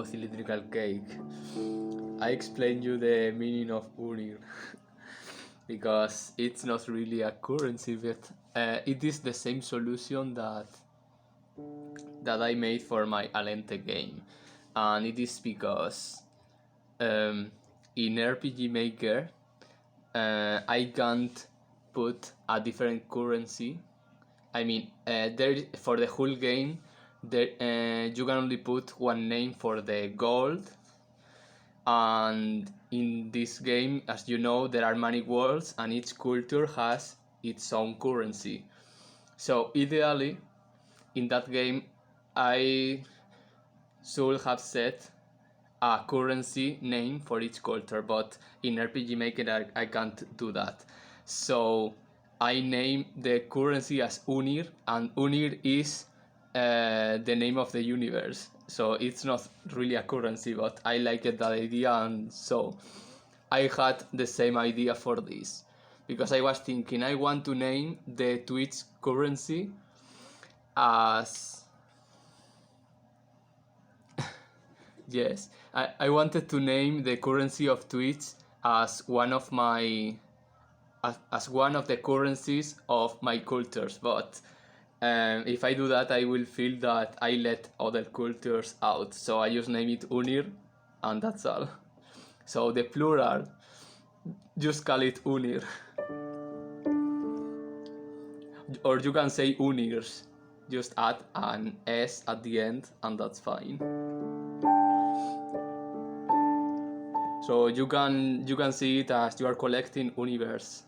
Oh, cylindrical cake. I explained you the meaning of unir because it's not really a currency, but it is the same solution that I made for my Alente game, and it is because in RPG Maker I can't put a different currency. I mean, for the whole game, you can only put one name for the gold, and in this game, as you know, there are many worlds, and each culture has its own currency. So ideally, in that game, I should have set a currency name for each culture, but in RPG Maker I can't do that. So I name the currency as Unir, and Unir is the name of the universe. So it's not really a currency, but I liked that idea, and so I had the same idea for this. Because I was thinking I want to name the Twitch currency as yes, I wanted to name the currency of Twitch as one of my as one of the currencies of my cultures, but if I do that, I will feel that I let other cultures out. So I just name it Unir, and that's all. So the plural, just call it Unir, or you can say Unirs. Just add an S at the end, and that's fine. So you can see it as you are collecting universes.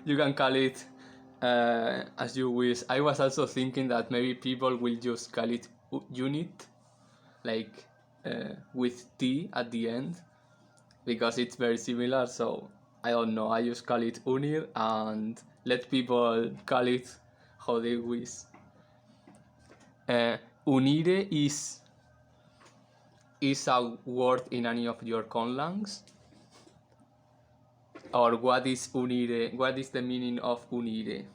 You can call it as you wish. I was also thinking that maybe people will just call it unit, like with T at the end, because it's very similar. So I don't know. I just call it Unir and let people call it how they wish. Unire is a word in any of your conlangs? Or what is unire? What is the meaning of unire?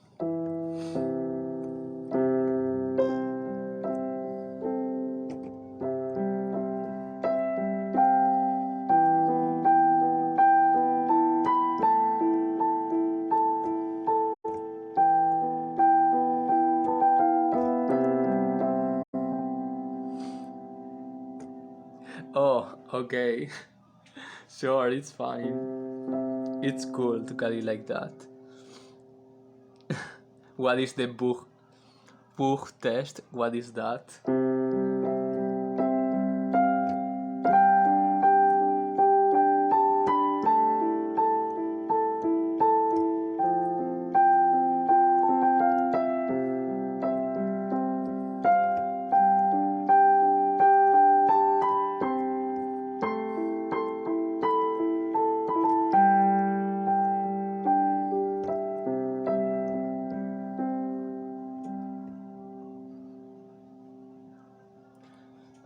Oh, okay. Sure, it's fine. It's cool to call it like that. What is the bug test? What is that?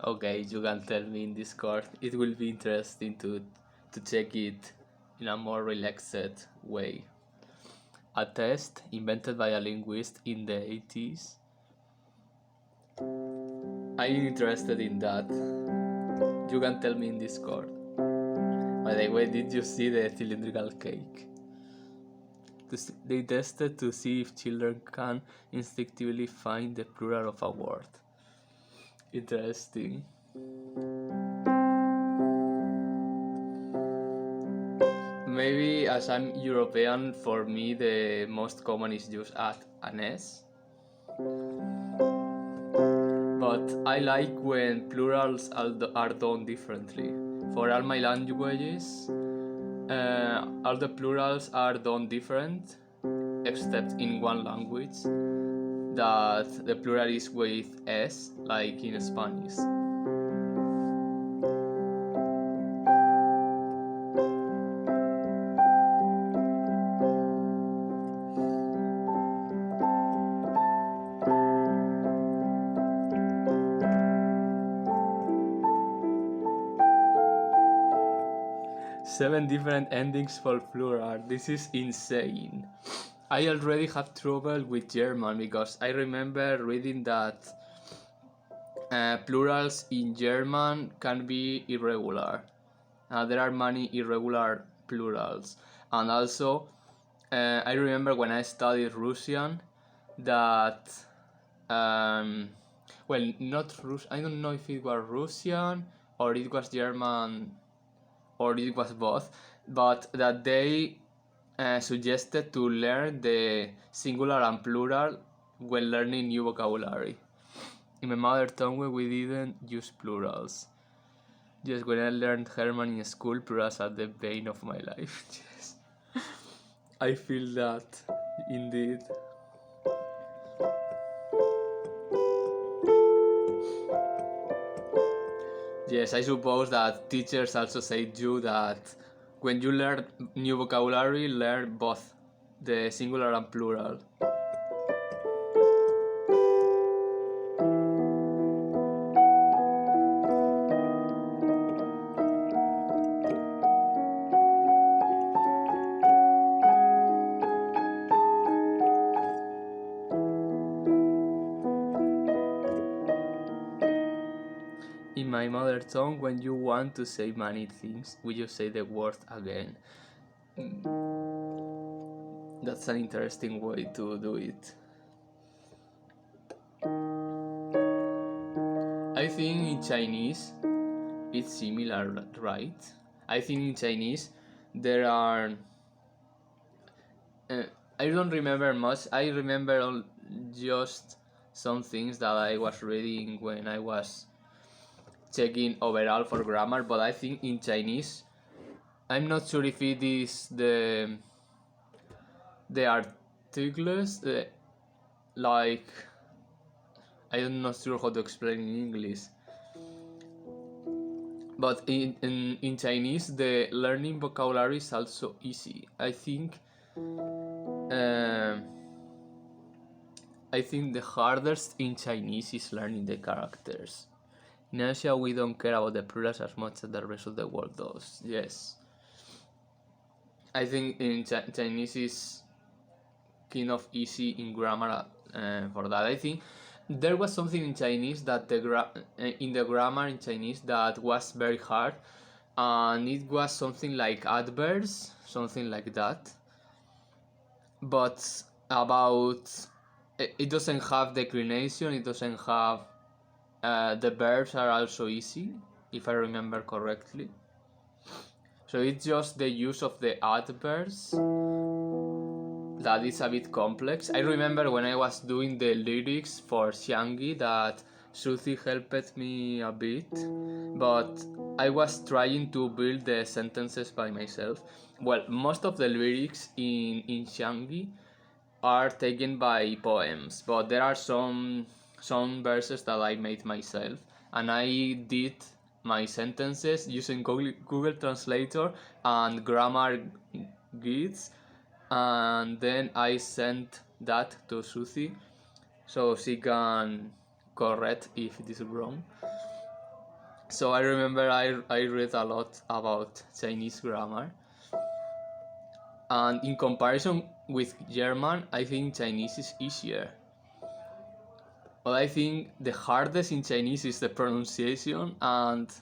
Okay, you can tell me in Discord. It will be interesting to check it in a more relaxed way. A test invented by a linguist in the 80s. I'm interested in that. You can tell me in Discord. By the way, did you see the cylindrical cake? They tested to see if children can instinctively find the plural of a word. Interesting. Maybe as I'm European, for me the most common is just add an S. But I like when plurals are done differently. For all my languages, all the plurals are done different, except in one language, that the plural is with S, like in Spanish. 7 different endings for plural. This is insane. I already have trouble with German because I remember reading that plurals in German can be irregular. There are many irregular plurals. And also, I remember when I studied Russian that, well, not Russian, I don't know if it was Russian or it was German or it was both, but that they suggested to learn the singular and plural when learning new vocabulary. In my mother tongue, we didn't use plurals. Yes, when I learned German in school, plurals are the bane of my life. Yes, I feel that indeed. Yes, I suppose that teachers also say to you that when you learn new vocabulary, learn both the singular and plural. In my mother tongue, when you want to say many things, we just say the word again. That's an interesting way to do it. I think in Chinese it's similar, right? I think in Chinese there are. Uh, I don't remember much. I remember just some things that I was reading when I was checking overall for grammar, but I think in Chinese, I'm not sure if it is the articles, like I'm not sure how to explain in English. But in Chinese, the learning vocabulary is also easy. Um, I think the hardest in Chinese is learning the characters. In Asia, we don't care about the plurals as much as the rest of the world does. Yes. I think in Chinese is kind of easy in grammar for that. I think there was something in Chinese that in the grammar in Chinese that was very hard, and it was something like adverbs, something like that. But about it doesn't have declination. It doesn't have the verbs are also easy, if I remember correctly. So it's just the use of the adverbs that is a bit complex. I remember when I was doing the lyrics for Xiangyi that Suzy helped me a bit, but I was trying to build the sentences by myself. Well, most of the lyrics in Xiangyi are taken by poems, but there are some verses that I made myself, and I did my sentences using Google Translator and grammar guides, and then I sent that to Suzy so she can correct if it is wrong. So I remember I read a lot about Chinese grammar, and in comparison with German, I think Chinese is easier. But I think the hardest in Chinese is the pronunciation and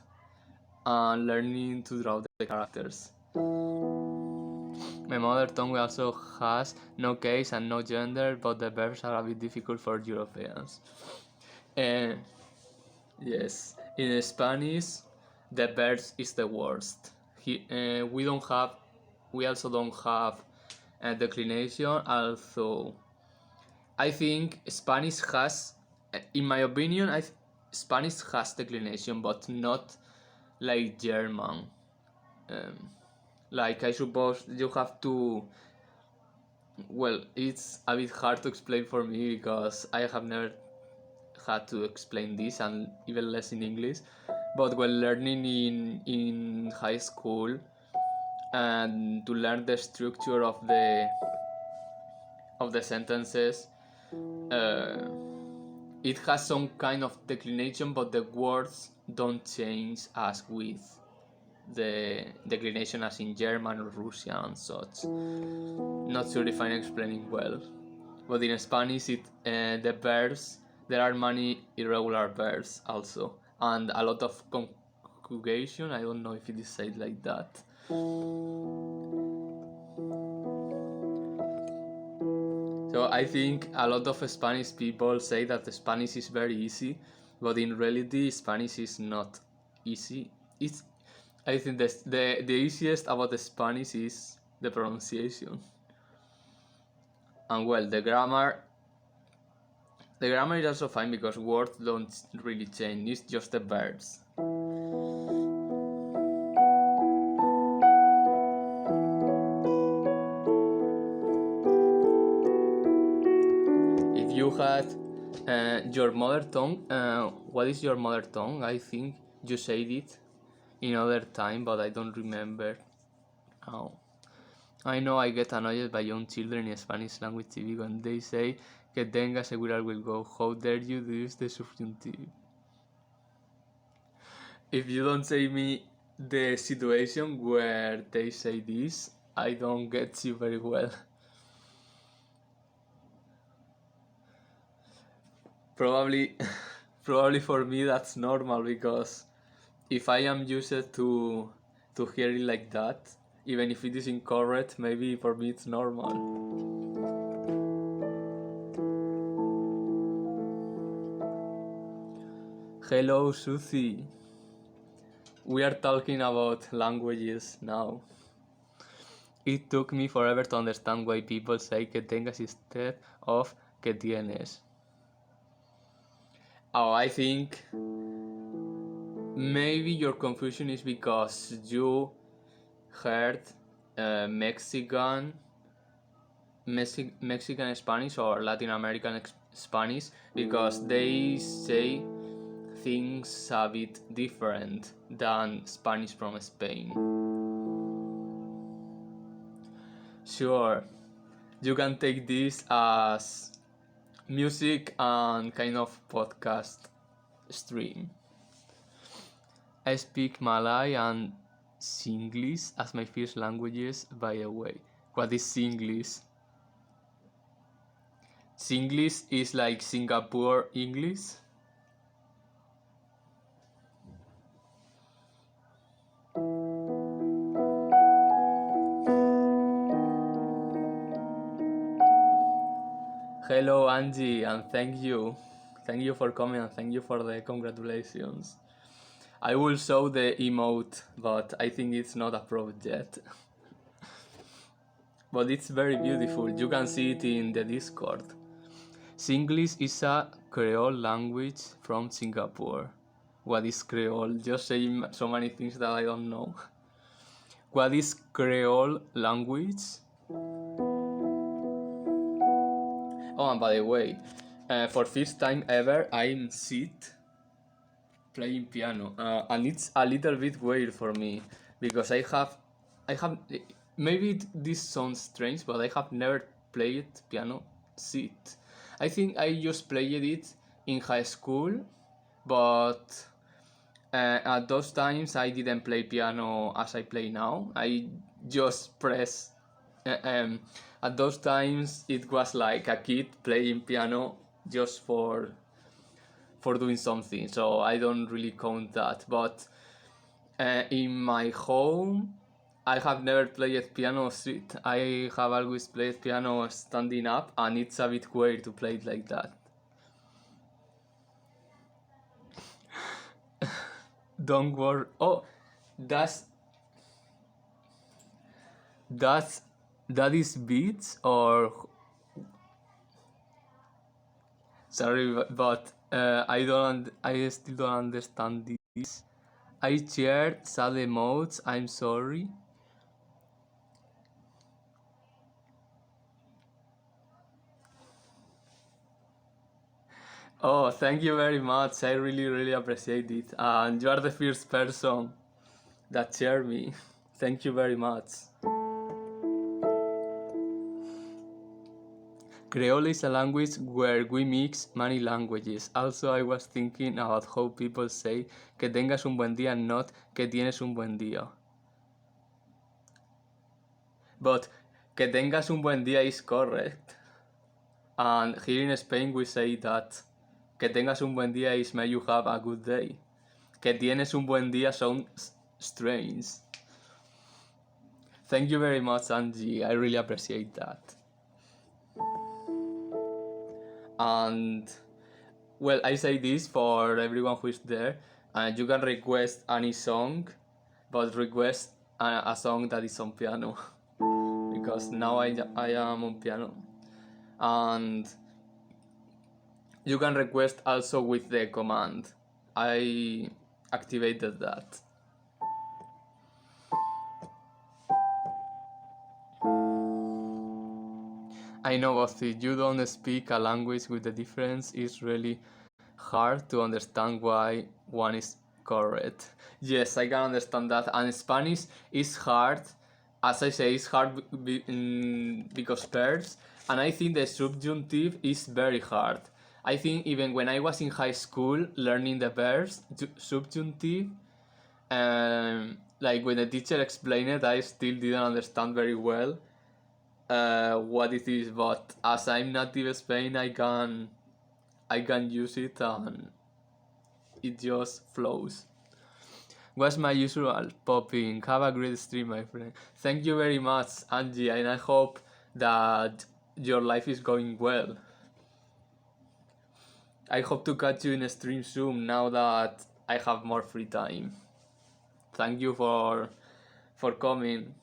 learning to draw the characters. My mother tongue also has no case and no gender, but the verbs are a bit difficult for Europeans. And yes, in Spanish, the verbs is the worst. We also don't have declination. Also, I think Spanish has, in my opinion, Spanish has declination, but not like German. Um, like I suppose you have to. Well, it's a bit hard to explain for me because I have never had to explain this, and even less in English. But when learning in high school and to learn the structure of the sentences, uh, it has some kind of declination, but the words don't change as with the declination as in German or Russian and such. Not sure if I'm explaining well, but in Spanish, the verbs, there are many irregular verbs also, and a lot of conjugation. I don't know if it is said like that. So I think a lot of Spanish people say that the Spanish is very easy, but in reality, Spanish is not easy. It's I think the easiest about the Spanish is the pronunciation. And well, the grammar is also fine because words don't really change. It's just the verbs. If you had your mother tongue, what is your mother tongue? I think you said it in other time, but I don't remember now. I know I get annoyed by young children in Spanish language TV when they say que tenga segurar will go. How dare you use the subjunctive? If you don't say me the situation where they say this, I don't get you very well. Probably probably for me that's normal because if I am used to hear it like that, even if it is incorrect, maybe for me it's normal. Hello, Susie. We are talking about languages now. It took me forever to understand why people say que tengas instead of que tienes. Oh, I think maybe your confusion is because you heard Mexican Spanish or Latin American Spanish because they say things a bit different than Spanish from Spain. Sure, you can take this as music and kind of podcast stream. I speak Malay and Singlish as my first languages, by the way. What is Singlish? Singlish is like Singapore English. Hello, Angie, and thank you. Thank you for coming and thank you for the congratulations. I will show the emote, but I think it's not approved yet. But it's very beautiful. You can see it in the Discord. Singlish is a Creole language from Singapore. What is Creole? Just saying so many things that I don't know. What is Creole language? Oh, and by the way, for first time ever, I'm playing piano, and it's a little bit weird for me because I have maybe this sounds strange, but I have never played piano sit. I think I just played it in high school, but at those times I didn't play piano as I play now. I just press. At those times it was like a kid playing piano just for doing something, so I don't really count that. But in my home, I have never played piano sit. I have always played piano standing up, and it's a bit weird to play it like that. Don't worry. Oh, that's that is beats or sorry, but I still don't understand this. I shared sad emotes. I'm sorry. Oh, thank you very much. I really appreciate it. And you are the first person that shared me. Thank you very much. Creole is a language where we mix many languages. Also, I was thinking about how people say que tengas un buen día, not que tienes un buen día. But que tengas un buen día is correct. And here in Spain we say that que tengas un buen día is may you have a good day. Que tienes un buen día sounds strange. Thank you very much, Angie. I really appreciate that. And well, I say this for everyone who is there. You can request any song, but request a song that is on piano. Because now I am on piano. And you can request also with the command. I activated that. I know, but if you don't speak a language with the difference, it's really hard to understand why one is correct. Yes, I can understand that. And Spanish is hard. As I say, it's hard because verbs. And I think the subjunctive is very hard. I think even when I was in high school learning the verbs, subjunctive, like when the teacher explained it, I still didn't understand very well what it is. But as I'm native Spain, I can use it and it just flows. What's my usual popping? Have a great stream, my friend. Thank you very much, Angie, and I hope that your life is going well. I hope to catch you in a stream soon now that I have more free time. Thank you for coming.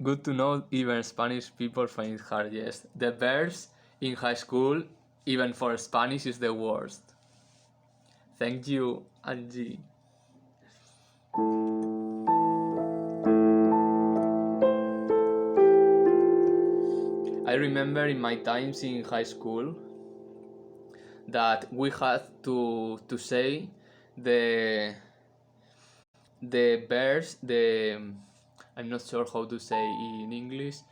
Good to know even Spanish people find it hard, yes. The verbs in high school, even for Spanish, is the worst. Thank you, Angie. I remember in my times in high school that we had to say the verbs, I'm not sure how to say in English,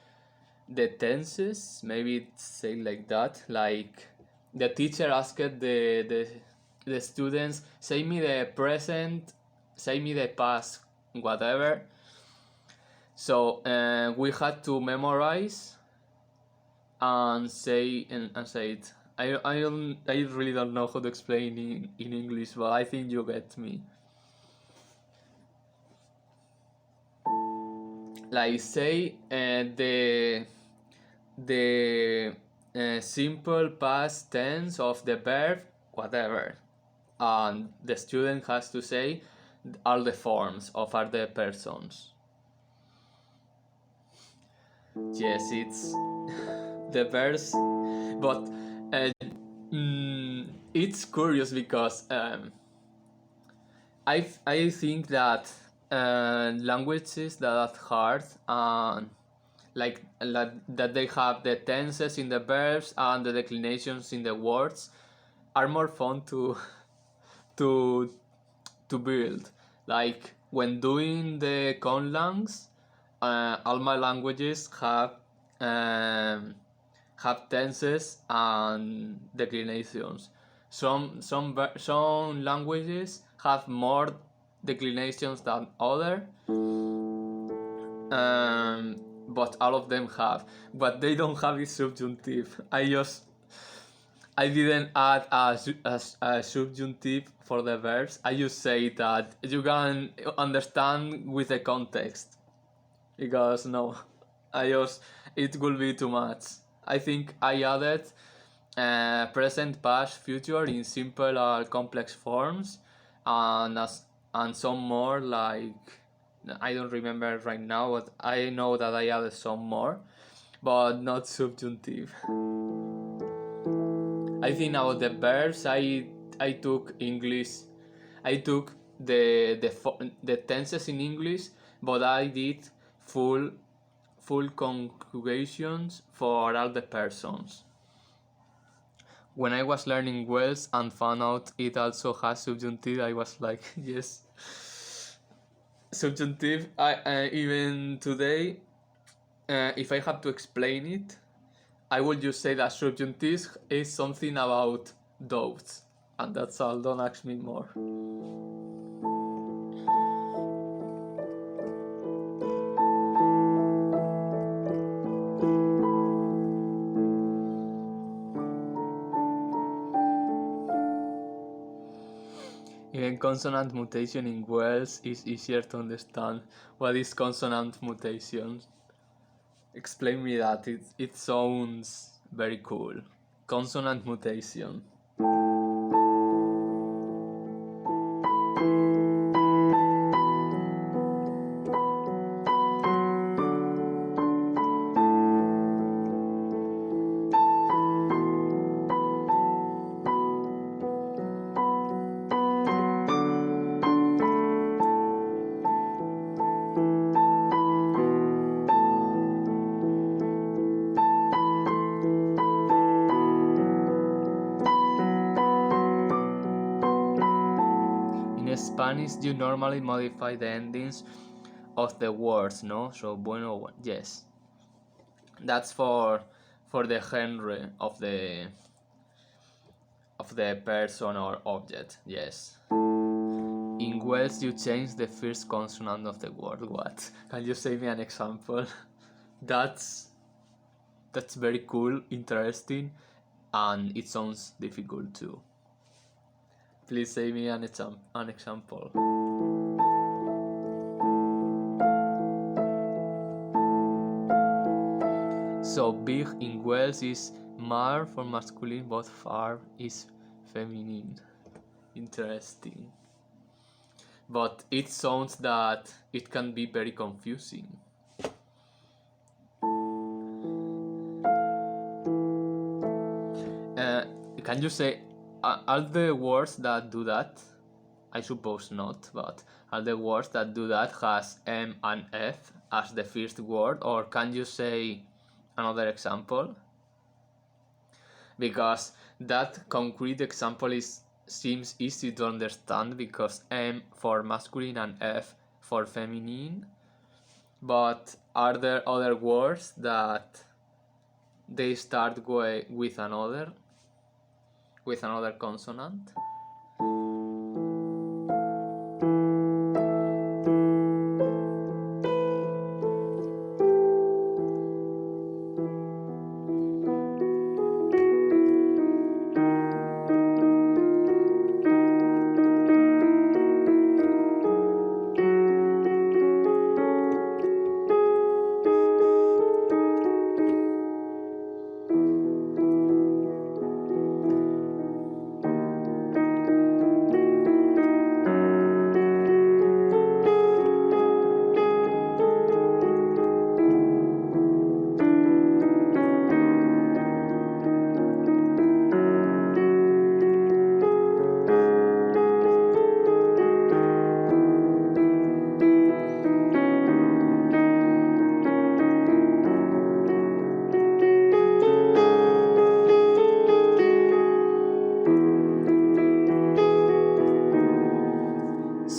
the tenses, maybe it's say like that. Like the teacher asked the students, say me the present, say me the past, whatever. So we had to memorize and say it. I really don't know how to explain in English, but I think you get me. Like say the simple past tense of the verb, whatever, and the student has to say all the forms of other persons. Yes, it's the verbs, but it's curious because I think that languages that are hard and like that they have the tenses in the verbs and the declinations in the words are more fun to build. Like when doing the conlangs, all my languages have tenses and declinations. Some languages have more declinations than other, but all of them have. But they don't have the subjunctive. I didn't add a subjunctive for the verbs. I just say that you can understand with the context. Because no, it will be too much. I think I added present, past, future in simple or complex forms, and some more like I don't remember right now, but I know that I added some more, but not subjunctive. I think about the verbs I took English. I took the tenses in English, but I did full conjugations for all the persons. When I was learning Welsh and found out it also has subjunctive, I was like, yes. Subjunctive, I even today, if I have to explain it, I would just say that subjunctive is something about doubts, and that's all. Don't ask me more. Even consonant mutation in Welsh is easier to understand. What is consonant mutation? Explain me that. It sounds very cool. Consonant mutation. In Spanish, you normally modify the endings of the words, no? So bueno, yes. That's for the genre of the person or object, yes. In Welsh, you change the first consonant of the word. What? Can you say me an example? that's very cool, interesting, and it sounds difficult too. Please say me an example. So big in Welsh is mar for masculine, but far is feminine. Interesting. But it sounds that it can be very confusing. Can you say, are the words that do that? I suppose not, but are the words that do that has M and F as the first word, or can you say another example? Because that concrete example seems easy to understand because M for masculine and F for feminine. But are there other words that they start with another consonant?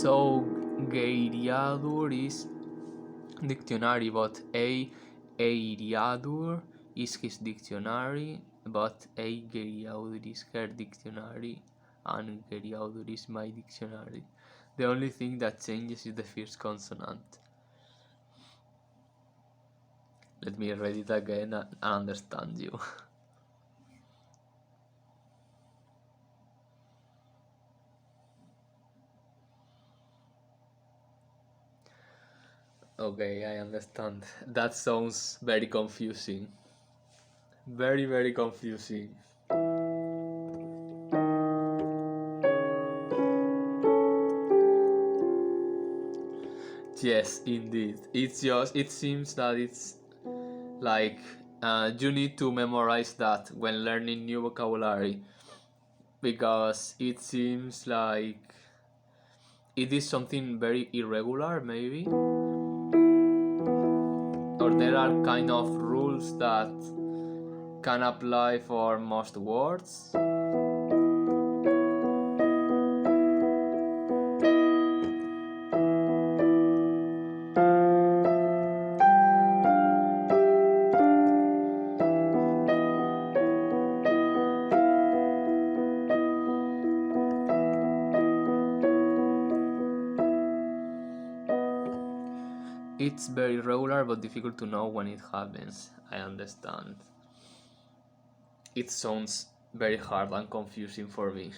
So Geiriadur is dictionary, but Eiriadur is his dictionary, but Geiriadur is her dictionary, and Geiriadur is my dictionary. The only thing that changes is the first consonant. Let me read it again and understand you. Okay, I understand. That sounds very confusing. Very, very confusing. Yes, indeed. It seems that it's like you need to memorize that when learning new vocabulary because it seems like it is something very irregular, maybe. Or there are kind of rules that can apply for most words. it's very regular but difficult to know when it happens. I understand. It sounds very hard and confusing for me.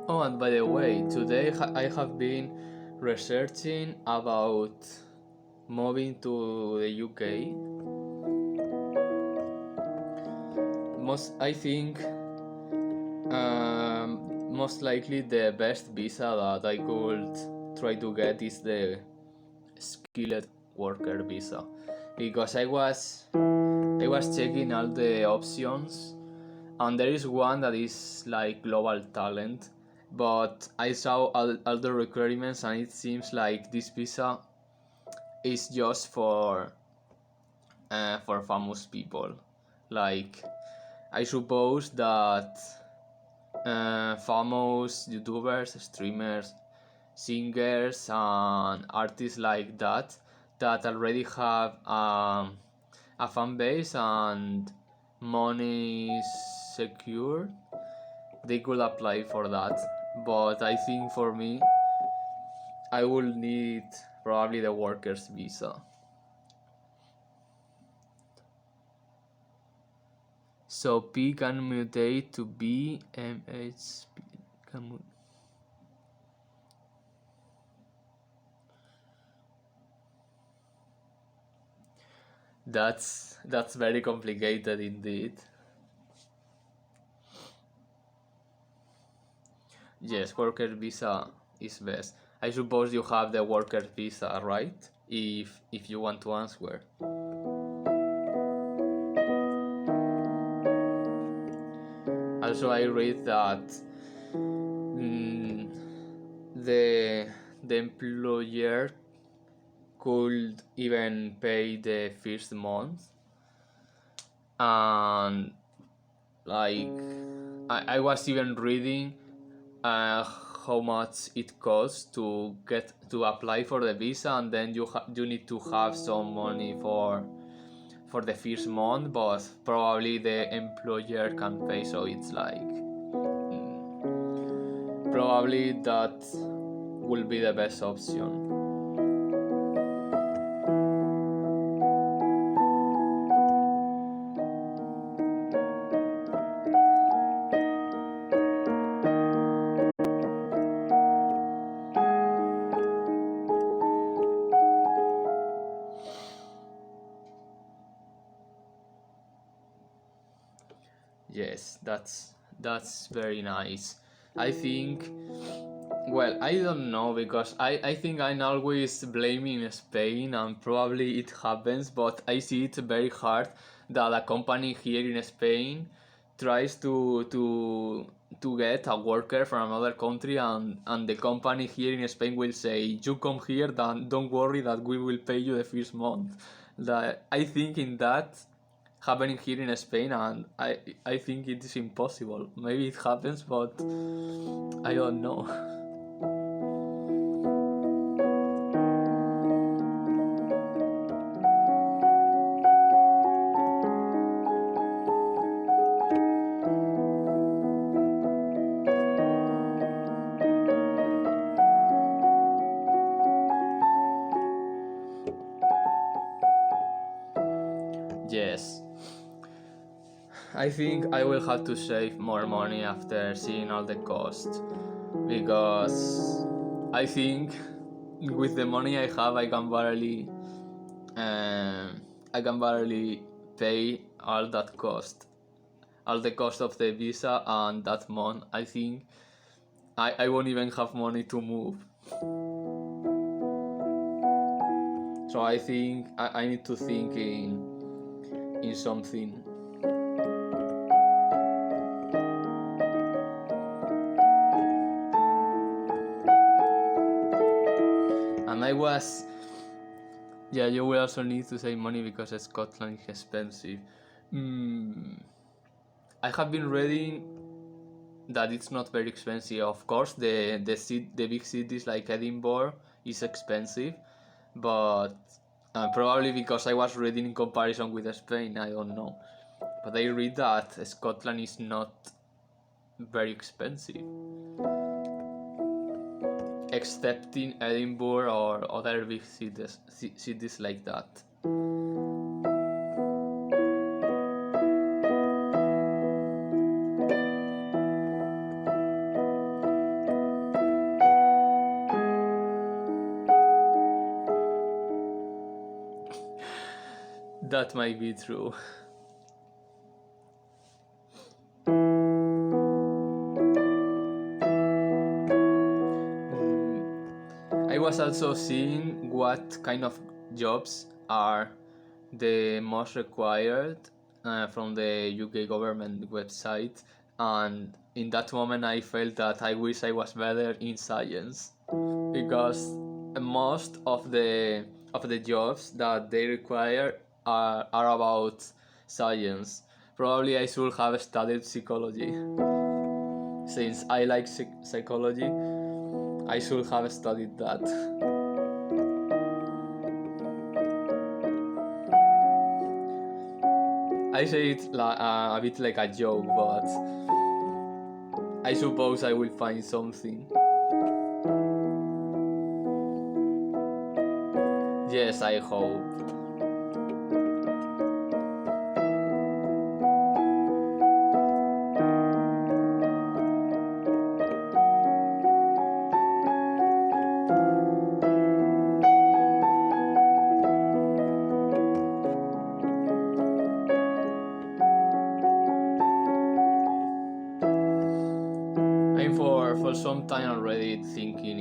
Oh, and by the way, today I have been researching about moving to the UK. I think most likely the best visa that I could try to get is the skilled worker visa, because I was checking all the options, and there is one that is like global talent, but I saw all the requirements, and it seems like this visa is just for famous people. Like, I suppose that famous YouTubers, streamers, singers, and artists like that already have a fan base and money secure, they could apply for that. But I think for me, I will need probably the workers visa. So P can mutate to B, MH can that's very complicated indeed. Yes, worker visa is best. I suppose you have the worker visa, right? If you want to answer. Also, I read that mm, the the employer could even pay the first month, and like I was even reading how much it costs to get to apply for the visa, and then you need to have some money for the first month, but probably the employer can pay, so it's like probably that will be the best option. Yes, that's very nice. I think, well, I don't know, because I think I'm always blaming Spain, and probably it happens, but I see it very hard that a company here in Spain tries to get a worker from another country, and the company here in Spain will say, you come here, then don't worry that we will pay you the first month. That I think in that happening here in Spain, and I think it is impossible. Maybe it happens, but I don't know. Yes, I think I will have to save more money after seeing all the costs, because I think with the money I have, I can barely pay all the cost of the visa, and that month I think I won't even have money to move. So I think I need to think in something. And I was, yeah, you will also need to save money because Scotland is expensive. Mm, I have been reading that it's not very expensive. Of course, the big cities like Edinburgh is expensive, but probably because I was reading in comparison with Spain, I don't know. But I read that Scotland is not very expensive, except in Edinburgh or other big cities like that. That might be true. I was also seeing what kind of jobs are the most required from the UK government website, and in that moment I felt that I wish I was better in science because most of the jobs that they require are about science. Probably I should have studied psychology. Since I like psychology, I should have studied that. I say it a bit like a joke, but I suppose I will find something. Yes, I hope. I'm for some time already thinking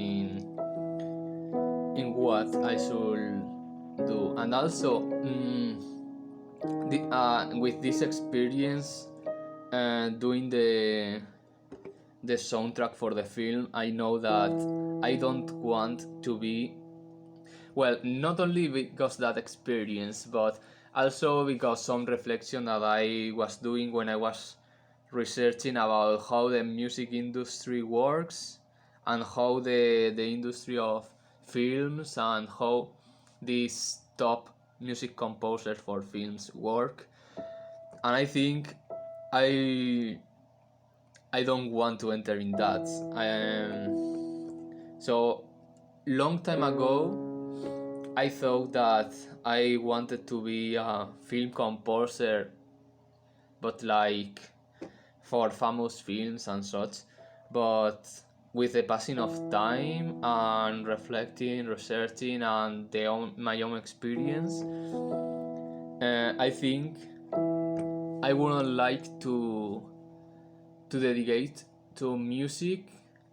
in what I should do, and also with this experience doing the soundtrack for the film, I know that I don't want to be, well, not only because that experience, but also because some reflection that I was doing when I was researching about how the music industry works and how the industry of films and how these top music composers for films work. And I think I I don't want to enter in that. So long time ago, I thought that I wanted to be a film composer, but like for famous films and such. But with the passing of time and reflecting, researching, and my own experience, I think I wouldn't like to dedicate to music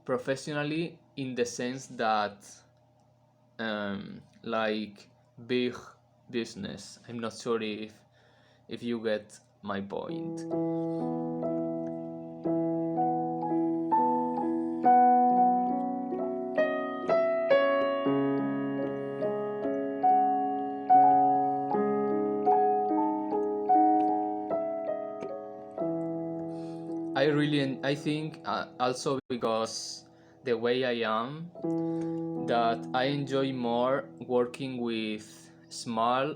professionally in the sense that like big business. I'm not sure if you get my point. I think also because the way I am, that I enjoy more working with small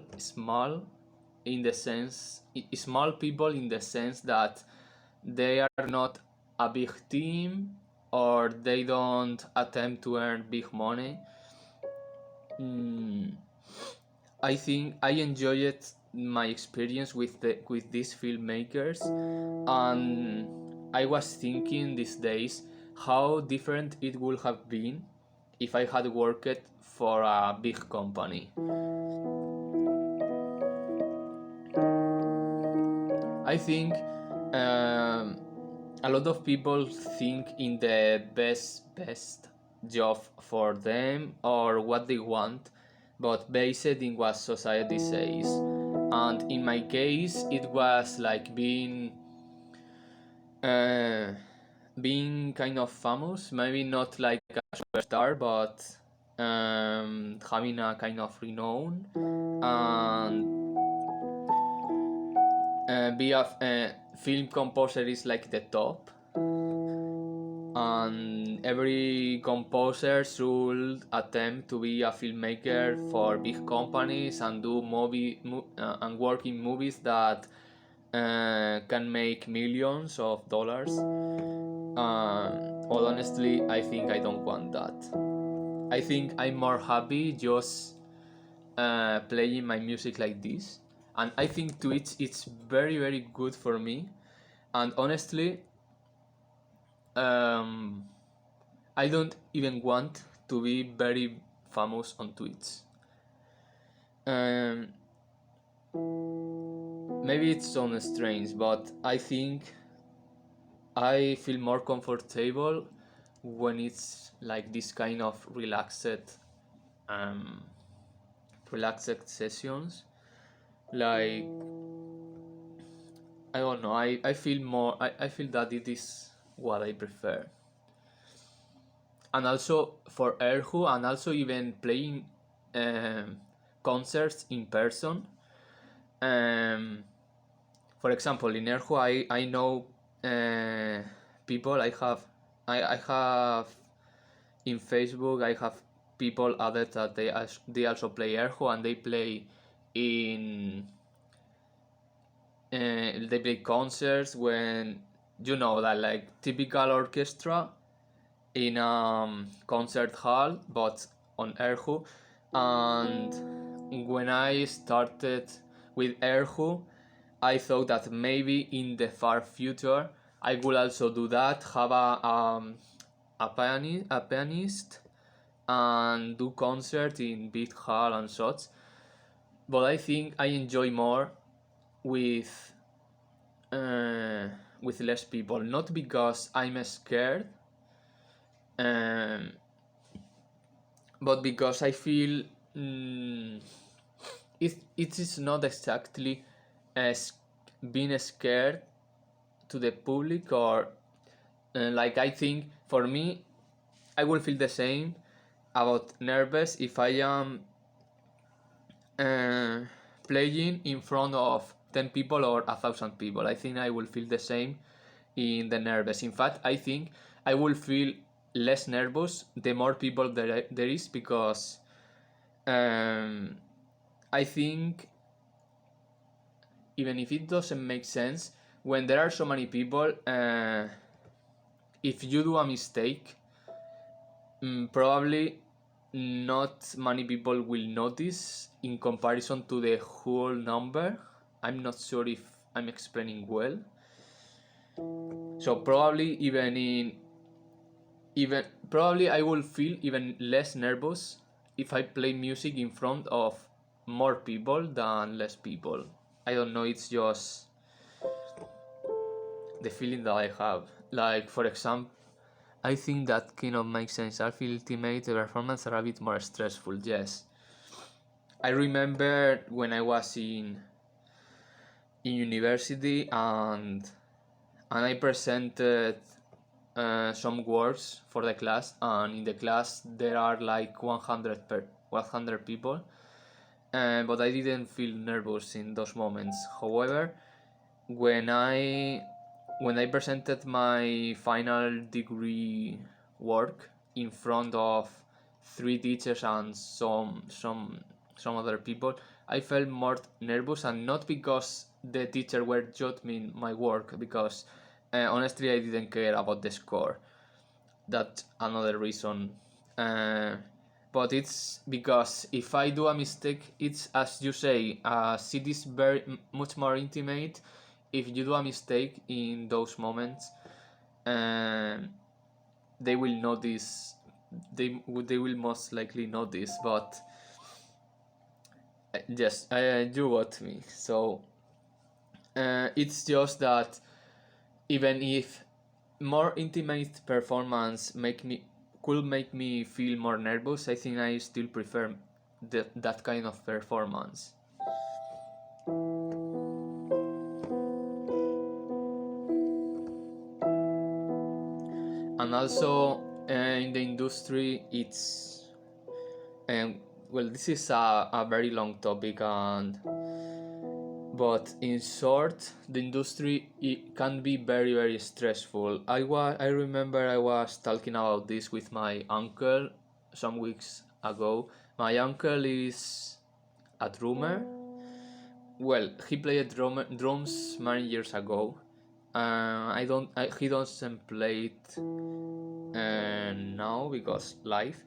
in the sense small people, in the sense that they are not a big team or they don't attempt to earn big money. mm, I think I enjoyed my experience with these filmmakers, and I was thinking these days how different it would have been if I had worked for a big company. I think a lot of people think in the best job for them or what they want, but based in what society says. And in my case, it was like uh, being kind of famous, maybe not like a superstar, but having a kind of renown, and be a film composer is like the top, and every composer should attempt to be a filmmaker for big companies and do and work in movies that can make millions of dollars. But honestly, I think I don't want that. I think I'm more happy just playing my music like this, and I think Twitch it's very very good for me. And honestly, um, I don't even want to be very famous on Twitch. Um, Maybe it sounds strange, but I think I feel more comfortable when it's like this kind of um, relaxed sessions. Like I don't know, I feel more. I feel that it is what I prefer. And also for Erhu, and also even playing um, concerts in person. Um, for example, in Erhu, I know people. I have in Facebook. I have people added that they also play Erhu, and they play in they play concerts when you know that like typical orchestra in concert hall, but on Erhu. And when I started with Erhu, I thought that maybe in the far future I will also do that, have a pianist, and do concert in big hall and such. But I think I enjoy more with uh, with less people, not because I'm scared, um, but because I feel it is not exactly as being scared to the public, or like I think for me I will feel the same about nervous if I am uh, playing in front of 10 people or 1,000 people. I think I will feel the same in the nervous. In fact, I think I will feel less nervous the more people there is, because um, I think even if it doesn't make sense, when there are so many people, if you do a mistake, probably not many people will notice in comparison to the whole number. I'm not sure if I'm explaining well. So probably even probably I will feel even less nervous if I play music in front of more people than less people. I don't know, it's just the feeling that I have. Like for example, I think that kind of makes sense. I feel ultimate the performance are a bit more stressful, yes. I remember when I was in university, and I presented some works for the class, and in the class there are like 100 people, but I didn't feel nervous in those moments. However, when I presented my final degree work in front of three teachers and some other people, I felt more nervous, and not because the teacher were judging my work, because honestly I didn't care about the score. That's another reason. Uh, but it's because if I do a mistake, it's as you say, it is very much more intimate. If you do a mistake in those moments, um, they will notice. They will most likely notice. But yes, you got me. So it's just that even if more intimate performance make me could make me feel more nervous, I think I still prefer that kind of performance. And also in the industry, it's well, this is a very long topic, and but in short, the industry, it can be very very stressful. I remember I was talking about this with my uncle some weeks ago. My uncle is a drummer. Well, he played drums many years ago. He doesn't play it now because life.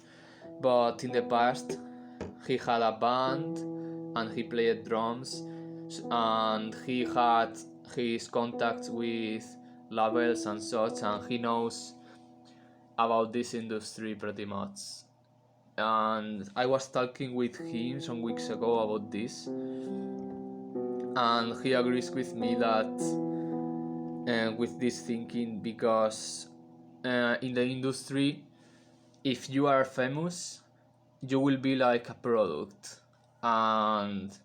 But in the past, he had a band and he played drums, and he had his contacts with labels and such, and he knows about this industry pretty much. And I was talking with him some weeks ago about this, and he agrees with me that with this thinking, because in the industry, if you are famous, you will be like a product, and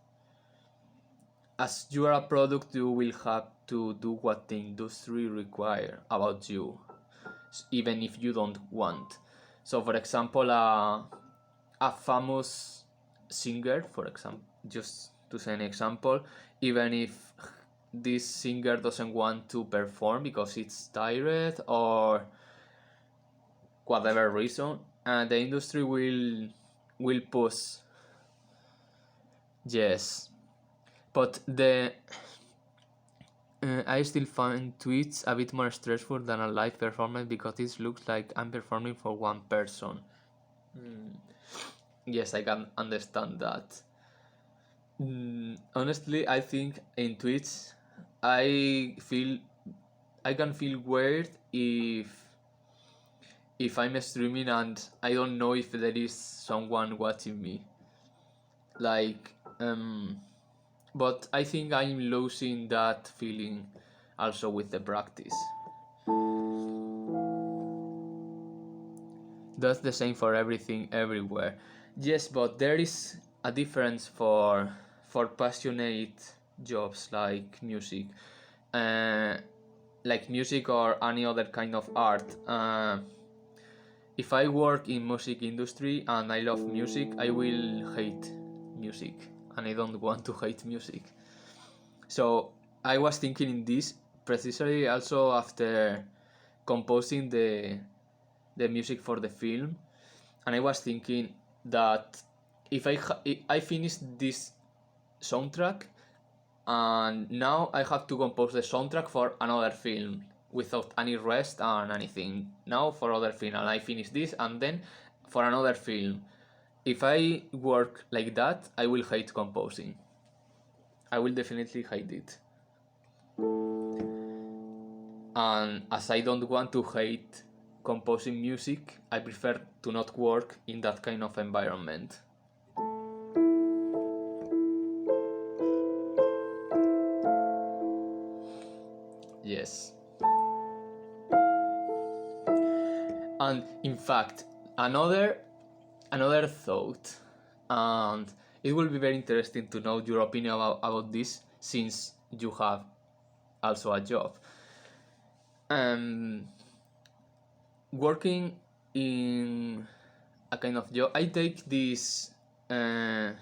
as you are a product, you will have to do what the industry require about you, even if you don't want. So for example, a famous singer, for example, just to say an example, even if this singer doesn't want to perform because it's tired or whatever reason, and the industry will push. Yes, but the I still find tweets a bit more stressful than a live performance because it looks like I'm performing for one person. Yes, I can understand that. Honestly, I think in tweets, I feel I can feel weird if I'm streaming and I don't know if there is someone watching me. Like, but I think I'm losing that feeling also with the practice. That's the same for everything everywhere. Yes, but there is a difference for passionate jobs uh, like music or any other kind of art. If I work in music industry and I love music, I will hate music, and I don't want to hate music. So I was thinking in this precisely also after composing the music for the film, and I was thinking that if I finish this soundtrack, and now I have to compose the soundtrack for another film without any rest and anything. Now for other film, and I finish this, and then for another film. If I work like that, I will hate composing. I will definitely hate it. And as I don't want to hate composing music, I prefer to not work in that kind of environment. Yes. And in fact, another thought, and it will be very interesting to know your opinion about this, since you have also a job. Working in a kind of job, I take this my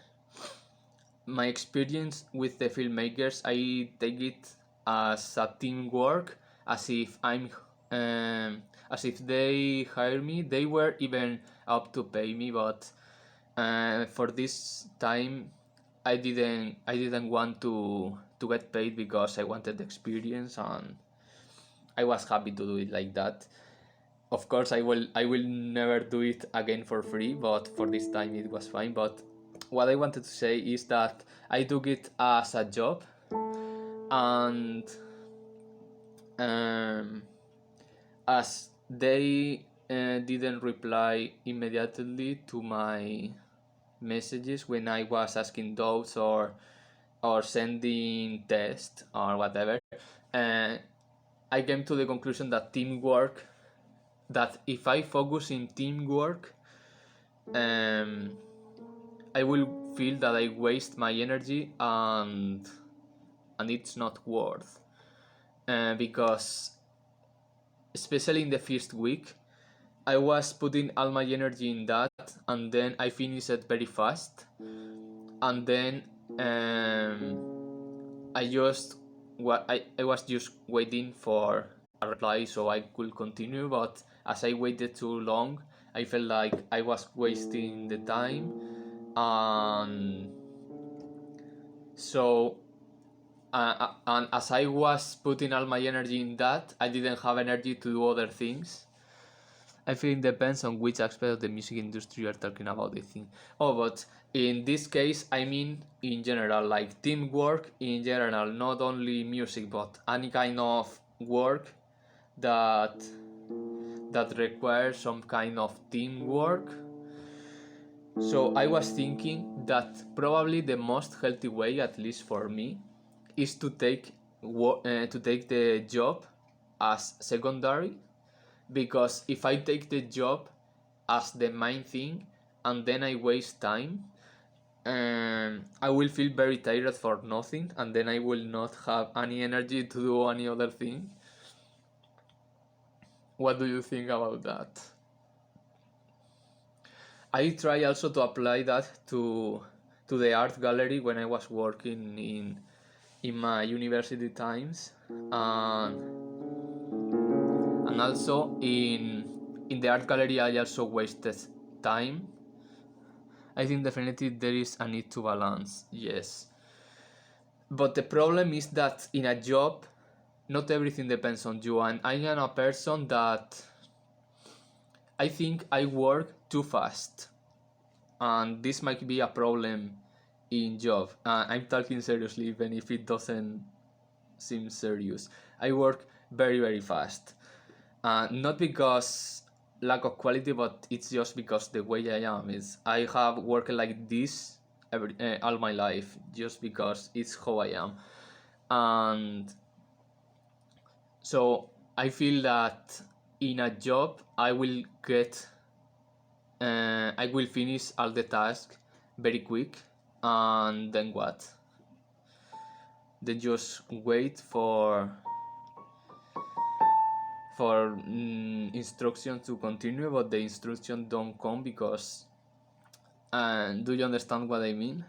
experience with the filmmakers, I take it as a teamwork, as if as if they hire me. They were even up to pay me, but for this time, I didn't want to get paid because I wanted the experience, and I was happy to do it like that. Of course, I will never do it again for free, but for this time it was fine. But what I wanted to say is that I took it as a job, and um, as they didn't reply immediately to my messages when I was asking doubts or sending tests or whatever, uh, I came to the conclusion that if I focus in teamwork, um, I will feel that I waste my energy and it's not worth. Because especially in the first week, I was putting all my energy in that, and then I finished it very fast, and then I just I was just waiting for a reply so I could continue, but as I waited too long, I felt like I was wasting the time, and so and as I was putting all my energy in that, I didn't have energy to do other things. I feel it depends on which aspect of the music industry you're talking about, I think. Oh, but in this case, I mean in general, like teamwork in general, not only music, but any kind of work that that requires some kind of teamwork. So I was thinking that probably the most healthy way, at least for me, is to take the job as secondary, because if I take the job as the main thing and then I waste time, I will feel very tired for nothing, and then I will not have any energy to do any other thing. What do you think about that? I try also to apply that to the art gallery when I was working in my university times, and also in the art gallery I also wasted time. I think definitely there is a need to balance, yes. But the problem is that in a job, not everything depends on you, and I am a person that I think I work too fast, and this might be a problem in job. I'm talking seriously, even if it doesn't seem serious. I work very fast, not because lack of quality, but it's just because the way I am is I have worked like this all my life, just because it's how I am. And so I feel that in a job I will finish all the tasks very quick, and then what? Then just wait for instruction to continue, but the instruction don't come because. And do you understand what I mean?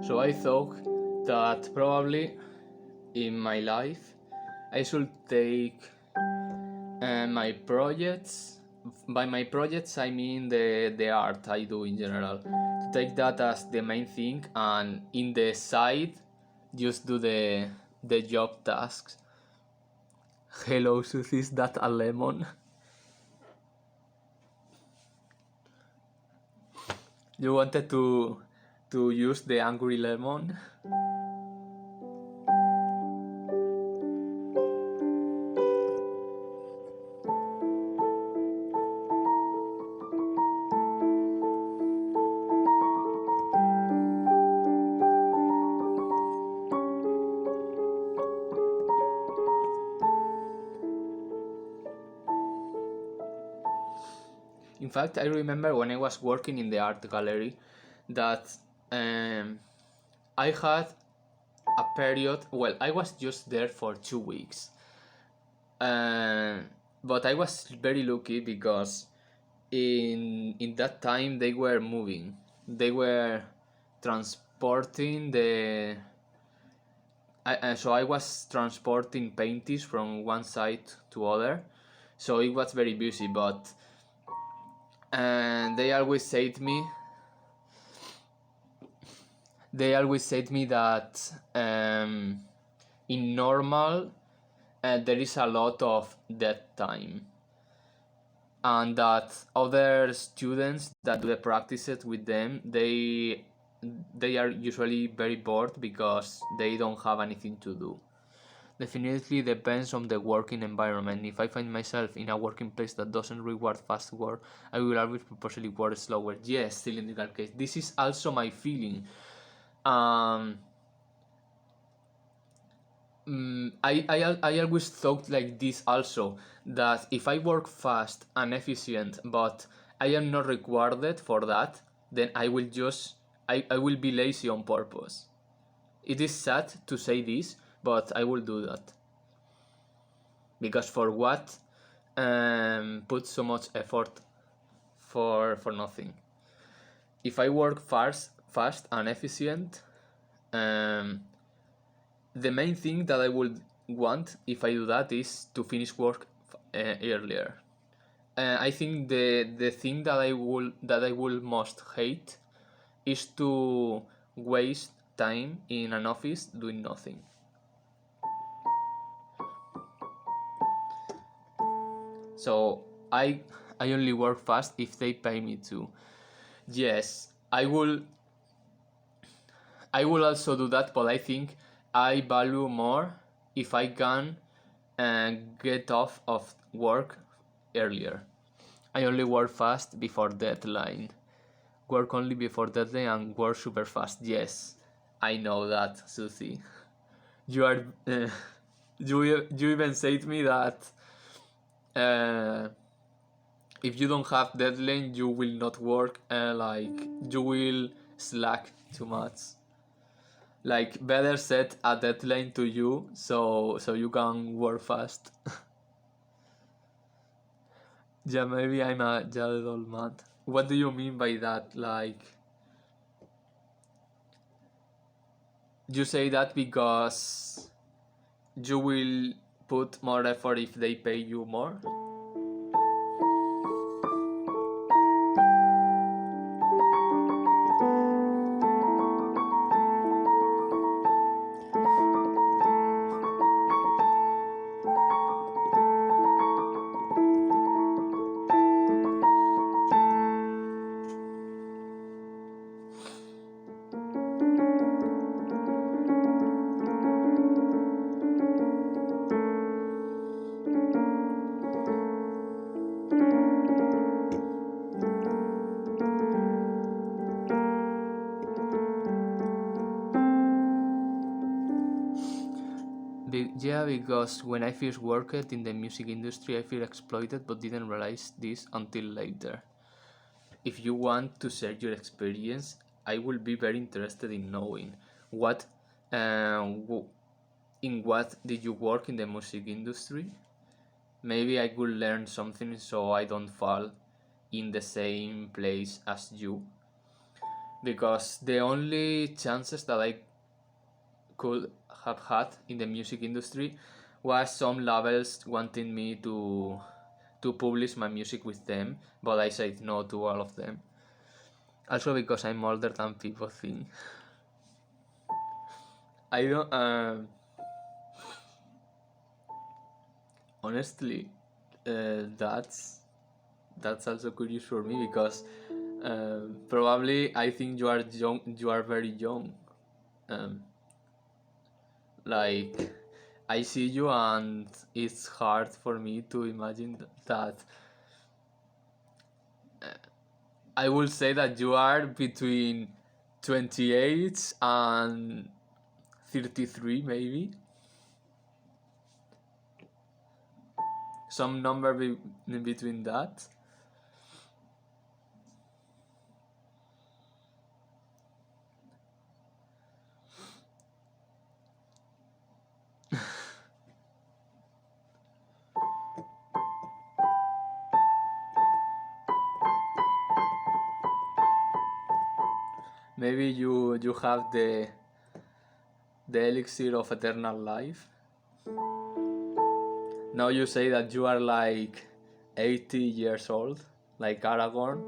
So I thought that probably in my life I should take my projects. By my projects I mean the art I do in general. To take that as the main thing, and in the side just do the job tasks. Hello, Susie, is that a lemon? You wanted to use the angry lemon? In fact, I remember when I was working in the art gallery that I had a period. Well, I was just there for 2 weeks, uh, but I was very lucky because in that time they were moving. They were transporting so I was transporting paintings from one side to other, so it was very busy. But and they always said me that in normal there is a lot of dead time, and that other students that do the practices with them, they are usually very bored because they don't have anything to do. definitely depends on the working environment. If I find myself in a working place that doesn't reward fast work, I will always purposely work slower. Yes, still in that case. This is also my feeling. Um, I always thought like this also, that if I work fast and efficient, but I am not rewarded for that, then I will be lazy on purpose. It is sad to say this, but I will do that. Because for what put so much effort for nothing? If I work fast and efficient, um, the main thing that I would want if I do that is to finish work earlier. I think the thing that I will most hate is to waste time in an office doing nothing. So I only work fast if they pay me to. Yes, I will also do that, but I think I value more if I can get off of work earlier. I only work fast before deadline. Work only before deadline and work super fast. Yes, I know that, Susie. You are. You even said to me that uh, if you don't have deadline, you will not work. Like you will slack too much. Like better set a deadline to you so you can work fast. Yeah, maybe I'm a jaded old man. What do you mean by that? Like you say that because you will put more effort if they pay you more? Yeah, because when I first worked in the music industry, I feel exploited but didn't realize this until later. If you want to share your experience, I will be very interested in knowing what, in what did you work in the music industry? Maybe I could learn something so I don't fall in the same place as you. Because the only chances that I could have had in the music industry was some labels wanting me to publish my music with them, but I said no to all of them. Also because I'm older than people think. I don't. Honestly, that's also curious for me because probably I think you are young. You are very young. Um, like I see you, and it's hard for me to imagine that. I will say that you are between 28 and 33, maybe some number in between that. Maybe you have the elixir of eternal life. Now you say that you are like 80 years old, like Aragorn.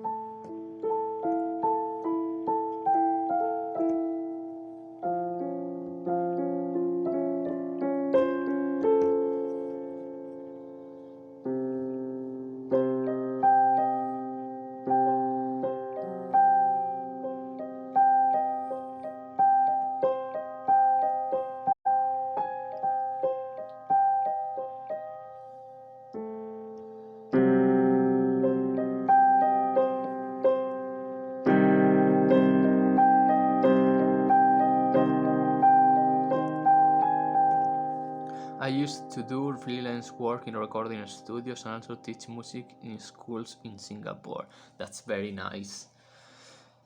I used to do freelance work in recording studios and also teach music in schools in Singapore. That's very nice.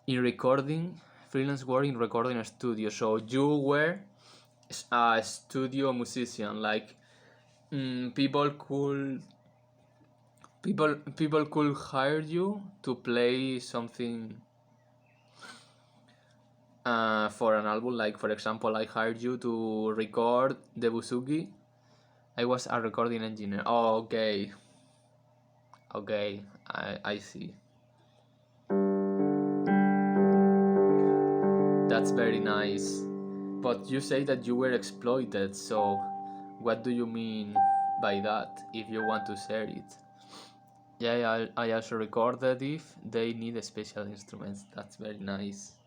In recording, freelance work in recording studio. So you were a studio musician, like people could people could hire you to play something for an album. Like for example, I hired you to record the Busuki. I was a recording engineer. Oh, okay, okay, I see. That's very nice. But you say that you were exploited, so what do you mean by that, if you want to share it? Yeah, I also recorded if they need special instruments. That's very nice.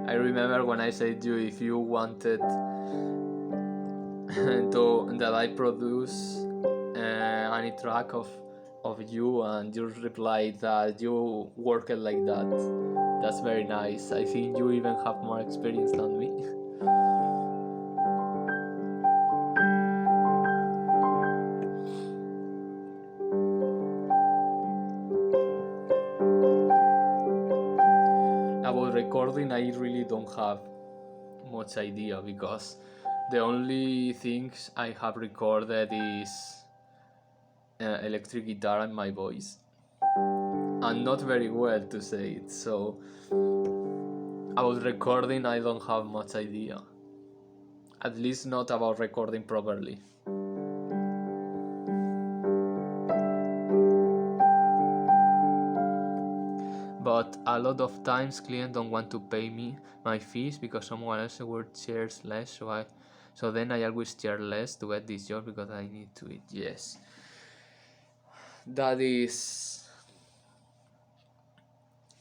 I remember when I said you if you wanted to that I produce any track of you, and you replied that you worked like that. That's very nice. I think you even have more experience than me. About recording, I really don't have much idea because the only things I have recorded is electric guitar and my voice, and not very well to say it. So about recording, I don't have much idea. At least not about recording properly. But a lot of times clients don't want to pay me my fees because someone else would charge less. So then I always charge less to get this job because I need to eat. Yes, that is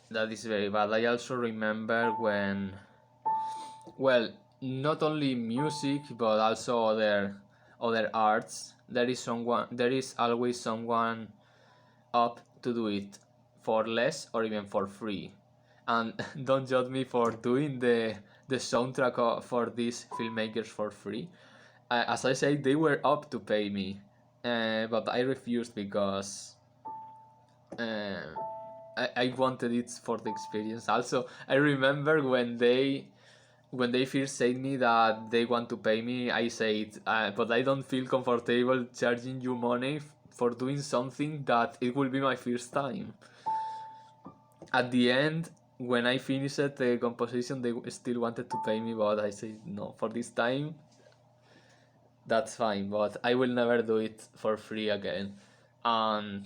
that is very bad. I also remember when, well, not only music but also other arts. There is always someone up to do it for less or even for free. And don't judge me for doing the soundtrack for these filmmakers for free. As I said, they were up to pay me, but I refused because uh, I wanted it for the experience. Also, I remember when they first said me that they want to pay me, I said, but I don't feel comfortable charging you money for doing something that it will be my first time. At the end, when I finished the composition, they still wanted to pay me, but I said no. For this time, that's fine, but I will never do it for free again. And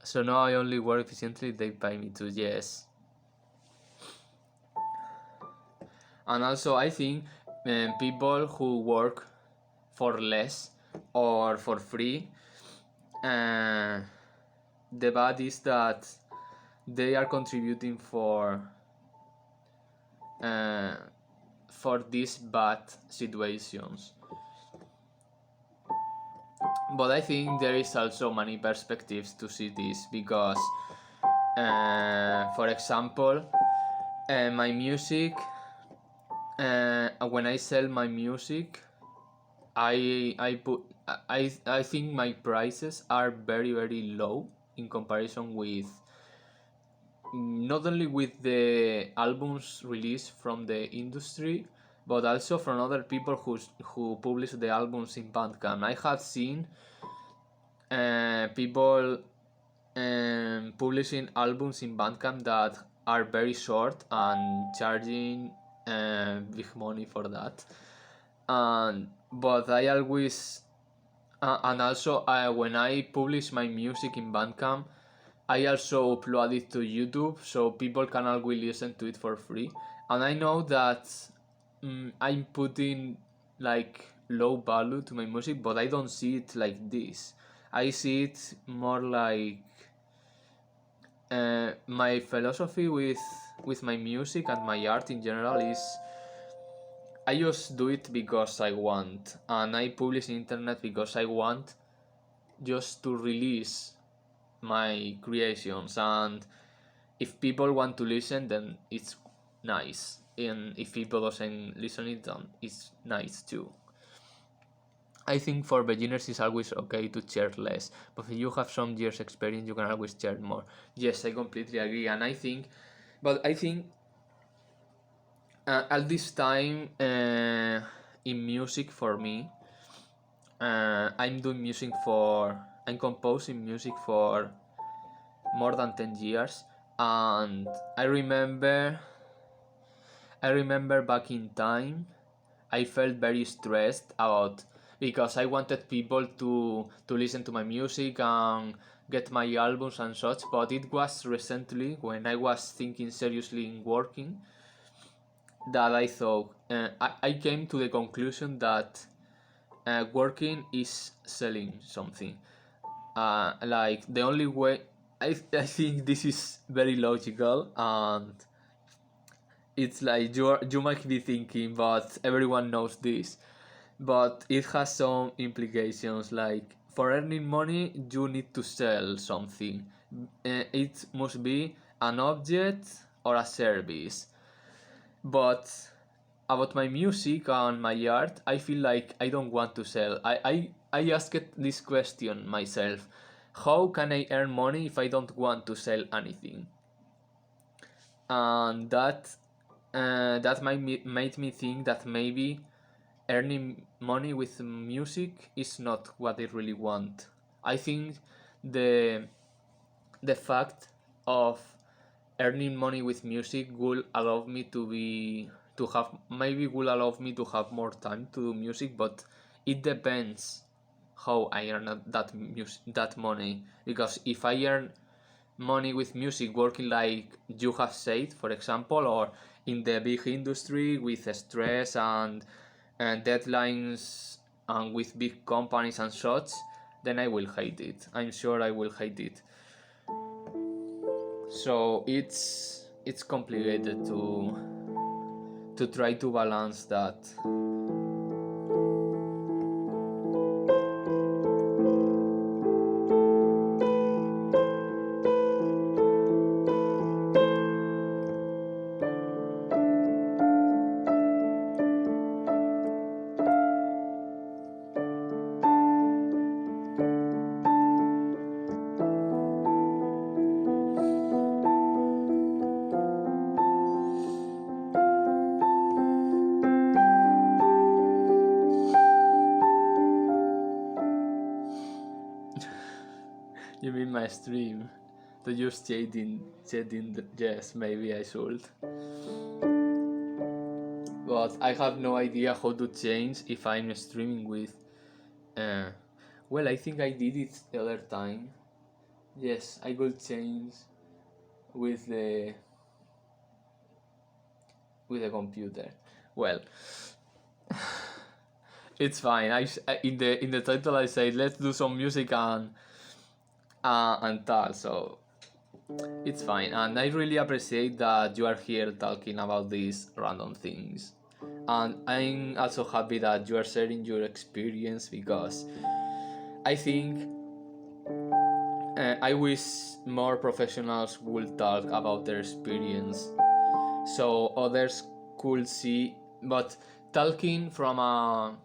so now I only work efficiently. They pay me too. Yes. And also, I think people who work for less or for free, uh, the bad is that they are contributing uh, for these bad situations. But I think there is also many perspectives to see this because, for example, my music, when I sell my music, I think my prices are very low in comparison with not only with the albums released from the industry but also from other people who publish the albums in Bandcamp. I have seen people publishing albums in Bandcamp that are very short and charging big money for that. And but I always and also when I publish my music in Bandcamp, I also upload it to YouTube so people can always listen to it for free. And I know that I'm putting like low value to my music, but I don't see it like this. I see it more like my philosophy with my music and my art in general is I just do it because I want, and I publish in internet because I want just to release my creations. And if people want to listen, then it's nice, and if people doesn't listen it, then it's nice too. I think for beginners it's always okay to charge less, but if you have some years experience, you can always charge more. Yes, I completely agree, and I think at this time in music for me, I'm composing music for more than 10 years, and I remember I remember back in time, I felt very stressed about because I wanted people to listen to my music and get my albums and such. But it was recently when I was thinking seriously in working that I thought I came to the conclusion that working is selling something. Like the only way I think this is very logical, and it's like you might be thinking, but everyone knows this. But it has some implications. Like for earning money, you need to sell something. It must be an object or a service. But about my music and my art, I feel like I don't want to sell. I asked this question myself: how can I earn money if I don't want to sell anything? And that made me think that maybe earning money with music is not what I really want. I think the the fact of earning money with music will allow me to have maybe will allow me to have more time to do music, but it depends how I earn that money, because if I earn money with music working like you have said, for example, or in the big industry with stress and deadlines and with big companies and such, then I will hate it. I'm sure I will hate it. So it's complicated to try to balance that. You mean my stream? To use shading, yes, maybe I should. But I have no idea how to change if I'm streaming with. Uh, well, I think I did it the other time. Yes, I could change with the computer. Well, it's fine. In the title I say let's do some music and tal. So it's fine, and I really appreciate that you are here talking about these random things. And I'm also happy that you are sharing your experience, because I think I wish more professionals would talk about their experience so others could see, but talking from a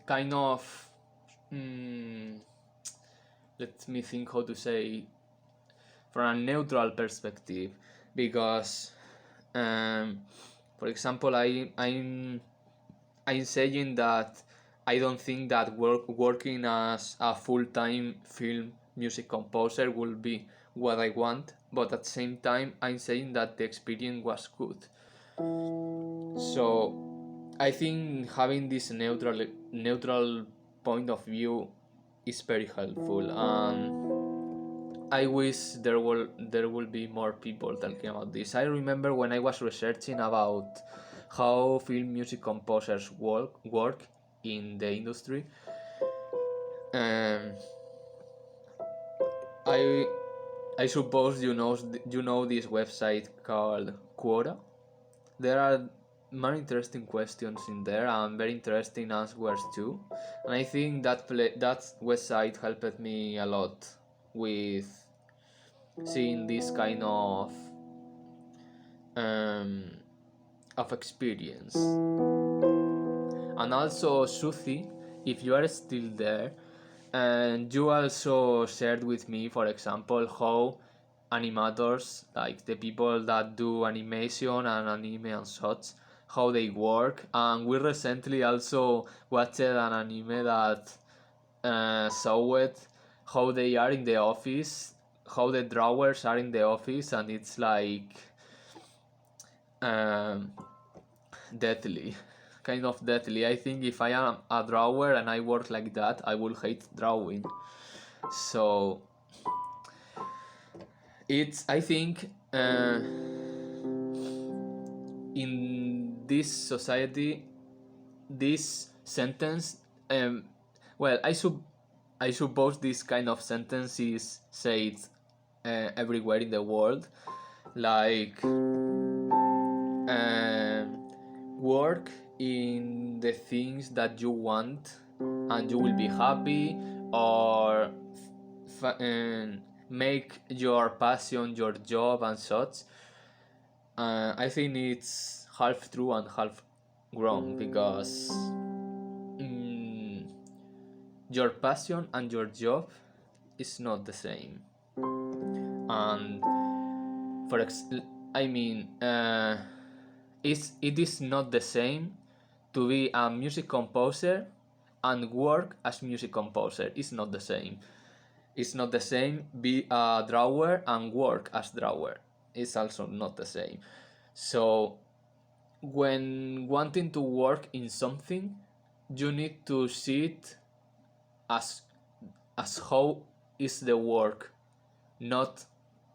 kind of mm, let me think how to say, from a neutral perspective, because um, for example I'm saying that I don't think that working as a full-time film music composer will be what I want, but at the same time I'm saying that the experience was good. So I think having this neutral point of view is very helpful, and I wish there will be more people talking about this. I remember when I was researching about how film music composers work in the industry. Um, I I suppose you know this website called Quora. There are many interesting questions in there and very interesting answers too. And I think that website helped me a lot with seeing this kind of um, of experience. And also, Suthi, if you are still there, and you also shared with me, for example, how animators, like the people that do animation and anime and such, how they work. And we recently also watched an anime that showed how they are in the office, how the drawers are in the office, and it's like um, deathly, kind of deathly. I think if I am a drawer and I work like that, I will hate drawing. So it's, I think, in this society, this sentence, um, well, I suppose this kind of sentence is said everywhere in the world, like work in the things that you want and you will be happy, or make your passion your job and such. I think it's half true and half wrong, because mm, your passion and your job is not the same. And for I mean, it is not the same to be a music composer and work as music composer. It's not the same. It's not the same be a drawer and work as drawer. It's also not the same. So when wanting to work in something, you need to see it as how is the work, not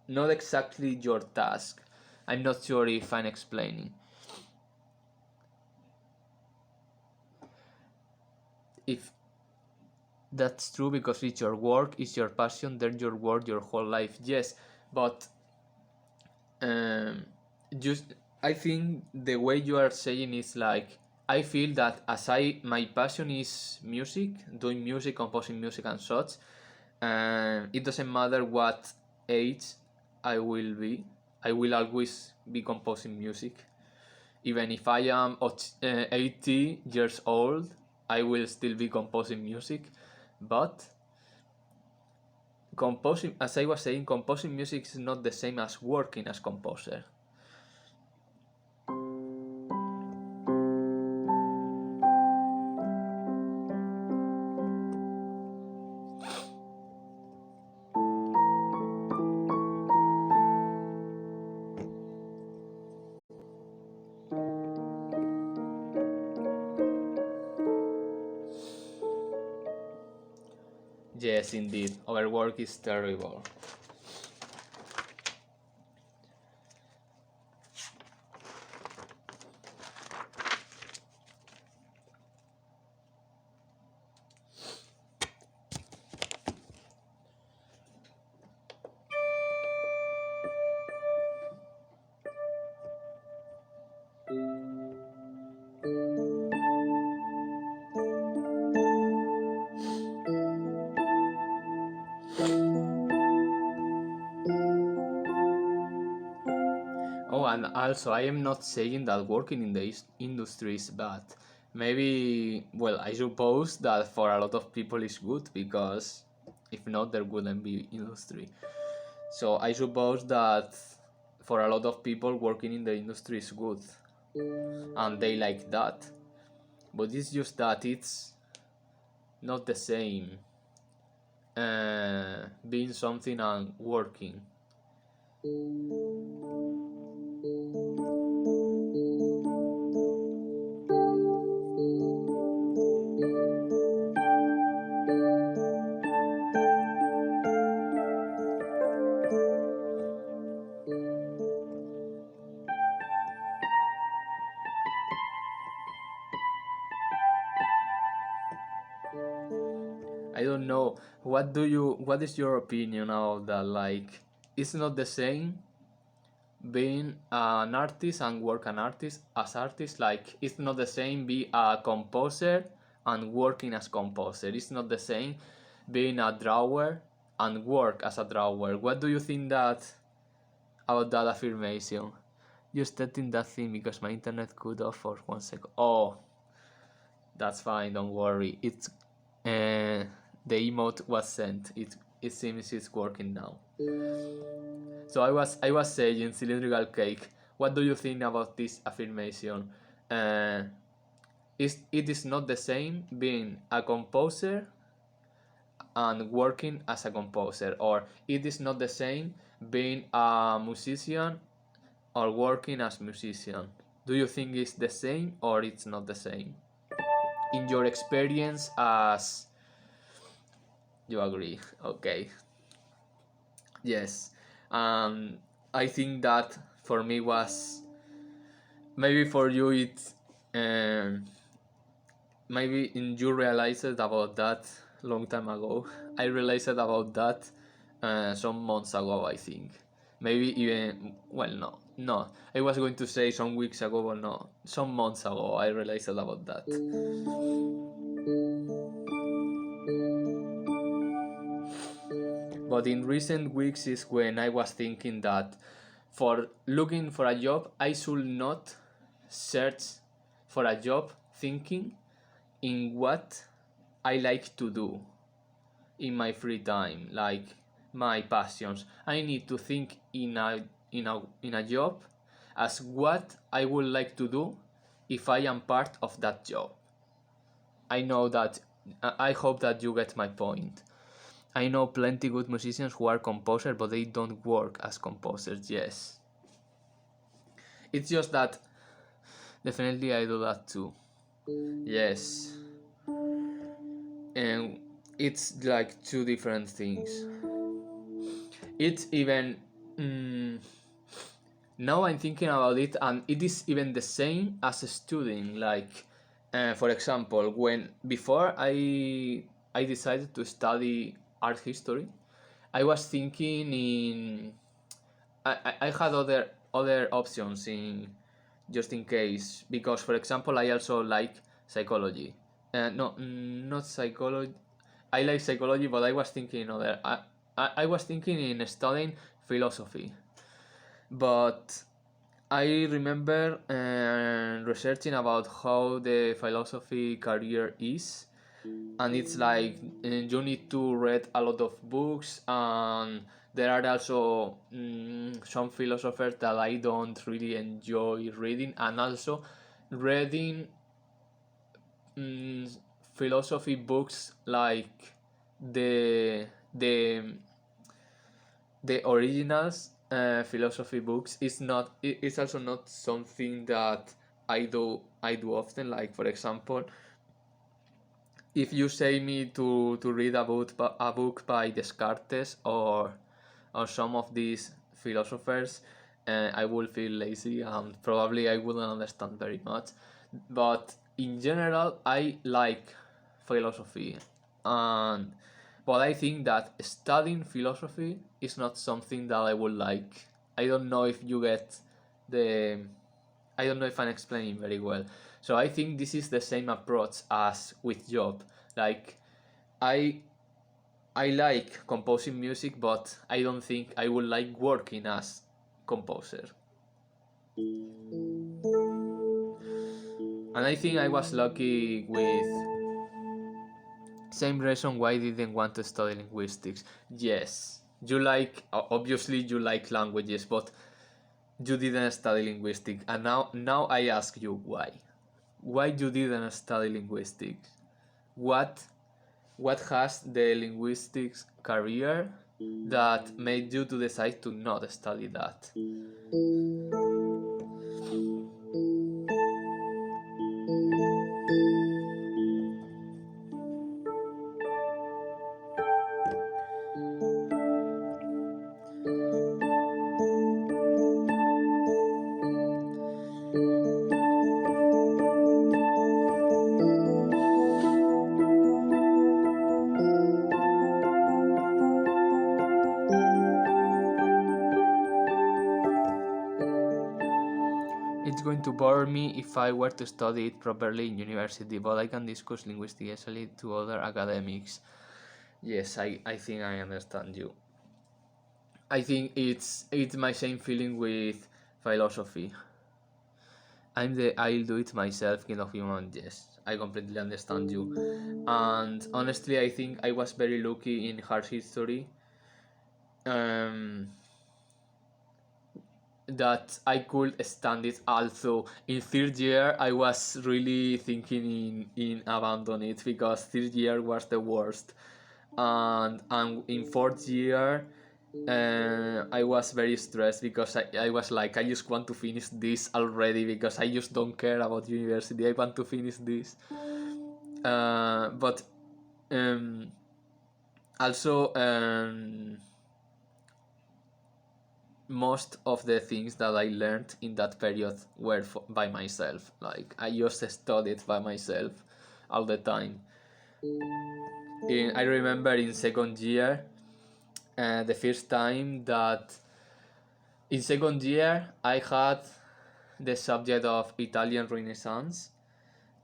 exactly your task. I'm not sure if I'm explaining. If that's true, because it's your work, it's your passion, then your work your whole life. Yes, but um, just I think the way you are saying is like, I feel that as my passion is music, doing music, composing music and such, and it doesn't matter what age I will be, I will always be composing music. Even if I am 80 years old, I will still be composing music. But composing, as I was saying, composing music is not the same as working as composer. Yes, indeed, overwork is terrible. Oh, and also, I am not saying that working in the industry is bad. Maybe, well, I suppose that for a lot of people it's good, because if not, there wouldn't be industry. So I suppose that for a lot of people, working in the industry is good, and they like that. But it's just that it's not the same being something and working. I don't know. What is your opinion of that? Like, it's not the same being an artist and work an artist as artist. Like, it's not the same be a composer and working as composer. It's not the same being a drawer and work as a drawer. What do you think that about that affirmation? Just testing that thing because my internet cut off for 1 second. Oh, that's fine. Don't worry. It's the emote was sent. It seems it's working now. So I was saying cylindrical cake. What do you think about this affirmation? Uh, it is not the same being a composer and working as a composer, or it is not the same being a musician or working as musician. Do you think it's the same or it's not the same? In your experience as you agree, okay. Yes. I think that for me was maybe for you it's maybe you realized about that long time ago. I realized about that some months ago, I think. Maybe even, well, no. I was going to say some weeks ago, but no. Some months ago, I realized about that. But in recent weeks is when I was thinking that for looking for a job, I should not search for a job thinking in what I like to do in my free time, like my passions. I need to think in a job as what I would like to do if I am part of that job. I know that I hope that you get my point. I know plenty good musicians who are composers, but they don't work as composers. Yes, it's just that definitely I do that too. Yes, and it's like two different things. It's even now I'm thinking about it, and it is even the same as a student. Like, for example, when before I decided to study art history, I was thinking in I had other options in just in case, because for example I also like psychology. No, not psychology. I like psychology, but I was thinking other. I was thinking in studying philosophy, but I remember researching about how the philosophy career is, and it's like you need to read a lot of books, and there are also some philosophers that I don't really enjoy reading, and also reading mm, philosophy books like the the the originals philosophy books is not it's also not something that I do often. Like for example, if you say me to read a book by Descartes or some of these philosophers, I will feel lazy and probably I wouldn't understand very much. But in general, I like philosophy, and but I think that studying philosophy is not something that I would like. I don't know if you get the I don't know if I'm explaining very well. So I think this is the same approach as with job. Like I I like composing music, but I don't think I would like working as composer. And I think I was lucky with same reason why I didn't want to study linguistics. Yes, you like obviously you like languages, but you didn't study linguistics. And now I ask you why. Why you didn't study linguistics? What what has the linguistics career that made you to decide to not study that? It's going to bore me if I were to study it properly in university, but I can discuss linguistics easily to other academics. Yes, I think I understand you. I think it's my same feeling with philosophy. I'm the I'll do it myself kind of human. Yes, I completely understand you. And honestly, I think I was very lucky in art history. Um, that I could stand it. Also, in third year, I was really thinking in abandon it because third year was the worst, and in fourth year, I was very stressed because I was like, I just want to finish this already because I just don't care about university. I want to finish this. But um, also, most of the things that I learned in that period were by myself. Like I just studied by myself all the time. I remember in second year, the first time that in second year I had the subject of Italian Renaissance,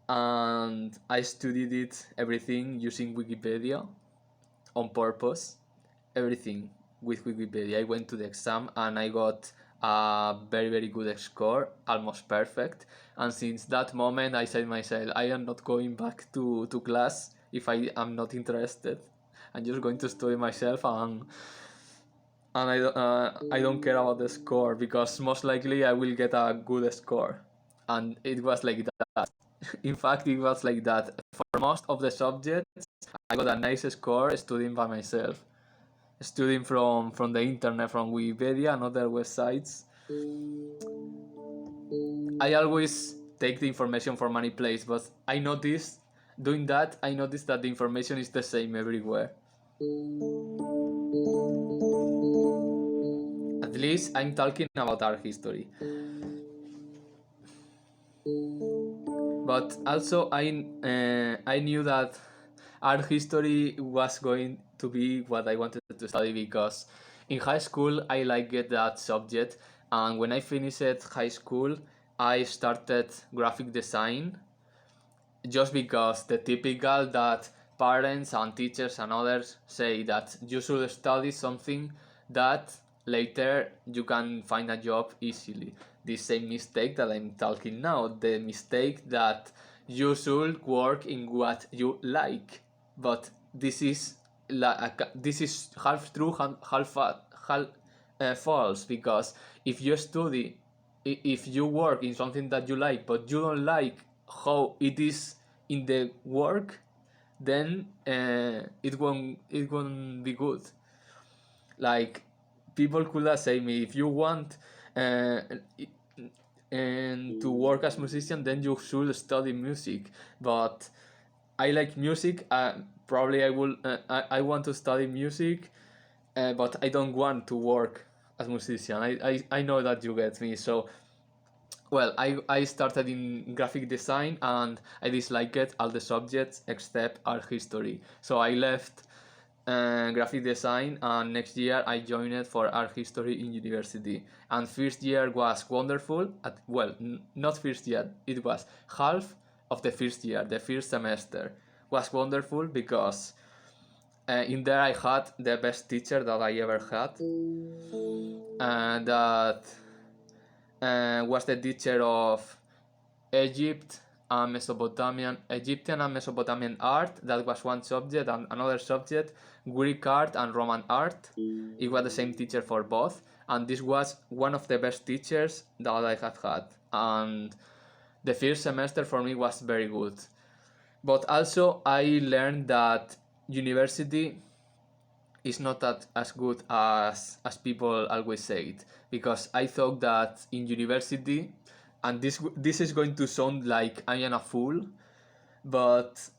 and I studied it everything using Wikipedia on purpose, everything with Wikipedia. I went to the exam and I got a very good score, almost perfect. And since that moment, I said myself, I am not going back to class if I am not interested. I'm just going to study myself, and I don't care about the score because most likely I will get a good score. And it was like that. In fact, it was like that. For most of the subjects, I got a nice score studying by myself, studying from the internet, from Wikipedia and other websites. I always take the information from many places, but I noticed doing that, I noticed that the information is the same everywhere. At least I'm talking about art history. But also I knew that art history was going to be what I wanted to study because in high school I liked that subject, and when I finished high school I started graphic design just because the typical that parents and teachers and others say that you should study something that later you can find a job easily. The same mistake that I'm talking now, the mistake that you should work in what you like, but this is half true, half false, because if you study, if you work in something that you like but you don't like how it is in the work, then it won't be good. Like people could say me, if you want uh, and to work as musician, then you should study music. But I like music. Probably I will. I want to study music, but I don't want to work as musician. I know that you get me. So well, I started in graphic design and I disliked all the subjects except art history. So I left graphic design, and next year I joined it for art history in university. And first year was wonderful. Well, not first year, it was half of the first year. The first semester was wonderful because in there I had the best teacher that I ever had, and that was the teacher of Egypt and Egyptian and Mesopotamian art. That was one subject, and another subject, Greek art and Roman art. It was the same teacher for both, and this was one of the best teachers that I have had. And the first semester for me was very good. But also, I learned that university is not that as good as people always say it, because I thought that in university, and this is going to sound like I am a fool, but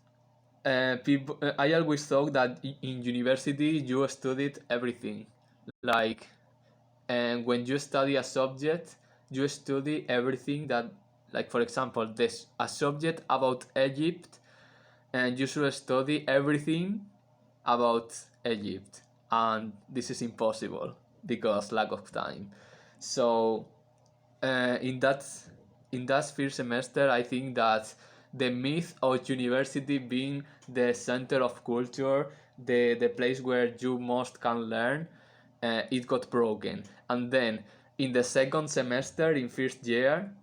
people I always thought that in university you studied everything, like, and when you study a subject you study everything that, like for example, this a subject about Egypt, and you should study everything about Egypt, and this is impossible because lack of time. So in that first semester, I think that the myth of university being the center of culture, the place where you most can learn, it got broken. And then in the second semester in first year,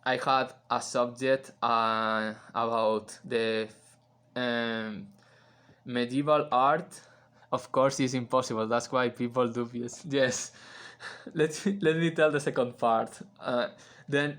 I had a subject about the um, medieval art. Of course, it's impossible. That's why people do this. Yes. Let me tell the second part. Then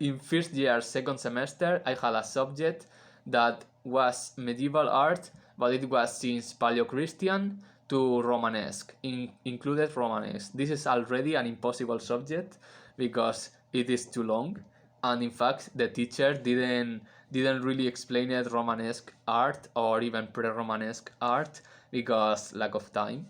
in first year, second semester, I had a subject that was medieval art, but it was since Paleo-Christian to Romanesque, included Romanesque. This is already an impossible subject because it is too long, and in fact, the teacher didn't really explain it Romanesque art or even pre-Romanesque art because lack of time.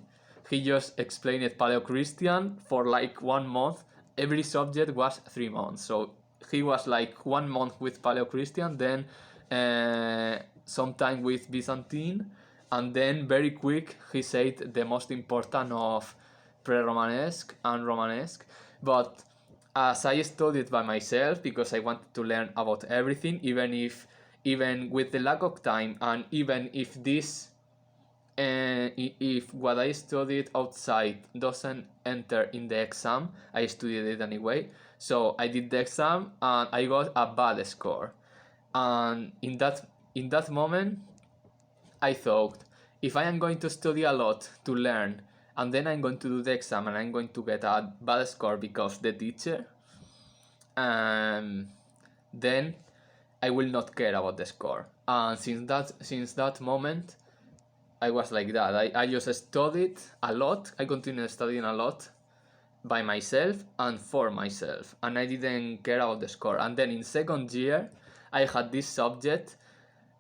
He just explained it Paleo-Christian for like 1 month. Every subject was 3 months, so he was like 1 month with Paleo-Christian, then sometime with Byzantine, and then very quick he said the most important of pre-Romanesque and Romanesque. But as I studied by myself because I wanted to learn about everything, even with the lack of time, and even if this if what I studied outside doesn't enter in the exam, I studied it anyway. So I did the exam and I got a bad score. And in that moment, I thought, if I am going to study a lot to learn, and then I'm going to do the exam and I'm going to get a bad score because the teacher, um, then I will not care about the score. And since that moment, I was like that. I just studied a lot. I continued studying a lot by myself and for myself, and I didn't care about the score. And then in second year, I had this subject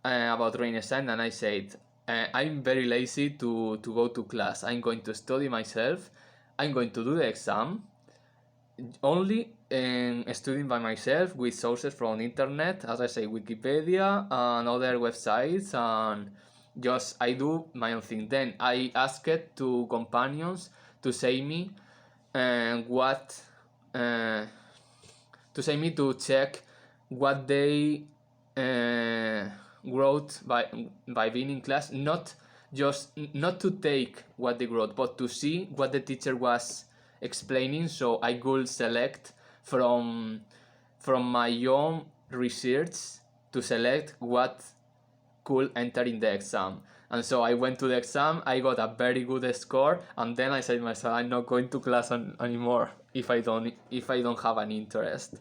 about Renaissance, and I said, I'm very lazy to go to class. I'm going to study myself. I'm going to do the exam only studying by myself with sources from internet, as I say, Wikipedia and other websites, and just I do my own thing. Then I asked to companions to say me what to say me to check what they wrote by being in class, not to take what they wrote, but to see what the teacher was explaining, so I could select from my own research to select what could enter in the exam. And so I went to the exam, I got a very good score, and then I said to myself, I'm not going to class anymore if I don't have an interest.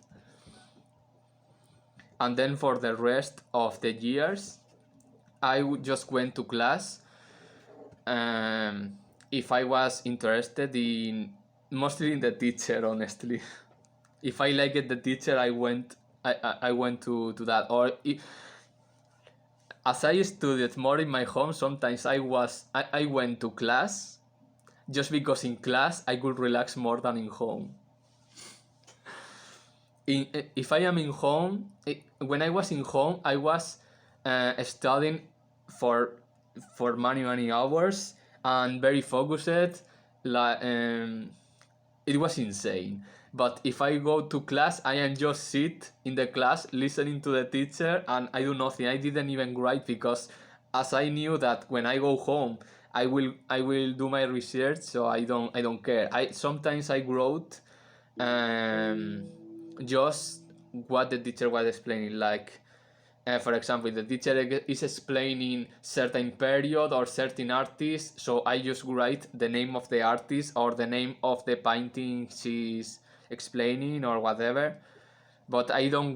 And then for the rest of the years, I just went to class if I was interested in, mostly in the teacher, honestly. If I liked the teacher, I went to that. Or as I studied more in my home, sometimes I went to class just because in class I could relax more than in home. If I am in home, when I was in home, I was studying for many hours and very focused. Like it was insane. But if I go to class, I am just sit in the class listening to the teacher and I do nothing. I didn't even write because as I knew that when I go home, I will do my research, so I don't care. Sometimes I wrote just what the teacher was explaining, like for example, the teacher is explaining certain period or certain artist, so I just write the name of the artist or the name of the painting she's explaining or whatever. But I didn't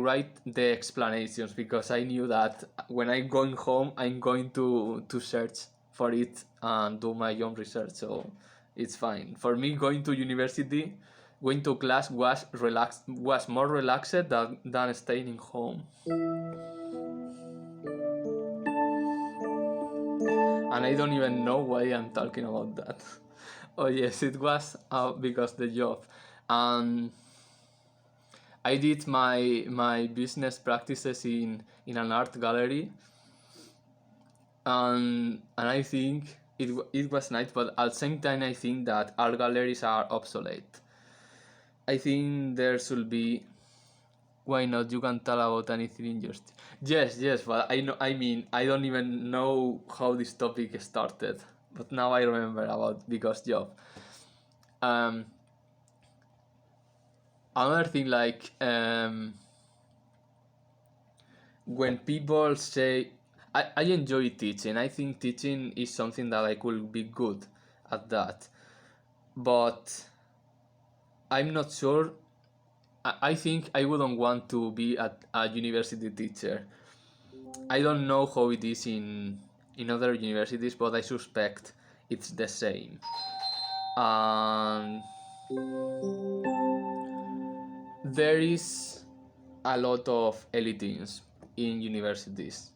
write the explanations because I knew that when I'm going home, I'm going to search for it and do my own research, so it's fine. For me, going to class was more relaxed than staying in home. And I don't even know why I'm talking about that. Oh yes, it was because the job. I did my business practices in an art gallery, and I think it was nice, but at the same time I think that art galleries are obsolete. I think there should be. Why not? You can tell about anything interesting. Yes, but I know. I mean, I don't even know how this topic started, but now I remember about because job. Um, Another thing, like when people say, I enjoy teaching. I think teaching is something that I could be good at that, but I'm not sure. I think I wouldn't want to be a university teacher. I don't know how it is in other universities, but I suspect it's the same. And there is a lot of elitism in universities.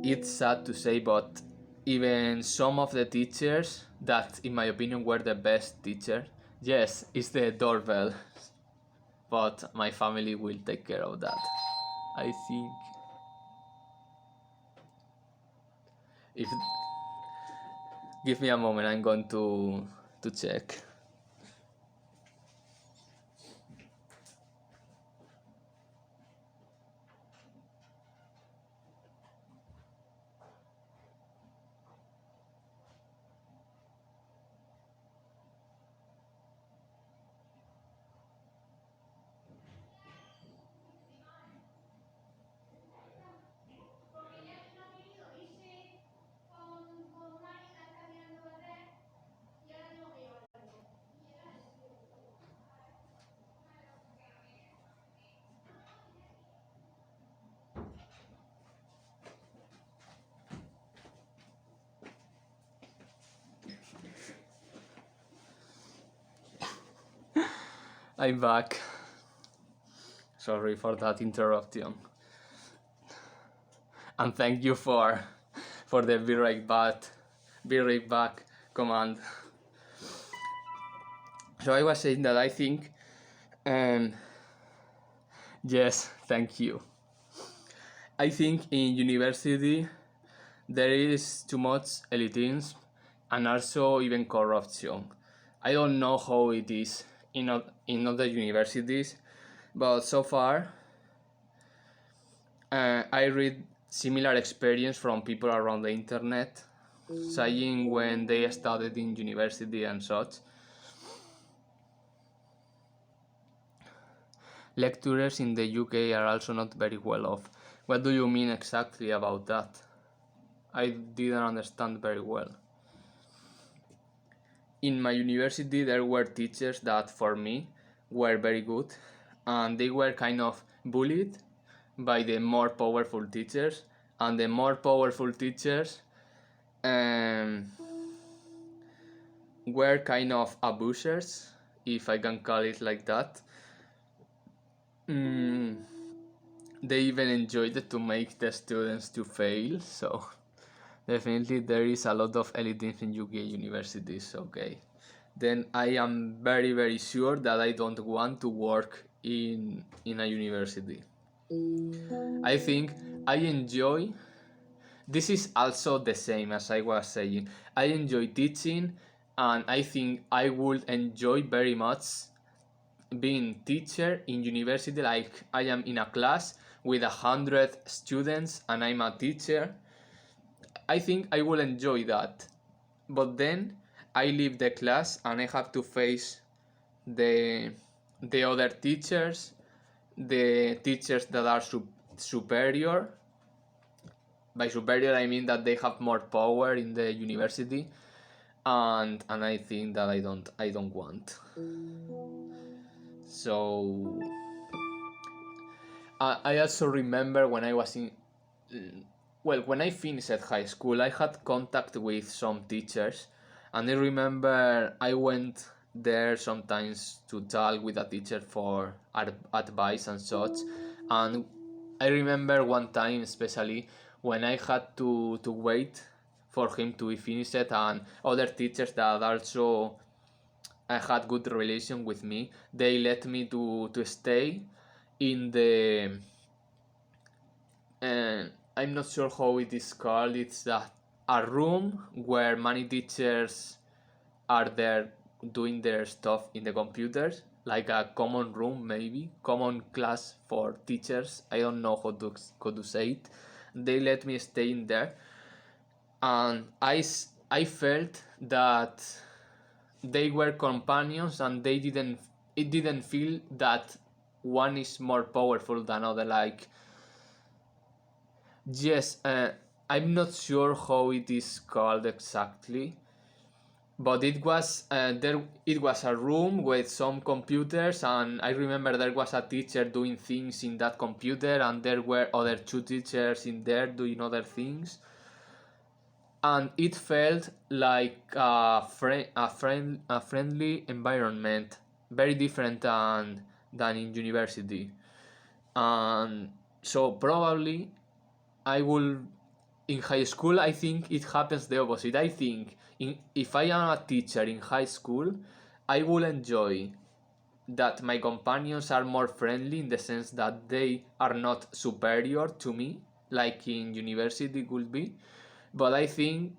It's sad to say, but even some of the teachers that, in my opinion, were the best teachers, yes, it's the doorbell, but my family will take care of that. I think if give me a moment, I'm going to check. I'm back. Sorry for that interruption. And thank you for the be right back command. So I was saying that I think, um, yes, thank you. I think in university there is too much elitism and also even corruption. I don't know how it is in other universities, but so far I read similar experience from people around the internet saying when they studied in university and such. Lecturers in the UK are also not very well off. What do you mean exactly about that? I didn't understand very well. In my university, there were teachers that, for me, were very good, and they were kind of bullied by the more powerful teachers, and the more powerful teachers um, were kind of abusers, if I can call it like that. Mm, they even enjoyed it to make the students to fail, so definitely there is a lot of elitism in UK universities, okay. Then I am very sure that I don't want to work in a university. I think I enjoy, this is also the same as I was saying. I enjoy teaching, and I think I would enjoy very much being teacher in university, like I am in a class with 100 students and I'm a teacher. I think I will enjoy that. But then I leave the class and I have to face the the other teachers, the teachers that are superior. By superior I mean that they have more power in the university, and I think that I don't want. So I also remember when I was in, well, when I finished at high school, I had contact with some teachers, and I remember I went there sometimes to talk with a teacher for advice and such. And I remember one time, especially when I had to wait for him to be finished, and other teachers that also had good relation with me, they let me to stay in the and I'm not sure how it is called. It's a room where many teachers are there doing their stuff in the computers, like a common room, maybe common class for teachers. I don't know how to say it. They let me stay in there, and I felt that they were companions, and they didn't it didn't feel that one is more powerful than other. Like, yes, I'm not sure how it is called exactly, but it was there. It was a room with some computers, and I remember there was a teacher doing things in that computer, and there were other two teachers in there doing other things, and it felt like a friendly environment, very different than in university. And so probably I will, in high school, I think it happens the opposite. I think if I am a teacher in high school, I will enjoy that my companions are more friendly in the sense that they are not superior to me, like in university could be. But I think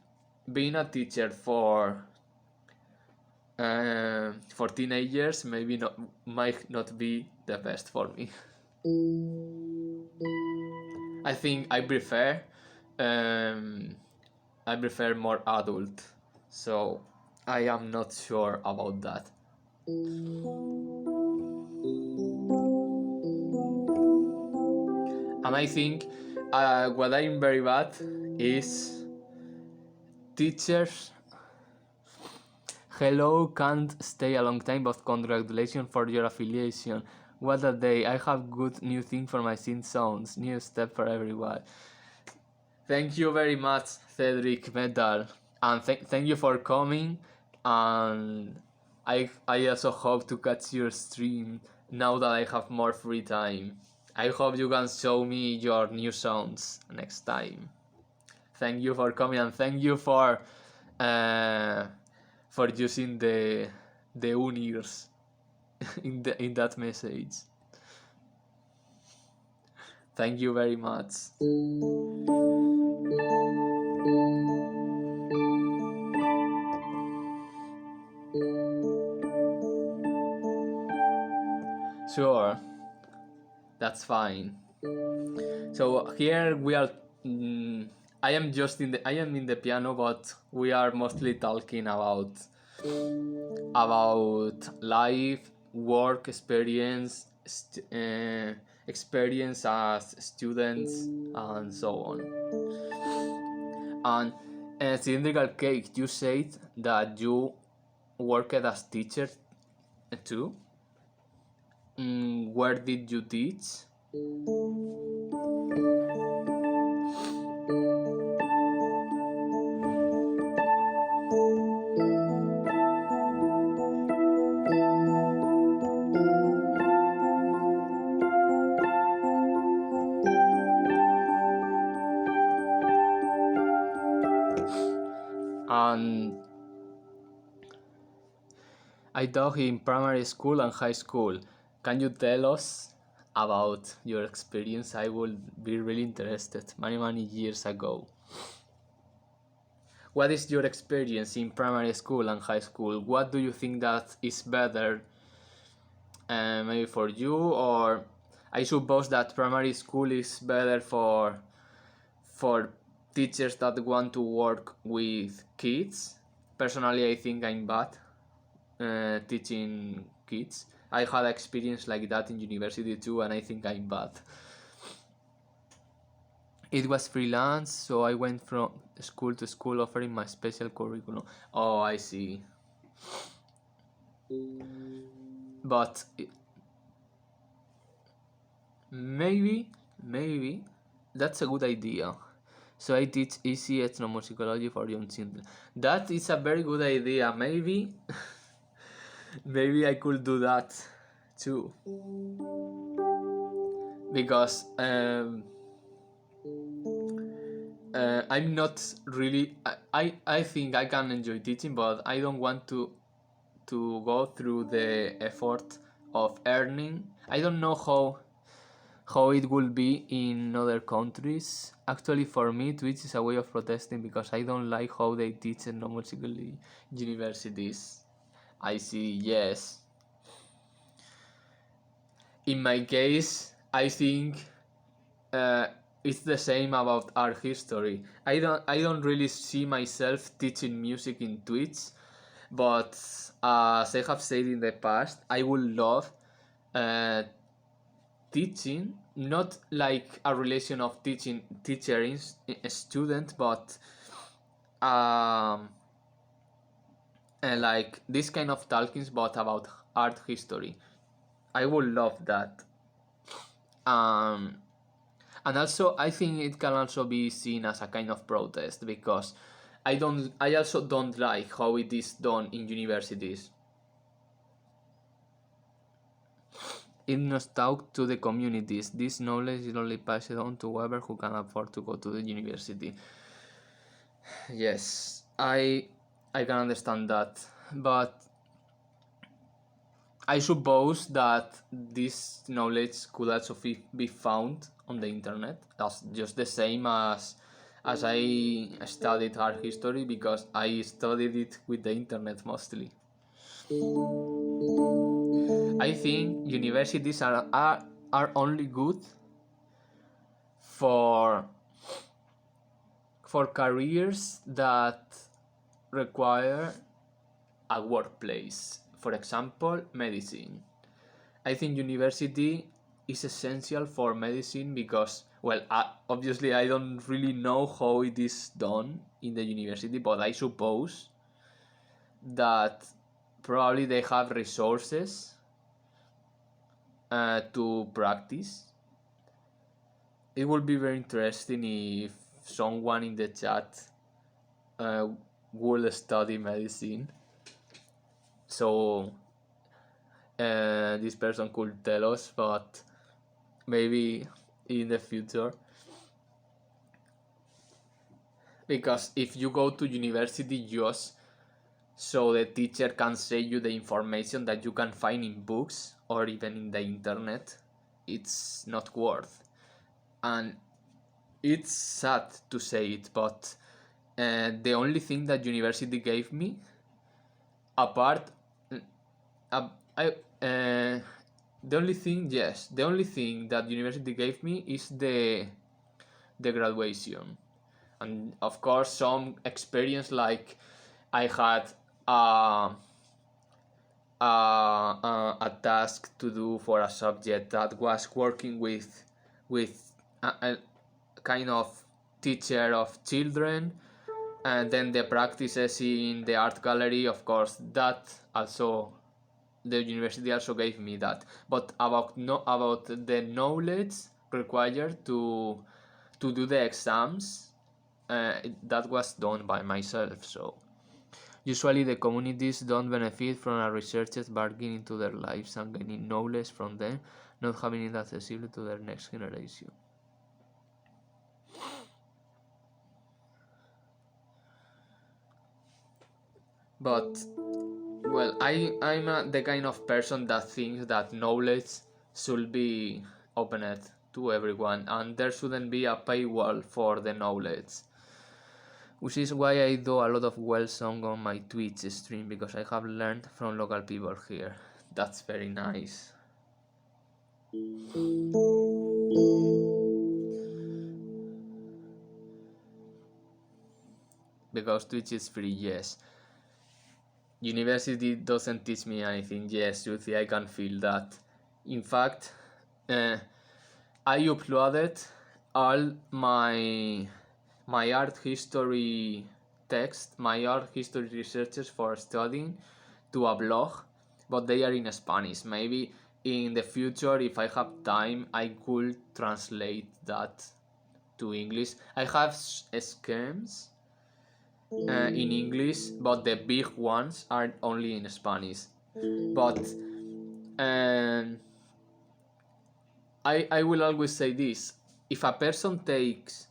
being a teacher for teenagers maybe not might not be the best for me. I think um, I prefer more adult, so I am not sure about that. And I think what I'm very bad is teachers. Hello, can't stay a long time, but congratulations for your affiliation. What a day! I have good new thing for my synth sounds. New step for everyone. Thank you very much, Cedric Metal, and thank you for coming. And I also hope to catch your stream now that I have more free time. I hope you can show me your new sounds next time. Thank you for coming, and thank you uh, for using the unirs in that message. Thank you very much. Sure, that's fine. So here we are. I am just in the. I am in the piano, but we are mostly talking about life, work experience, experience as students, and so on. And cylindrical cake, you said that you worked as teacher too. Where did you teach? And I taught in primary school and high school. Can you tell us about your experience? I would be really interested. Many years ago. What is your experience in primary school and high school? What do you think that is better, maybe for you, or I suppose that primary school is better for teachers that want to work with kids. Personally, I think I'm bad teaching kids. I had experience like that in university too, and I think I'm bad. It was freelance, so I went from school to school offering my special curriculum. Oh, I see. But maybe that's a good idea. So I teach easy ethnomusicology for young children. That is a very good idea. Maybe maybe I could do that too. Because I'm not really. I think I can enjoy teaching, but I don't want to go through the effort of earning. I don't know how it will be in other countries. Actually, for me, Twitch is a way of protesting because I don't like how they teach in musical universities. I see. Yes. In my case, I think uh, it's the same about art history. I don't really see myself teaching music in Twitch But as I have said in the past, I would love uh, teaching, not like a relation of teaching teacher is a student, but um, like this kind of talkings, but about art history. I would love that. Um, and also, I think it can also be seen as a kind of protest because I also don't like how it is done in universities. It must talk to the communities. This knowledge is only passed on to whoever who can afford to go to the university. Yes, I can understand that, but I suppose that this knowledge could also be found on the internet. That's just the same as I studied art history because I studied it with the internet mostly. I think universities are only good for careers that require a workplace. For example, medicine. I think university is essential for medicine because, well, obviously I don't really know how it is done in the university, but I suppose that probably they have resources to practice. It would be very interesting if someone in the chat uh, will study medicine. So this person could tell us, but maybe in the future. Because if you go to university just so the teacher can say you the information that you can find in books or even in the internet, it's not worth. And it's sad to say it, but the only thing that university gave me apart uh, I the only thing, yes, the only thing that university gave me is the graduation, and of course some experience, like I had uh, a task to do for a subject that was working with a kind of teacher of children, and then the practices in the art gallery. Of course, that also the university also gave me that. But about about the knowledge required to do the exams, that was done by myself. So usually the communities don't benefit from a researchers bargaining into their lives and gaining knowledge from them, not having it accessible to their next generation. But well, I'm the kind of person that thinks that knowledge should be opened to everyone, and there shouldn't be a paywall for the knowledge. Which is why I do a lot of well song on my Twitch stream, because I have learned from local people here. That's very nice. Because Twitch is free, yes. University doesn't teach me anything, yes, Yuthi, I can feel that. In fact, uh, I uploaded all my art history text, my art history researches for studying to a blog, but they are in Spanish. Maybe in the future, if I have time, I could translate that to English. I have schemes in English, but the big ones are only in Spanish. But um, I will always say this: if a person takes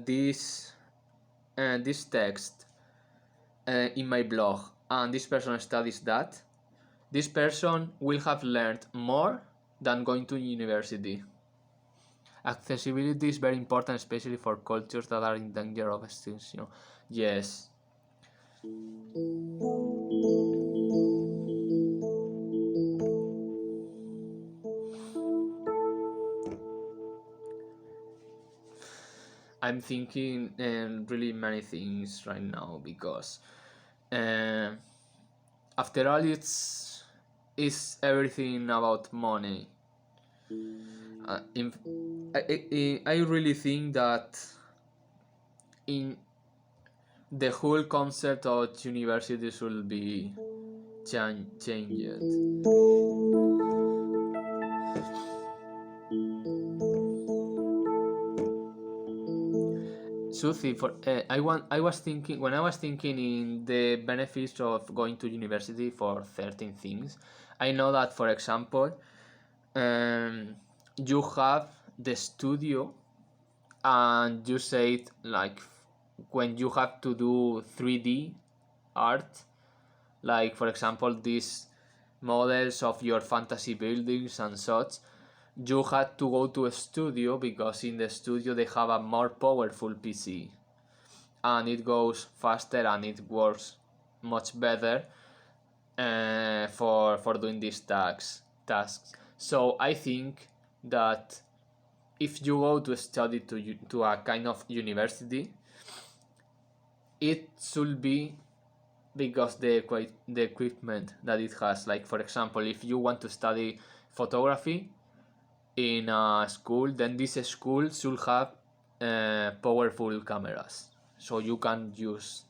this text in my blog and this person studies that, this person will have learned more than going to university. Accessibility is very important, especially for cultures that are in danger of extinction. Yes. I'm thinking really many things right now because Uh, After all, it's everything about money. In, I really think that in the whole concept of university should be changed. Suthi, I was thinking when I was thinking in the benefits of going to university for certain things. I know that, for example, um, you have the studio, and you said like when you have to do 3D art, like for example these models of your fantasy buildings and such, you had to go to a studio because in the studio they have a more powerful PC and it goes faster and it works much better for doing these tasks. So I think that if you go to study to a kind of university, it should be because the equipment that it has. Like for example, if you want to study photography in a school, then this school should have powerful cameras, so you can use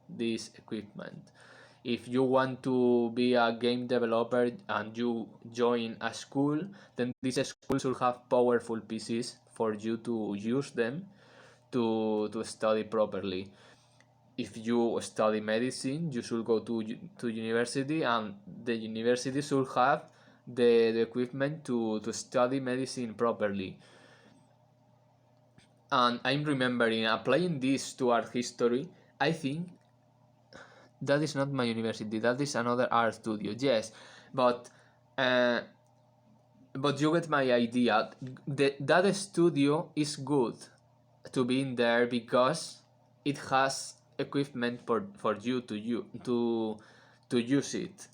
this equipment. If you want to be a game developer and you join a school, then this school should have powerful PCs for you to use them to study properly. If you study medicine, you should go to university, and the university should have the equipment to study medicine properly. And I'm remembering applying this to art history. I think that is not my university. That is another art studio. Yes, but uh, you get my idea. That studio is good to be in there because it has equipment for you to use it,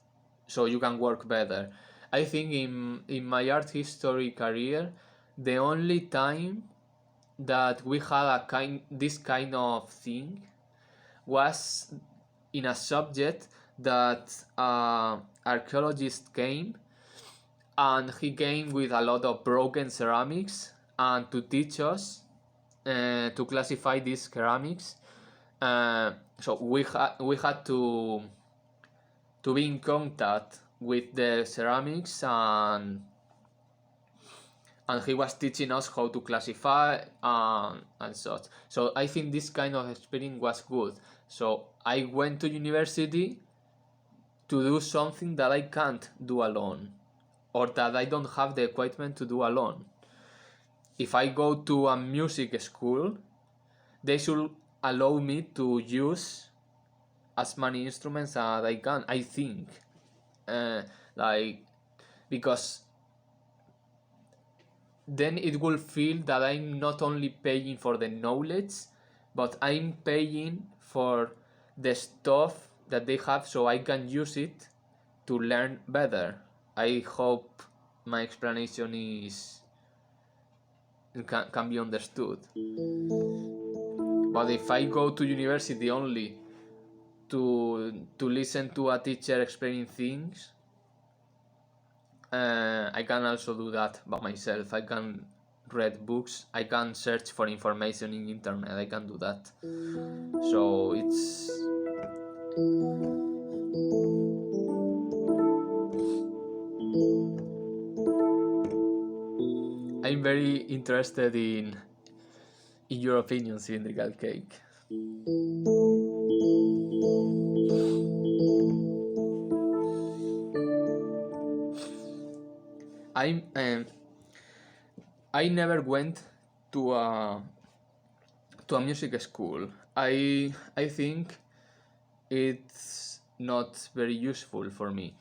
so you can work better. I think in my art history career, the only time that we had this kind of thing was in a subject that archaeologist came, and he came with a lot of broken ceramics and to teach us to classify these ceramics. So we had to be in contact with the ceramics, and he was teaching us how to classify and such. So I think this kind of experience was good. So I went to university to do something that I can't do alone, or that I don't have the equipment to do alone. If I go to a music school, they should allow me to use as many instruments as I can. I think, uh, like, because then it will feel that I'm not only paying for the knowledge, but I'm paying for the stuff that they have, so I can use it to learn better. I hope my explanation can be understood. But if I go to university only to listen to a teacher explaining things, I can also do that by myself. I can read books. I can search for information in internet. I can do that. So I'm very interested in your opinion, Cylindrical Cake. I'm I never went to a music school. I think it's not very useful for me.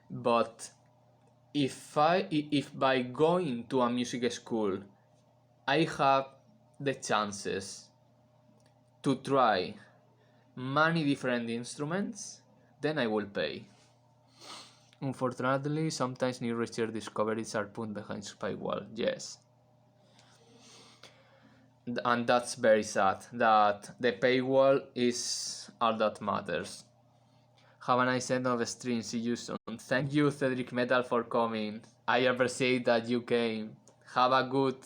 But if by going to a music school I have the chances to try many different instruments, then I will pay. Unfortunately, sometimes new research discoveries are put behind paywall. Yes, and that's very sad. That the paywall is all that matters. Have a nice end of the stream. See you soon. Thank you, Cedric Metal, for coming. I appreciate that you came. Have a good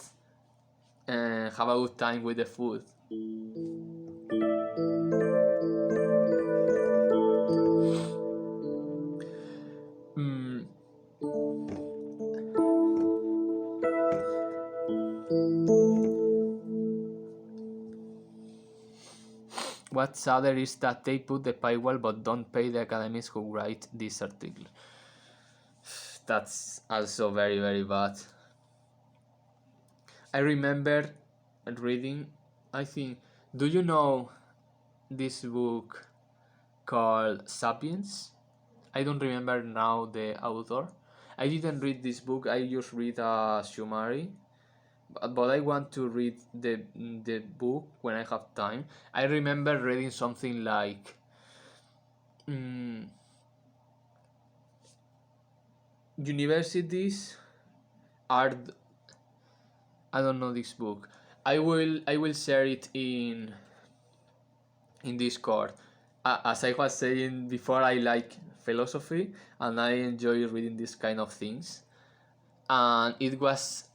time with the food. Mm, what's other is that they put the paywall but don't pay the academics who write this article. That's also very, very bad. I remember reading, I think, do you know this book called Sapiens? I don't remember now the author. I didn't read this book, I just read a summary. But I want to read the book when I have time. I remember reading something like universities are I don't know this book. I will share it in Discord. As I was saying before, I like philosophy and I enjoy reading these kind of things. And it was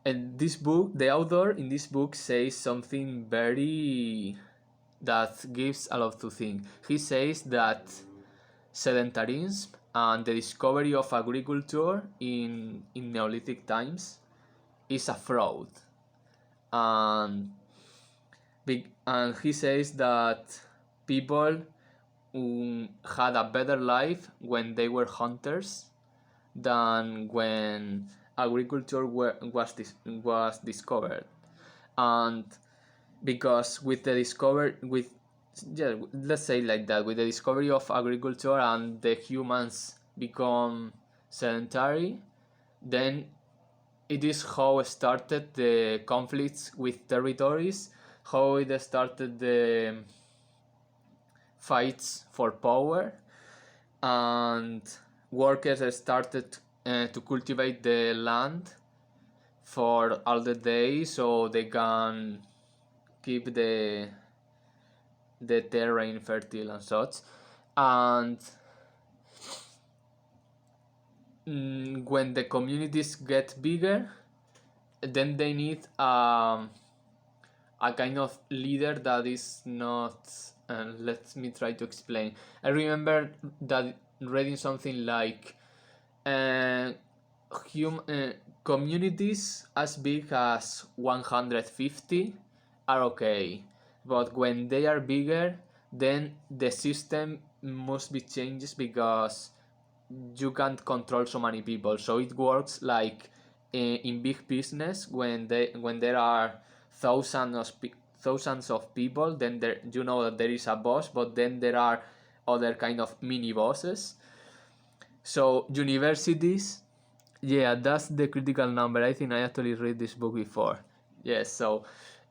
and this book, the author in this book says something very that gives a lot to think. He says that sedentarism and the discovery of agriculture in Neolithic times is a fraud. And and he says that people had a better life when they were hunters than when agriculture was discovered. And because with the let's say like that, with the discovery of agriculture and the humans become sedentary, then it is how started the conflicts with territories, how it started the fights for power, and workers started to cultivate the land for all the day so they can keep the terrain fertile and such. And when the communities get bigger, then they need a kind of leader that is not. Let me try to explain. I remember that reading something like communities as big as 150 are okay, but when they are bigger, then the system must be changed because you can't control so many people. So it works like in big business when there are thousands of people, then there you know that there is a boss, but then there are other kind of mini bosses. So universities, yeah, that's the critical number. I think I actually read this book before. Yes, so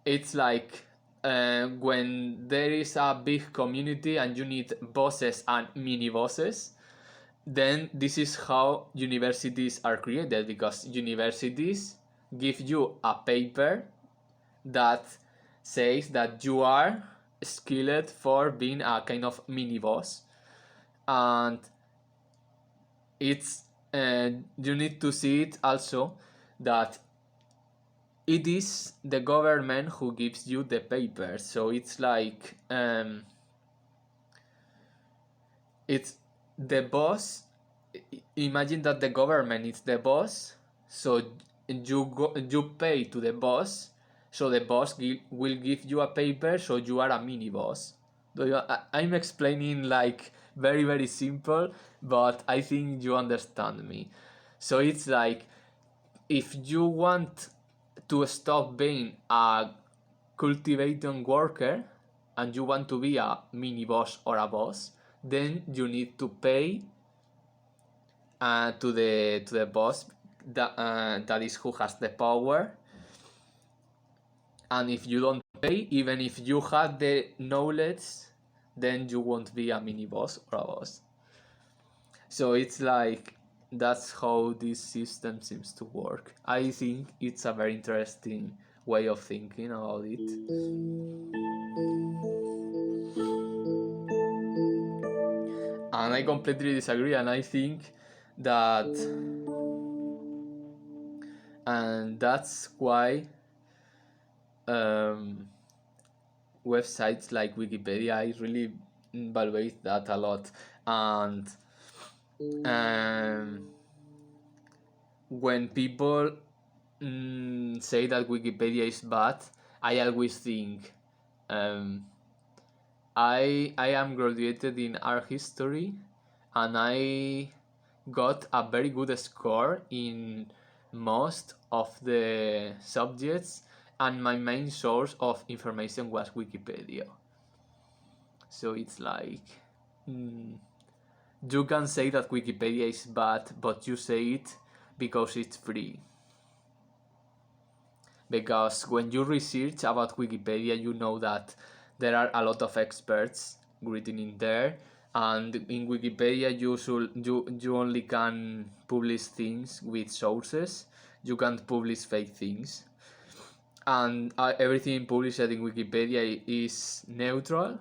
it's like when there is a big community and you need bosses and mini bosses, then this is how universities are created, because universities give you a paper that says that you are skilled for being a kind of mini boss. And it's you need to see it also that it is the government who gives you the paper. So it's like it's the boss. Imagine that the government is the boss, so you pay to the boss, so the boss will give you a paper, so you are a mini boss. I'm explaining like very, very simple, but I think you understand me. So it's like if you want to stop being a cultivating worker and you want to be a mini boss or a boss, then you need to pay to the boss that is who has the power. And if you don't pay, even if you have the knowledge, then you won't be a mini boss or a boss. So it's like that's how this system seems to work. I think it's a very interesting way of thinking about it. and I completely disagree, and I think that, and that's why um, websites like Wikipedia, I really evaluate that a lot. And um, when people say that Wikipedia is bad, I always think um, I am graduated in art history, and I got a very good score in most of the subjects, and my main source of information was Wikipedia. So it's like, mm, you can say that Wikipedia is bad, but you say it because it's free. Because when you research about Wikipedia, you know that there are a lot of experts written in there, and in Wikipedia you only can publish things with sources. You can't publish fake things, and everything published in Wikipedia is neutral.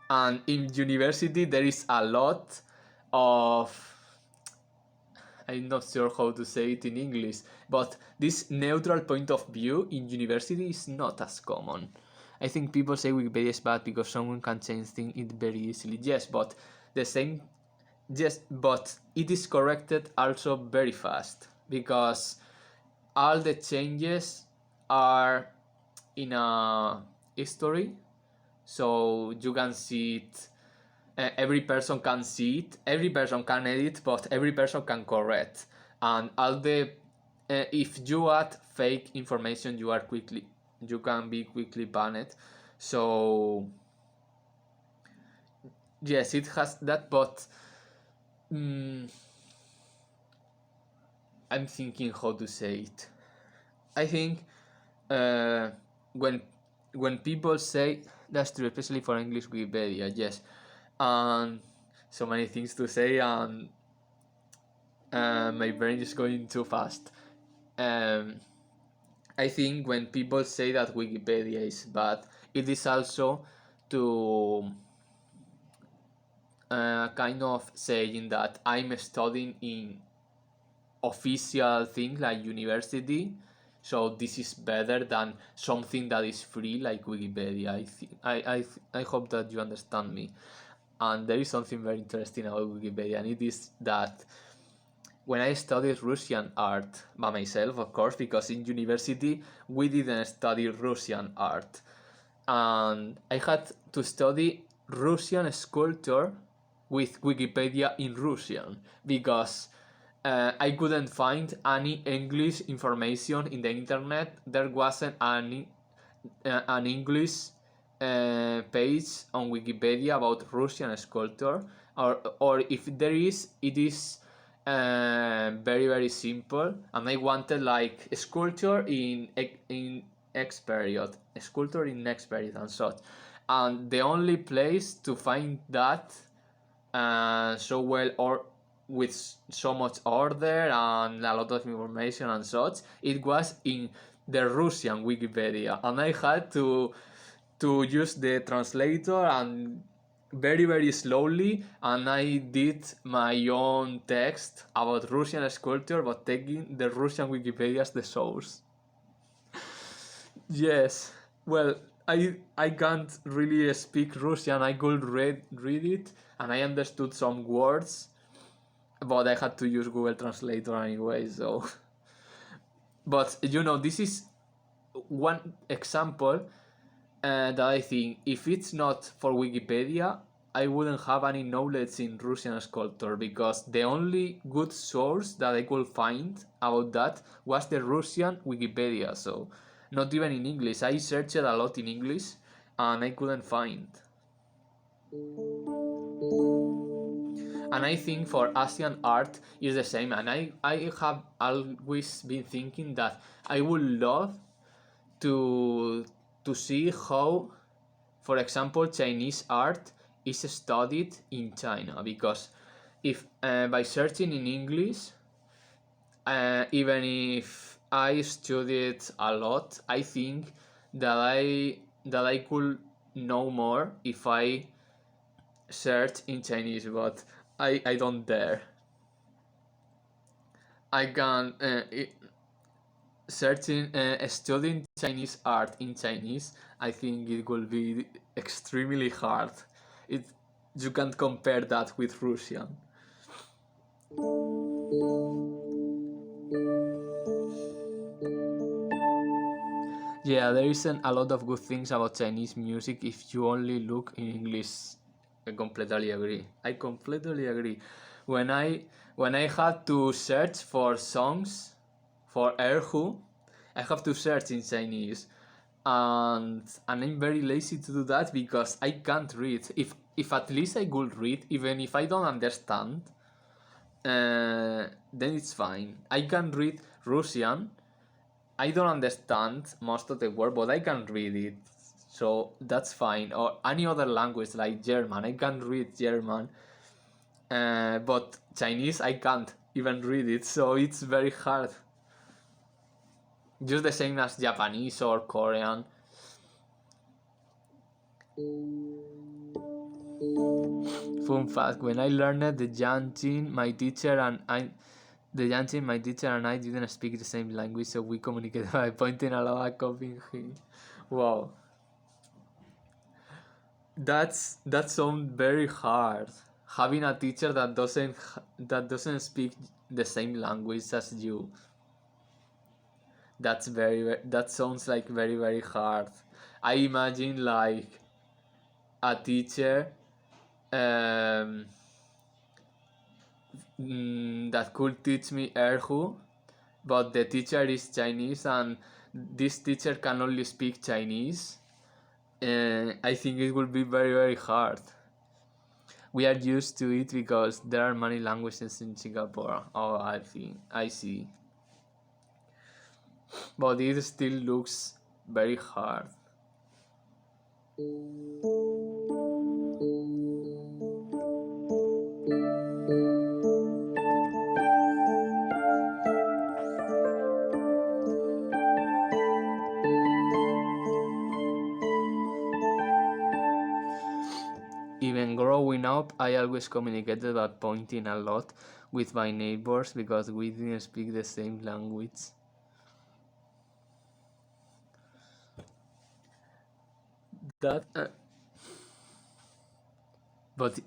And in university there is a lot of, I'm not sure how to say it in English, but this neutral point of view in university is not as common. I think people say Wikipedia is bad because someone can change things it very easily. Yes, but the same, yes, but it is corrected also very fast because all the changes are in a history, so you can see it. Every person can see it, every person can edit, but every person can correct. And all the if you add fake information, you can be quickly banned. So yes, it has that, but mm, I'm thinking how to say it. I think uh, when when people say, that's true, especially for English Wikipedia, yes, and so many things to say, and my brain is going too fast. Um, I think when people say that Wikipedia is bad, it is also to kind of saying that I'm studying in official thing like university, so this is better than something that is free like Wikipedia. I hope that you understand me. And there is something very interesting about Wikipedia, and it is that when I studied Russian art by myself, of course, because in university we didn't study Russian art, and I had to study Russian sculpture with Wikipedia in Russian because I couldn't find any English information in the internet. There wasn't an English page on Wikipedia about Russian sculpture, or if there is, it is very very simple. And I wanted like a sculpture in X period, a sculpture in X period and such. And the only place to find that so well, or with so much order and a lot of information and such, it was in the Russian Wikipedia, and I had to use the translator and very very slowly, and I did my own text about Russian sculpture but taking the Russian Wikipedia as the source. Yes, well, I can't really speak Russian. I could read it and I understood some words, but I had to use Google Translator anyway. So, but this is one example that I think if it's not for Wikipedia, I wouldn't have any knowledge in Russian sculpture, because the only good source that I could find about that was the Russian Wikipedia. So not even in English. I searched a lot in English and I couldn't find. And I think for Asian art is the same. And I have always been thinking that I would love to see how, for example, Chinese art is studied in China, because if by searching in English, even if I studied a lot, I think that I could know more if I search in Chinese, but I don't dare. I can searching studying Chinese art in Chinese. I think it will be extremely hard. It You can't compare that with Russian. Yeah, there isn't a lot of good things about Chinese music if you only look in English. I completely agree. I completely agree. When I when I had to search for songs for Erhu, I have to search in Chinese, and I'm very lazy to do that because I can't read. If at least I could read, even if I don't understand, then it's fine. I can read Russian. I don't understand most of the word, but I can read it, so that's fine. Or any other language like German, I can read German, but Chinese I can't even read it, so it's very hard. Just the same as Japanese or Korean. Fun fact: when I learned the Yanjin, my teacher and I didn't speak the same language, so we communicated by pointing a lot at copying him. Wow, that sounds very hard. Having a teacher that doesn't speak the same language as you. That sounds like very very hard. I imagine like a teacher um, that could teach me Erhu, but the teacher is Chinese and this teacher can only speak Chinese. I think it will be very very hard. We are used to it because there are many languages in Singapore. Oh, I see. But it still looks very hard. Even growing up, I always communicated by pointing a lot with my neighbors because we didn't speak the same language. That, but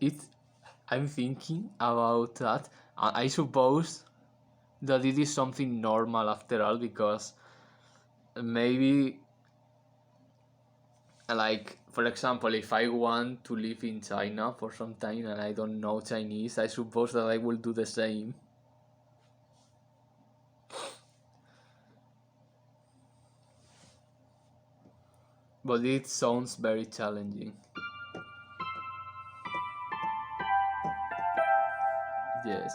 I'm thinking about that. I suppose that it is something normal after all because maybe, like, for example, if I want to live in China for some time and I don't know Chinese, I suppose that I will do the same. But it sounds very challenging. Yes.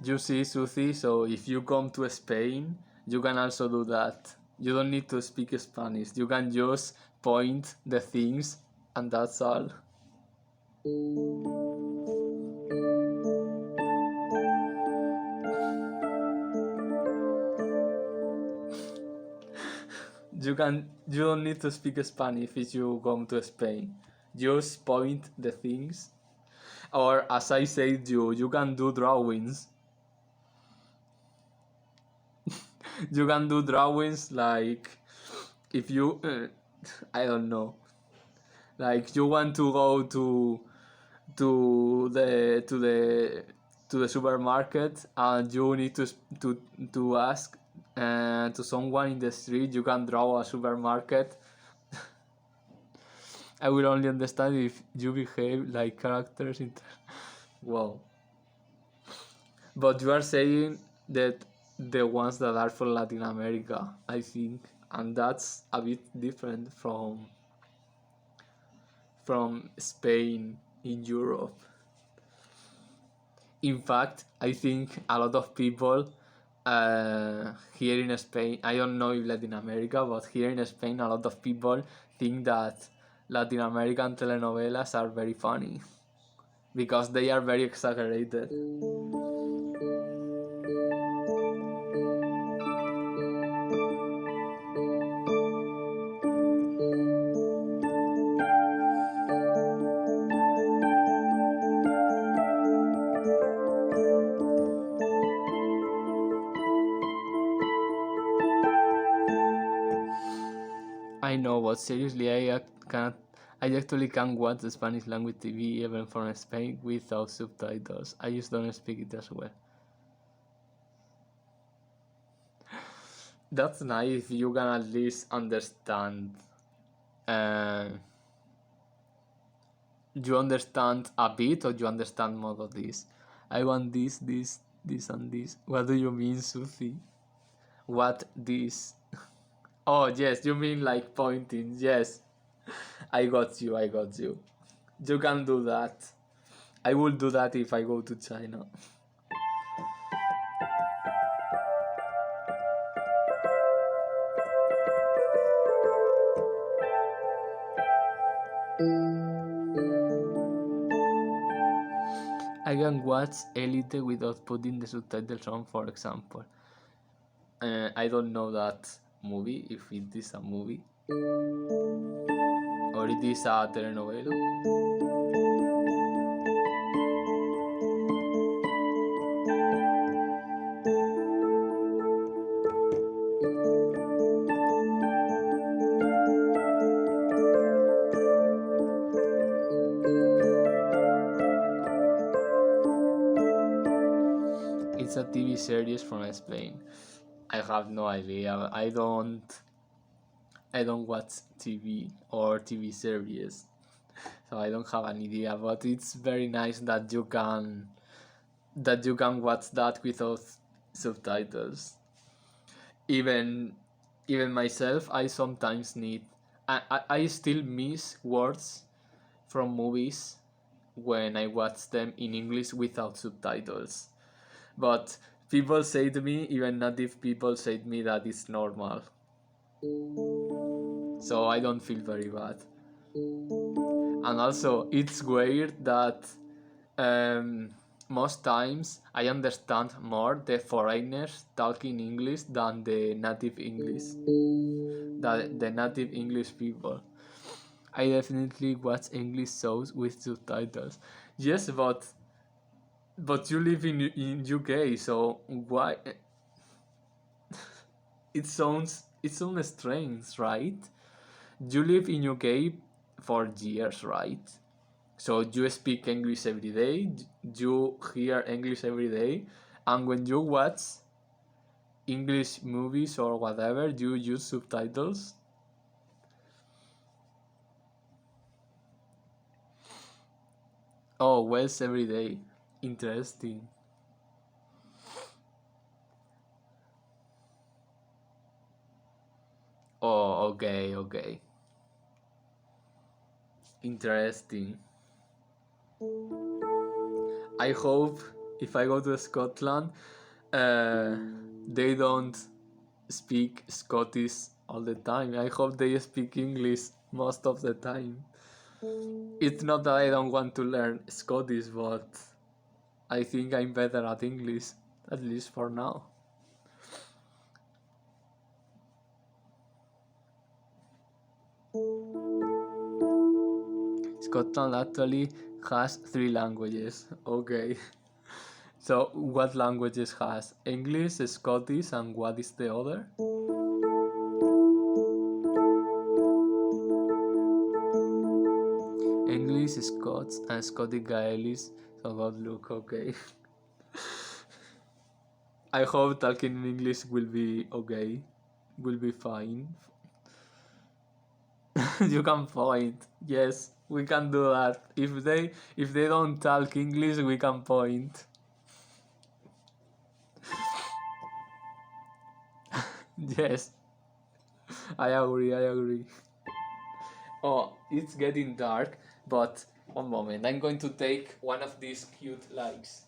You see, Suthi, so if you come to Spain, you can also do that. You don't need to speak Spanish. You can just point the things, and that's all. You don't need to speak Spanish if you come to Spain. Just point the things. Or as I said, you can do drawings. You can do drawings like if you I don't know, like you want to go to the to the to the supermarket and you need to ask to someone in the street. You can draw a supermarket. I will only understand if you behave like characters in well, but you are saying that the ones that are from Latin America, I think, and that's a bit different from Spain in Europe. In fact, I think a lot of people here in Spain, I don't know if Latin America, but here in Spain, a lot of people think that Latin American telenovelas are very funny. because they are very exaggerated. I know, but seriously, can't. I actually can't watch the Spanish language TV even from Spain without subtitles. I just don't speak it as well. That's nice if you can at least understand. Uh, you understand a bit, or you understand more of this? I want this, and this. What do you mean, Sufi? What this? Oh, yes, you mean like pointing. Yes, I got you, I got you. You can do that. I will do that if I go to China. I can watch Elite without putting the subtitles on, for example. I don't know that movie, if it is a movie or it is a telenovela. It's a TV series from Spain. I have no idea. I don't watch TV or TV series, so I don't have an idea. But it's very nice that you can watch that without subtitles. Even even myself, I sometimes need. I still miss words from movies when I watch them in English without subtitles. But people say to me, even native people say to me that it's normal. So I don't feel very bad. And also, it's weird that um, most times I understand more the foreigners talking English than the native English, the native English people. I definitely watch English shows with subtitles. Yes, but you live in UK, so why? It sounds strange, right? You live in UK for years, right? So you speak English every day, you hear English every day, and when you watch English movies or whatever, you use subtitles. Oh, Welsh every day. Interesting. Oh, okay, okay. Interesting. I hope if I go to Scotland, uh, they don't speak Scottish all the time. I hope they speak English most of the time. It's not that I don't want to learn Scottish, but I think I'm better at English, at least for now. Scotland actually has three languages. Okay. So what languages has? English, Scottish, and what is the other? English, Scots, and Scottish Gaelic. So God look okay. I hope talking in English will be okay. Will be fine. You can point. Yes, we can do that. If they don't talk English, we can point. Yes, I agree. I agree. Oh, it's getting dark, but one moment. I'm going to take one of these cute lights.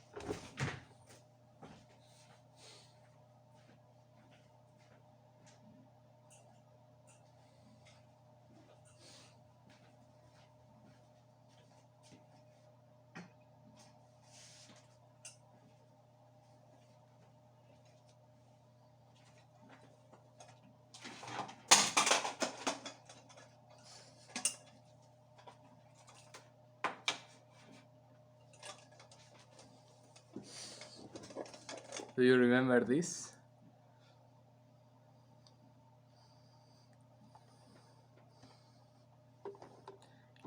Do you remember this?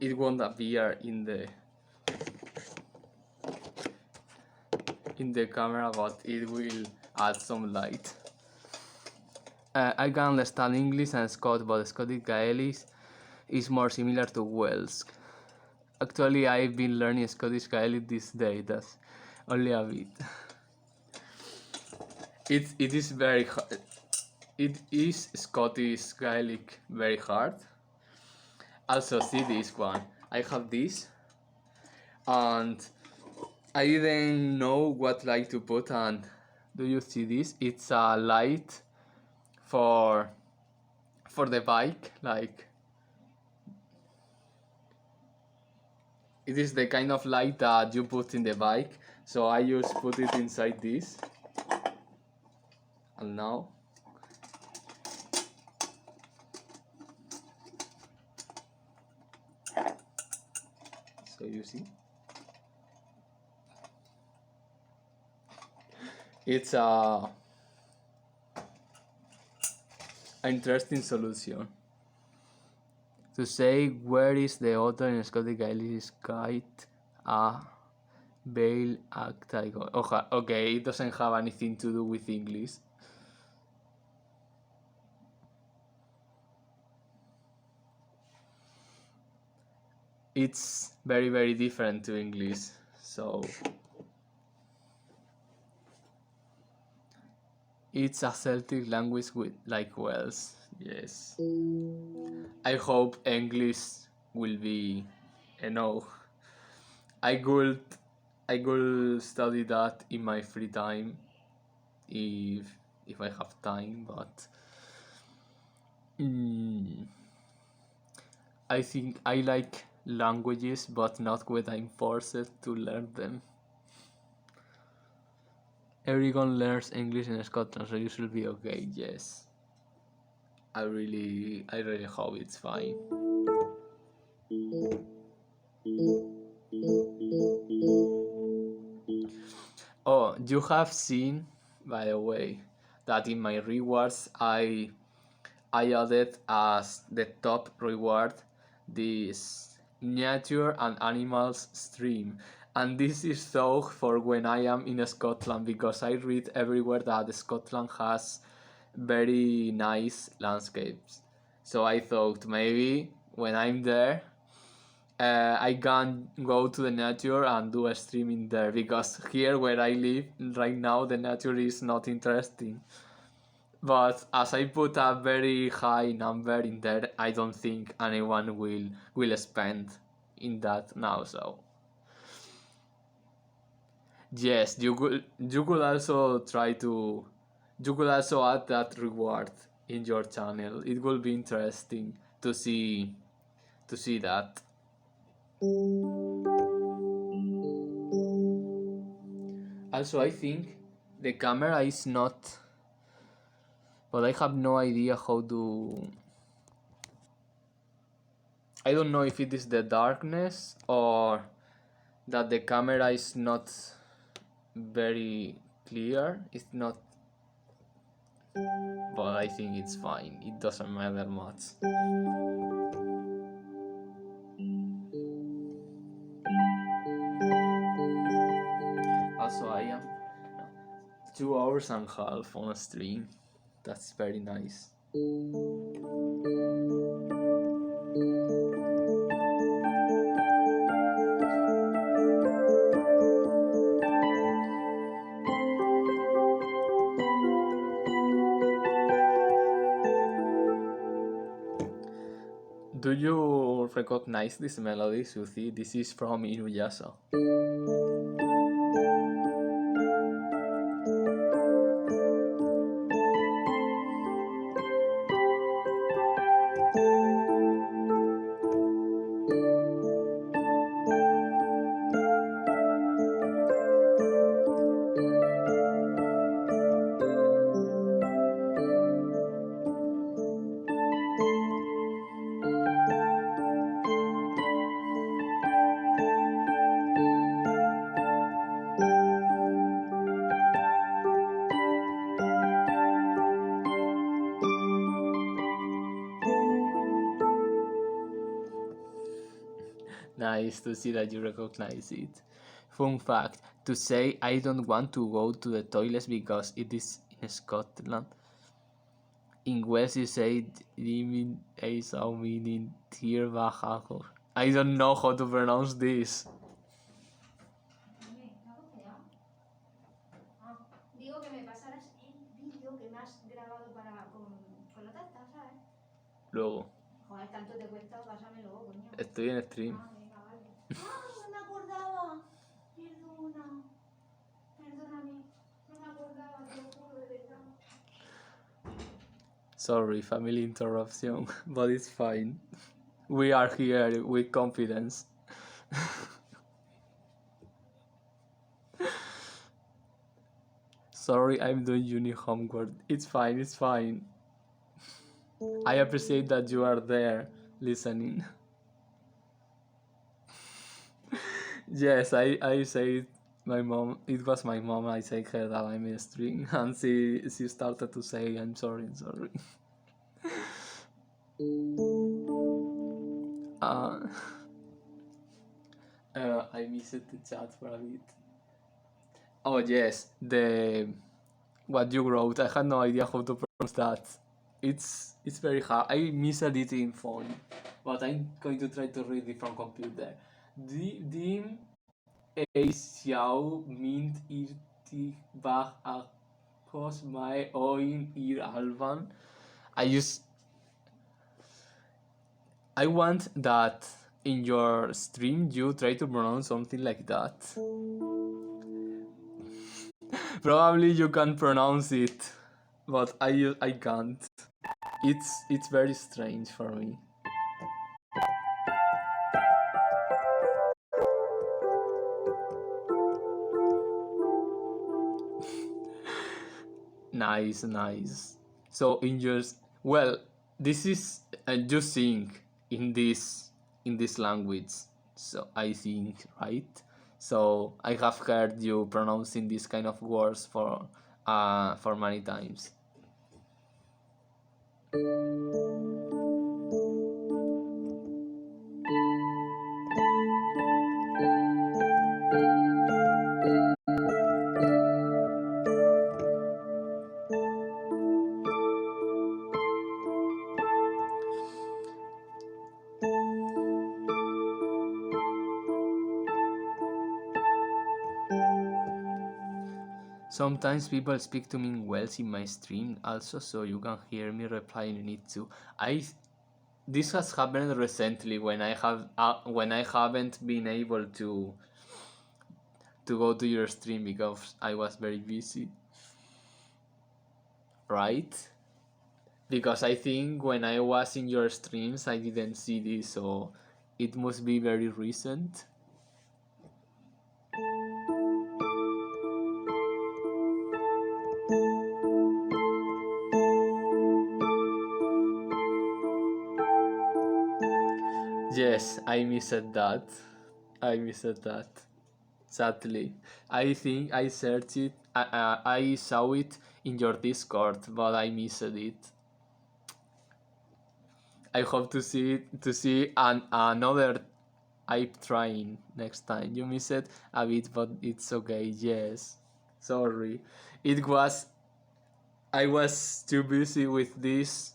It won't appear in the camera, but it will add some light. I can understand English and Scots, but Scottish Gaelic is more similar to Welsh. Actually, I've been learning Scottish Gaelic this day. That's only a bit. It is very hard. It is Scottish Gaelic very hard. Also, see this one. I have this, and I didn't know what light to put. And do you see this? It's a light for the bike. Like, it is the kind of light that you put in the bike. So I just put it inside this, and now so you see, it's a interesting solution. To say where is the author in Scottish Gaelic is quite a veil act. Okay, it doesn't have anything to do with English. It's very, very different to English, so it's a Celtic language with like Welsh. Yes. I hope English will be enough. I could I could study that in my free time if I have time, but I think I like languages, but not when I'm forced to learn them. Everyone learns English in Scotland, so you should be okay. Yes, I really hope it's fine. Oh, you have seen, by the way, that in my rewards I added as the top reward this nature and animals stream. And this is so for when I am in Scotland, because I read everywhere that Scotland has very nice landscapes. So I thought maybe when I'm there, I can go to the nature and do a streaming there, because here where I live right now the nature is not interesting. But as I put a very high number in there, I don't think anyone will spend in that now. So yes, you could also try to you could also add that reward in your channel. It will be interesting to see that. Also, I think the camera is not, but I have no idea how to. I don't know if it is the darkness or that the camera is not very clear. It's not, but I think it's fine. It doesn't matter much. Also, I am 2 hours and a half on a stream. That's very nice. Do you recognize this melody, Suthi? This is from Inuyasha. nice to see that you recognize it. Fun fact, to say I don't want to go to the toilets because it is in Scotland. In Wales you say Dimin Eisau meaning Tier Bajajo. I don't know how to pronounce this. Digo que me pasaras el vídeo que me has grabado con la tarta, ¿sabes? Luego. Joder, tanto te cuesta, pásamelo, coño. Estoy en stream. Venga, vale. No me acordaba! Perdóname. No me acordaba, te lo juro, de verdad. Sorry, family interruption, but it's fine. We are here with confidence. Sorry, I'm doing uni homework. It's fine, it's fine. I appreciate that you are there listening. Yes, I said my mom, it was my mom, I said her that I'm in stream, and she started to say, I'm sorry. I missed the chat for a bit. Oh yes, what you wrote. I had no idea how to pronounce that. It's very hard. I missed it in phone, but I'm going to try to read it from computer. Dim ei xiao mint irti bach akos mai oin ir alban. I want that in your stream you try to pronounce something like that. Probably you can pronounce it, but I can't. It's very strange for me. Nice. So in your this is you sing in this language. So I think, right? So I have heard you pronouncing these kind of words for many times. Sometimes people speak to me in Welsh in my stream also, so you can hear me replying in it too. This has happened recently when I haven't been able to go to your stream because I was very busy. Right? Because I think when I was in your streams I didn't see this, so it must be very recent. Yes, I missed that. Sadly, I think I searched it. I saw it in your Discord, but I missed it. I hope to see another hype train next time. You missed it a bit, but it's okay. Yes, sorry. I was too busy with this.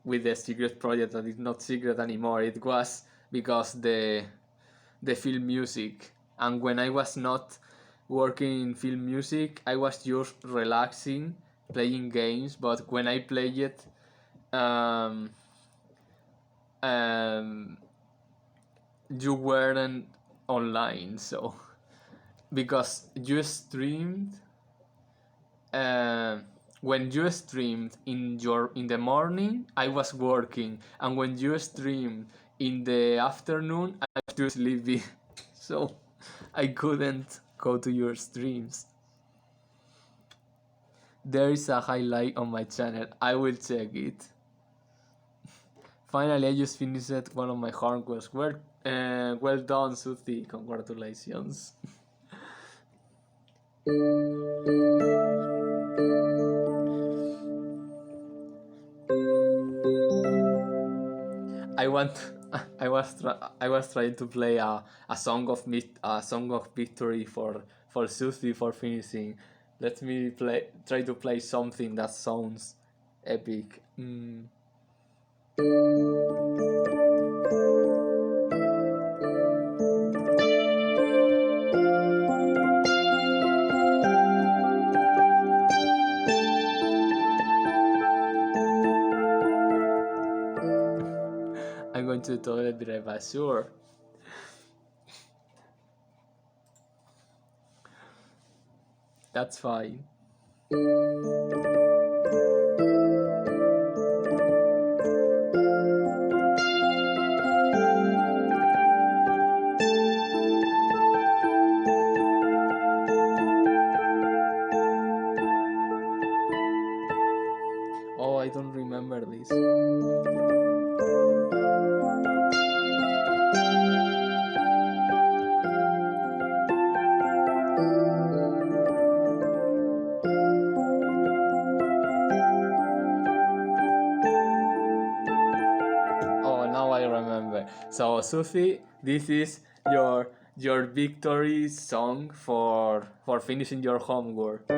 With the secret project that is not secret anymore. It was because the film music, and when I was not working in film music I was just relaxing playing games, but when I play it you weren't online, so because you streamed when you streamed in the morning I was working, and when you streamed in the afternoon I was too sleepy so I couldn't go to your streams. There is a highlight on my channel. I will check it. Finally, I just finished one of my homeworks. Well done, Suthi. Congratulations. I was trying to play a song of victory for Susie for finishing. Let me try to play something that sounds epic. I'm going to the toilet, be right back. Sure. That's fine. Oh, I don't remember this. Oh, now I remember. So, Susie, this is your victory song for finishing your homework.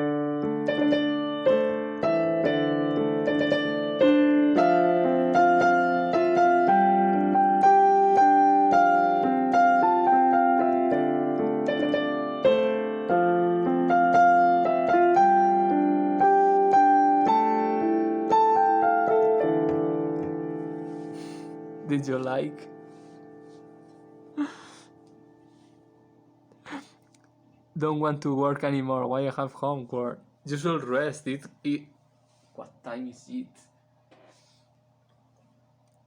Did you like? Don't want to work anymore. Why I have homework? You should rest. What time is it?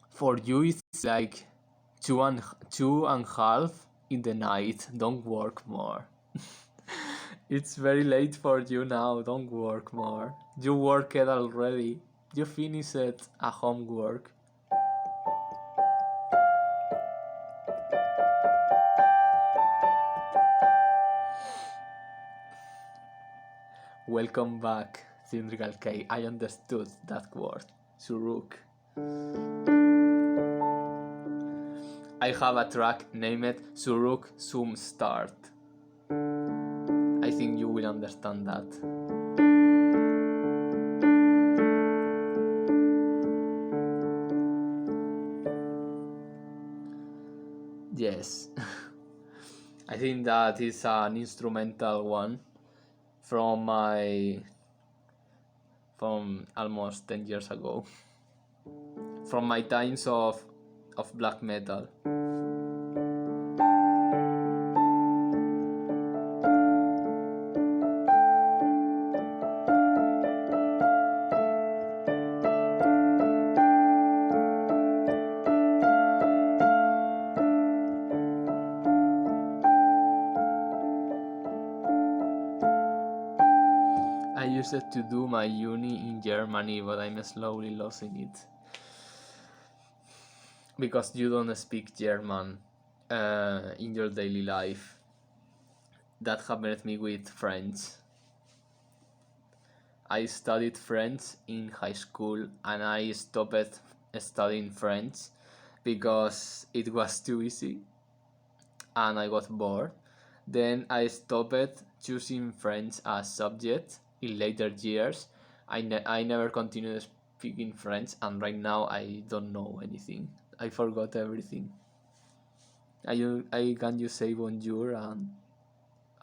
For you, it's like two and half in the night. Don't work more. It's very late for you now. Don't work more. You worked already. You finished a homework. Welcome back, Cylindrical K. I understood that word. Suruk. I have a track named Suruk Sum Start. I think you will understand that. Yes. I think that is an instrumental one from almost 10 years ago. From my times of black metal. I used to do my uni in Germany, but I'm slowly losing it. Because you don't speak German in your daily life. That happened to me with French. I studied French in high school and I stopped studying French because it was too easy and I got bored. Then I stopped choosing French as subject in later years. I never continued speaking French and right now I don't know anything. I forgot everything. I can just say bonjour and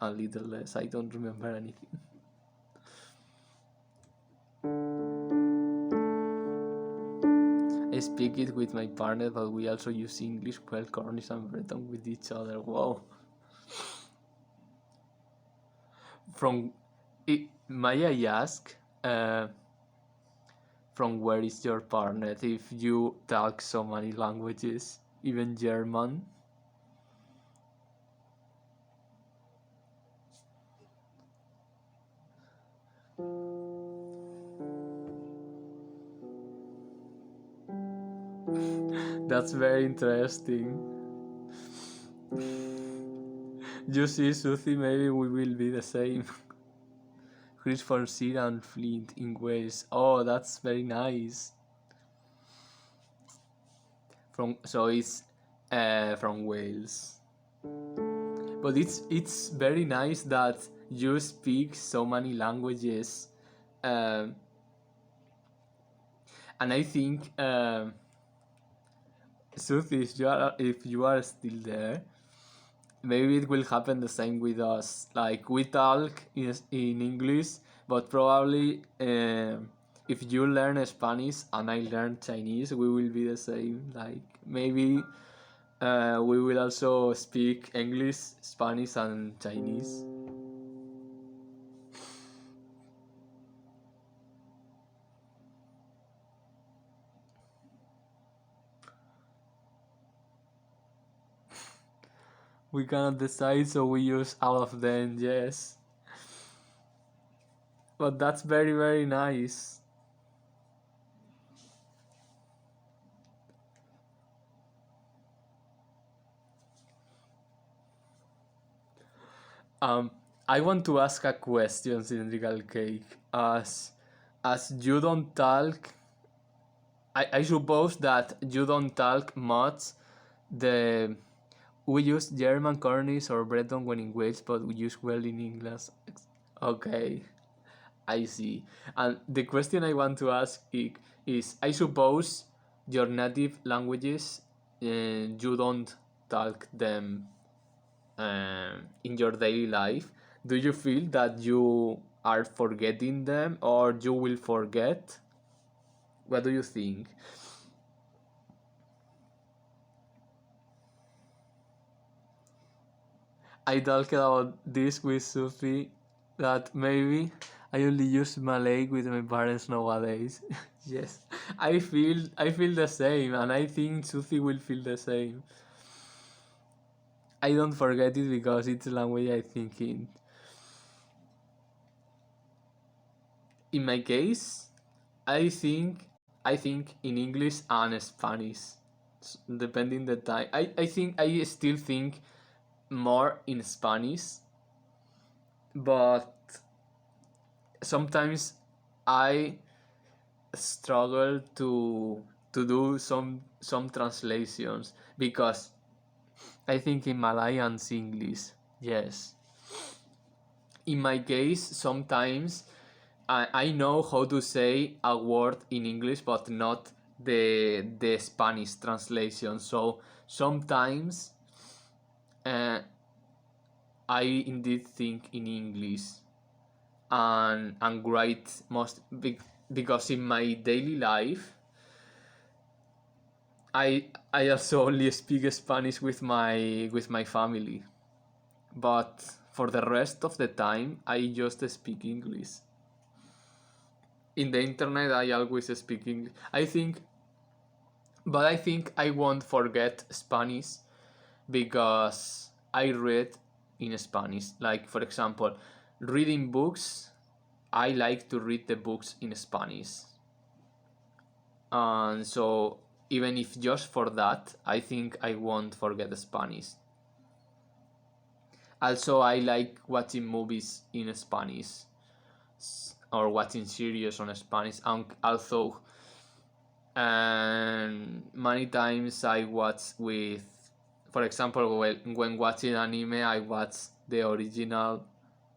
a little less. I don't remember anything. I speak it with my partner, but we also use English, well, Cornish and Breton with each other. Wow. May I ask, from where is your partner if you talk so many languages, even German? That's very interesting. You see, Susie, maybe we will be the same. Chris von Sira and Flint in Wales. Oh, that's very nice. So it's from Wales. But it's very nice that you speak so many languages, um, and I think Suthi, if you are still there, maybe it will happen the same with us. Like we talk in English, but probably if you learn Spanish and I learn Chinese, we will be the same. Like maybe we will also speak English, Spanish, and Chinese. We cannot decide, so we use all of them, yes. But that's very, very nice. Um, I want to ask a question, Cylindrical Cake. As you don't talk, I suppose that you don't talk much. The We use German, Cornish, or Breton when in Wales, but we use well in English. Okay, I see. And the question I want to ask is I suppose your native languages, you don't talk them in your daily life. Do you feel that you are forgetting them or you will forget? What do you think? I talked about this with Sophie that maybe I only use Malay with my parents nowadays. Yes, I feel the same, and I think Sophie will feel the same. I don't forget it because it's a language I think in. In my case, I think I think in English and Spanish, depending the time. I think I still think more in Spanish, but sometimes I struggle to do some translations because I think in Malay and English, yes. In my case, sometimes I know how to say a word in English, but not the Spanish translation. So sometimes uh, I indeed think in English and write because in my daily life I also only speak Spanish with my family, but for the rest of the time I just speak English. In the internet I always speak English. I think I won't forget Spanish because I read in Spanish. Like for example, reading books, I like to read the books in Spanish. And so even if just for that, I think I won't forget Spanish. Also, I like watching movies in Spanish or watching series on Spanish. And also, many times I watch with, for example, when watching anime, I watch the original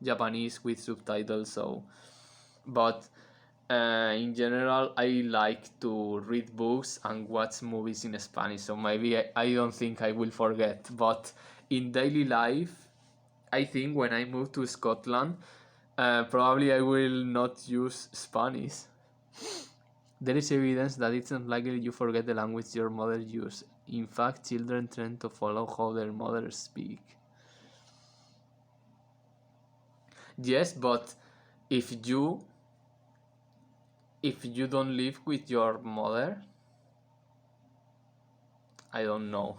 Japanese with subtitles. So, but in general, I like to read books and watch movies in Spanish. So maybe I don't think I will forget. But in daily life, I think when I move to Scotland, probably I will not use Spanish. There is evidence that it's unlikely you forget the language your mother used. In fact, children tend to follow how their mothers speak. Yes, but if you if you don't live with your mother, I don't know.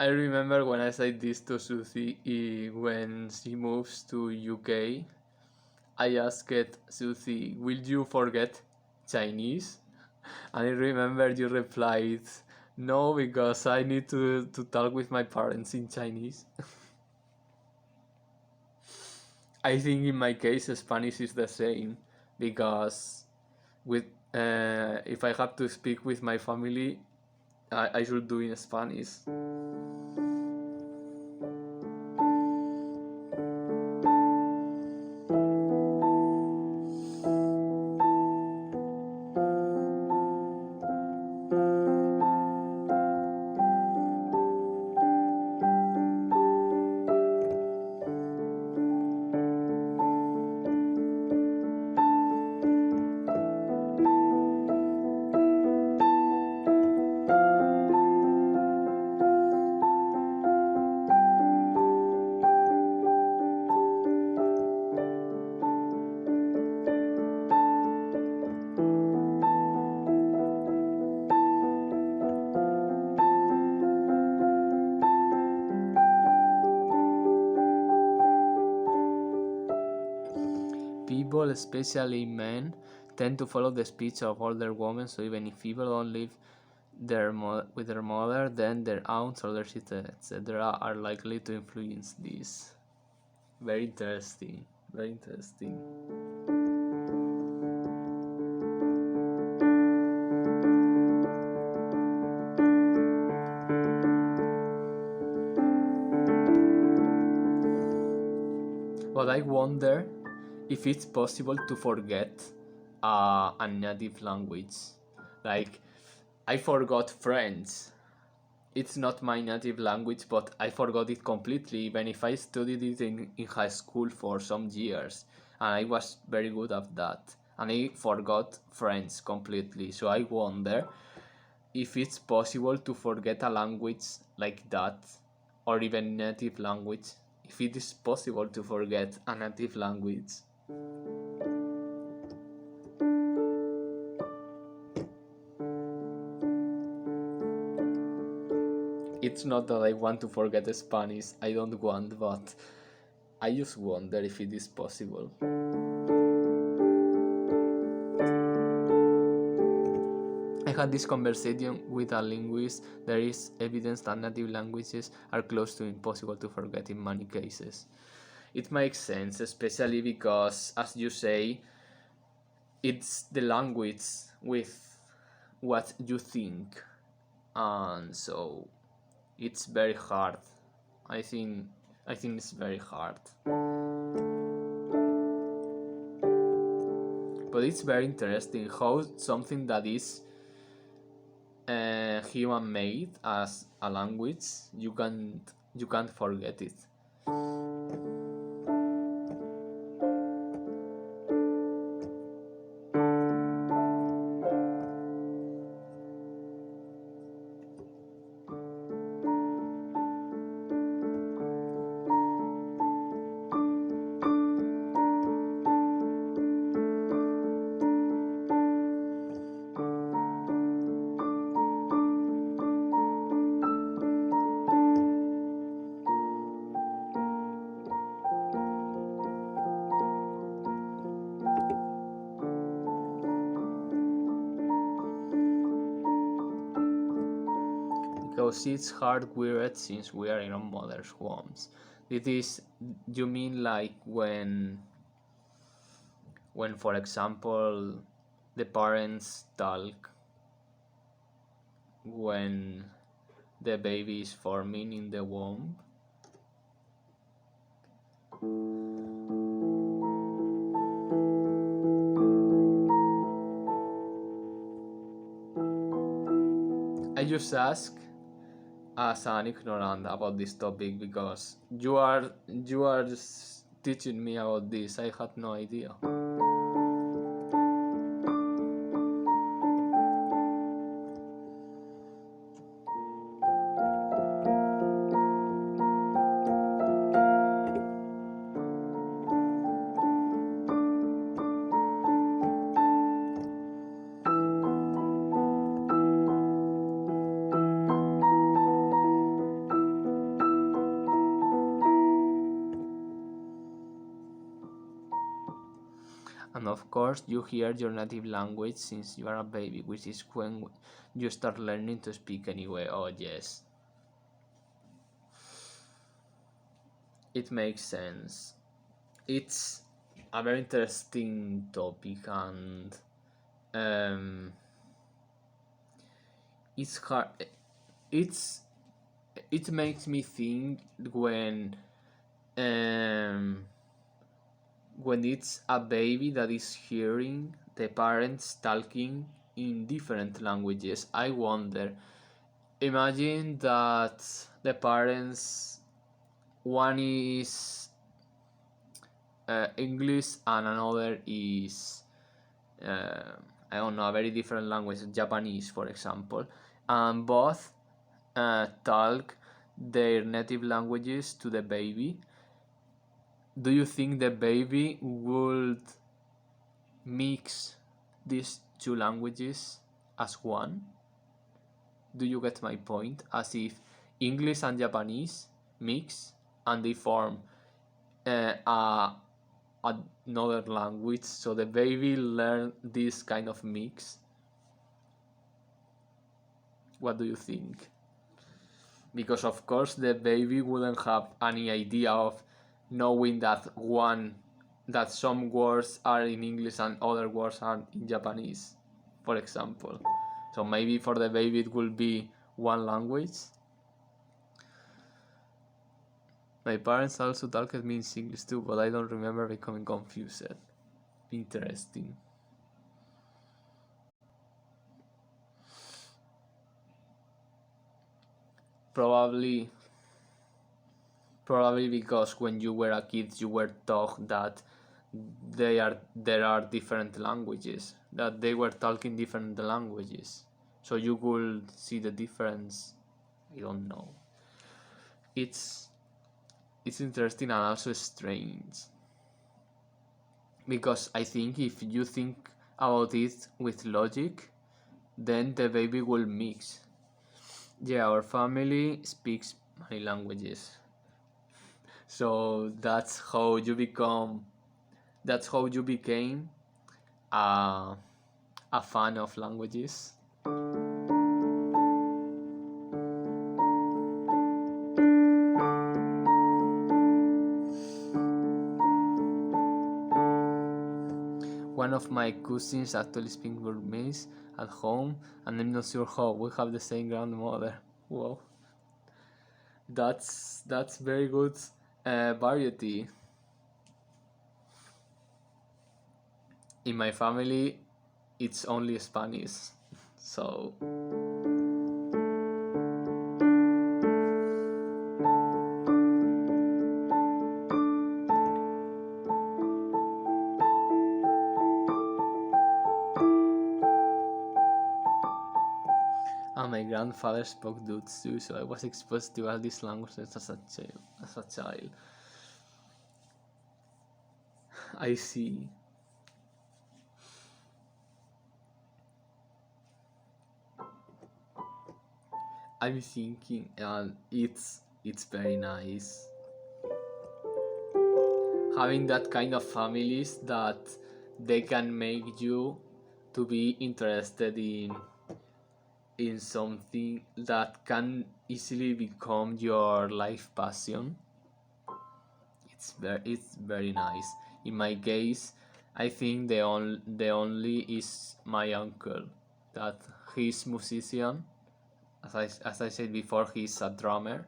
I remember when I said this to Susie when she moves to UK. I asked Susie, "Will you forget Chinese?" And I remember you replied, "No, because I need to talk with my parents in Chinese." I think in my case Spanish is the same because with If I have to speak with my family, I should do in Spanish. People, especially men, tend to follow the speech of older women, so even if people don't live with their mother, then their aunts or their sisters, etc., are likely to influence this. Very interesting. Very interesting. But I wonder if it's possible to forget a native language. Like, I forgot French. It's not my native language, but I forgot it completely, even if I studied it in high school for some years. And I was very good at that. And I forgot French completely. So I wonder if it's possible to forget a language like that, or even native language, if it is possible to forget a native language. It's not that I want to forget Spanish, I don't want, but I just wonder if it is possible. I had this conversation with a linguist. There is evidence that native languages are close to impossible to forget in many cases. It makes sense, especially because, as you say, it's the language with what you think, and so it's very hard. I think I think it's very hard. But it's very interesting how something that is human made as a language, you can't forget it. Because it's hardwired since we are in our mother's wombs. It is, you mean like when for example the parents talk when the baby is forming in the womb? I just ask as an ignorant about this topic because you are just teaching me about this. I had no idea. And of course, you hear your native language since you are a baby, which is when you start learning to speak anyway. Oh, yes. It makes sense. It's a very interesting topic, and um, it's hard. It's it makes me think um, when it's a baby that is hearing the parents talking in different languages. I wonder. Imagine that the parents, one is English and another is uh, I don't know, a very different language, Japanese, for example, and both talk their native languages to the baby. Do you think the baby would mix these two languages as one? Do you get my point? As if English and Japanese mix and they form a another language, so the baby learn this kind of mix. What do you think? Because of course the baby wouldn't have any idea of knowing that some words are in English and other words are in Japanese, for example. So maybe for the baby it will be one language. My parents also talked me in English too, but I don't remember becoming confused. Interesting. Probably Probably because when you were a kid, you were taught that there are different languages, that they were talking different languages, so you could see the difference. I don't know. It's it's interesting and also strange because I think if you think about it with logic, then the baby will mix. Yeah, our family speaks many languages, so that's how you became a, a fan of languages. One of my cousins actually speaks Burmese at home, and I'm not sure how. We have the same grandmother. Wow, that's very good variety. In my family, it's only Spanish, so and my grandfather spoke Dutch too, so I was exposed to all these languages as a child. I see. I'm thinking, and it's very nice having that kind of families that they can make you to be interested in something that can easily become your life passion. It's very nice. In my case, I think the only is my uncle, that he's musician. As I said before, he's a drummer.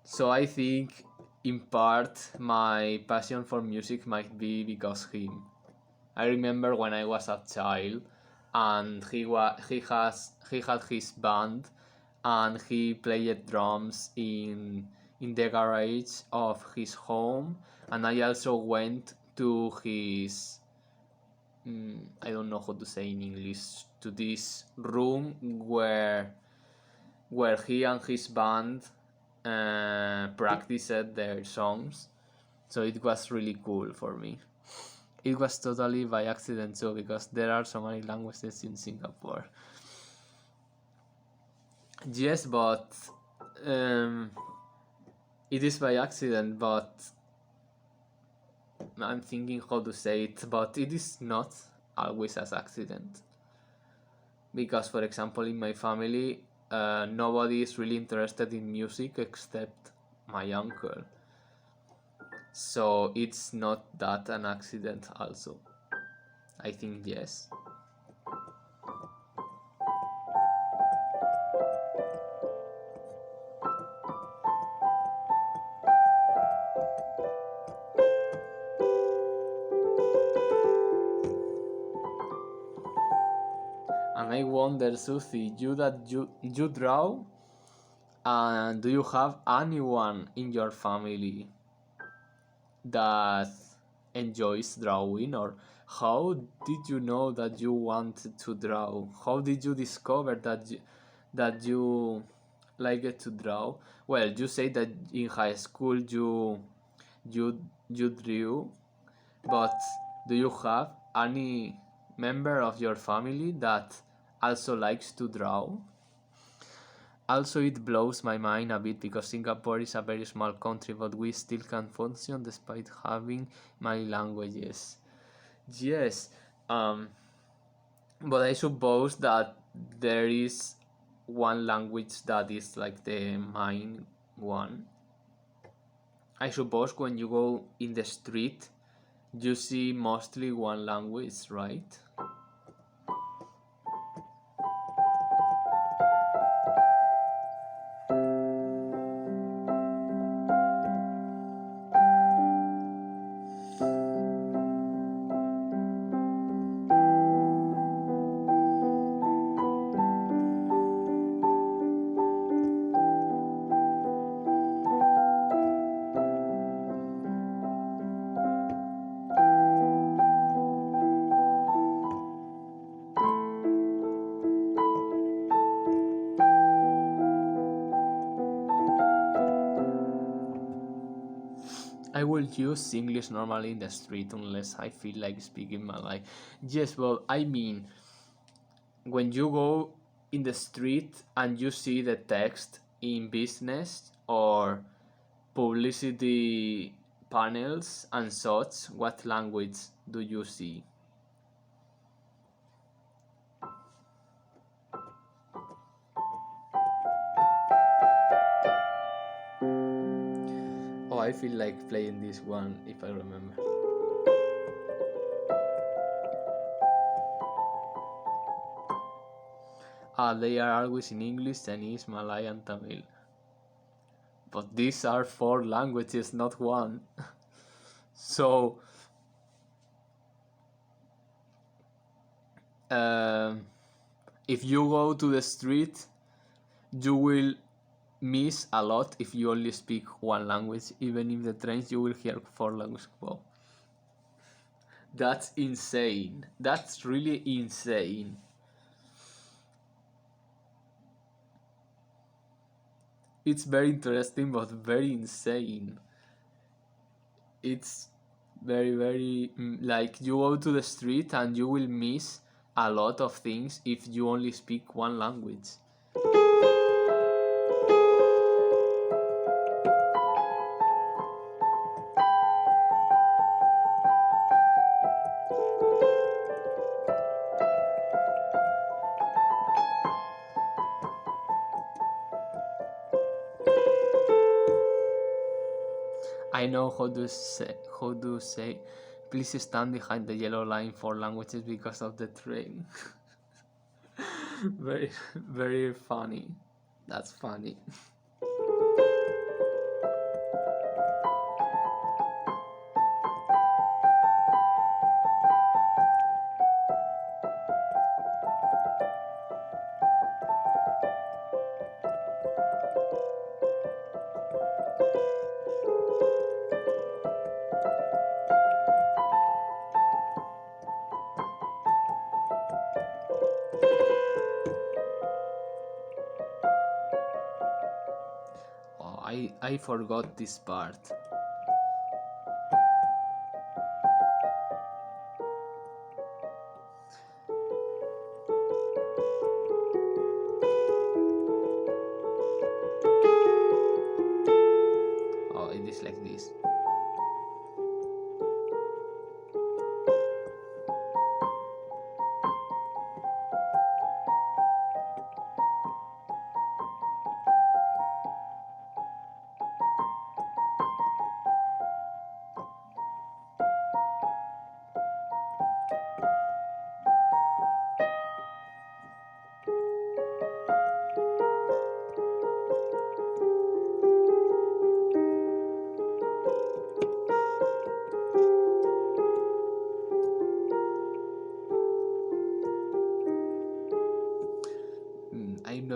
So I think in part my passion for music might be because him. I remember when I was a child and he had his band and he played drums in the garage of his home, and I also went to his I don't know how to say in English, to this room where he and his band practiced their songs. So it was really cool for me. It was totally by accident too, because there are so many languages in Singapore. Yes, but um, it is by accident, but I'm thinking how to say it, but it is not always as accident. Because, for example, in my family, nobody is really interested in music except my uncle. So it's not that an accident, also. I think yes. And I wonder, Susie, you draw, and do you have anyone in your family that enjoys drawing, or how did you know that you wanted to draw? How did you discover that you liked to draw? Well, you say that in high school you drew, but do you have any member of your family that also likes to draw? Also, it blows my mind a bit because Singapore is a very small country, but we still can function despite having many languages. Yes, um, but I suppose that there is one language that is like the main one. I suppose when you go in the street, you see mostly one language, right? I will use English normally in the street unless I feel like speaking Malay. Yes, well, I mean, when you go in the street and you see the text in business or publicity panels and such, what language do you see? Oh, I feel like playing this one if I remember. They are always in English, Chinese, Malay, and Tamil. But these are four languages, not one. So, um, if you go to the street, you will miss a lot if you only speak one language. Even in the trains, you will hear four languages. Wow, that's insane. That's really insane. It's very interesting, but very insane. It's very like you go to the street and you will miss a lot of things if you only speak one language. I know how to say please stand behind the yellow line for languages because of the train. Very funny. That's funny. Oh, I forgot this part. Oh, it is like this.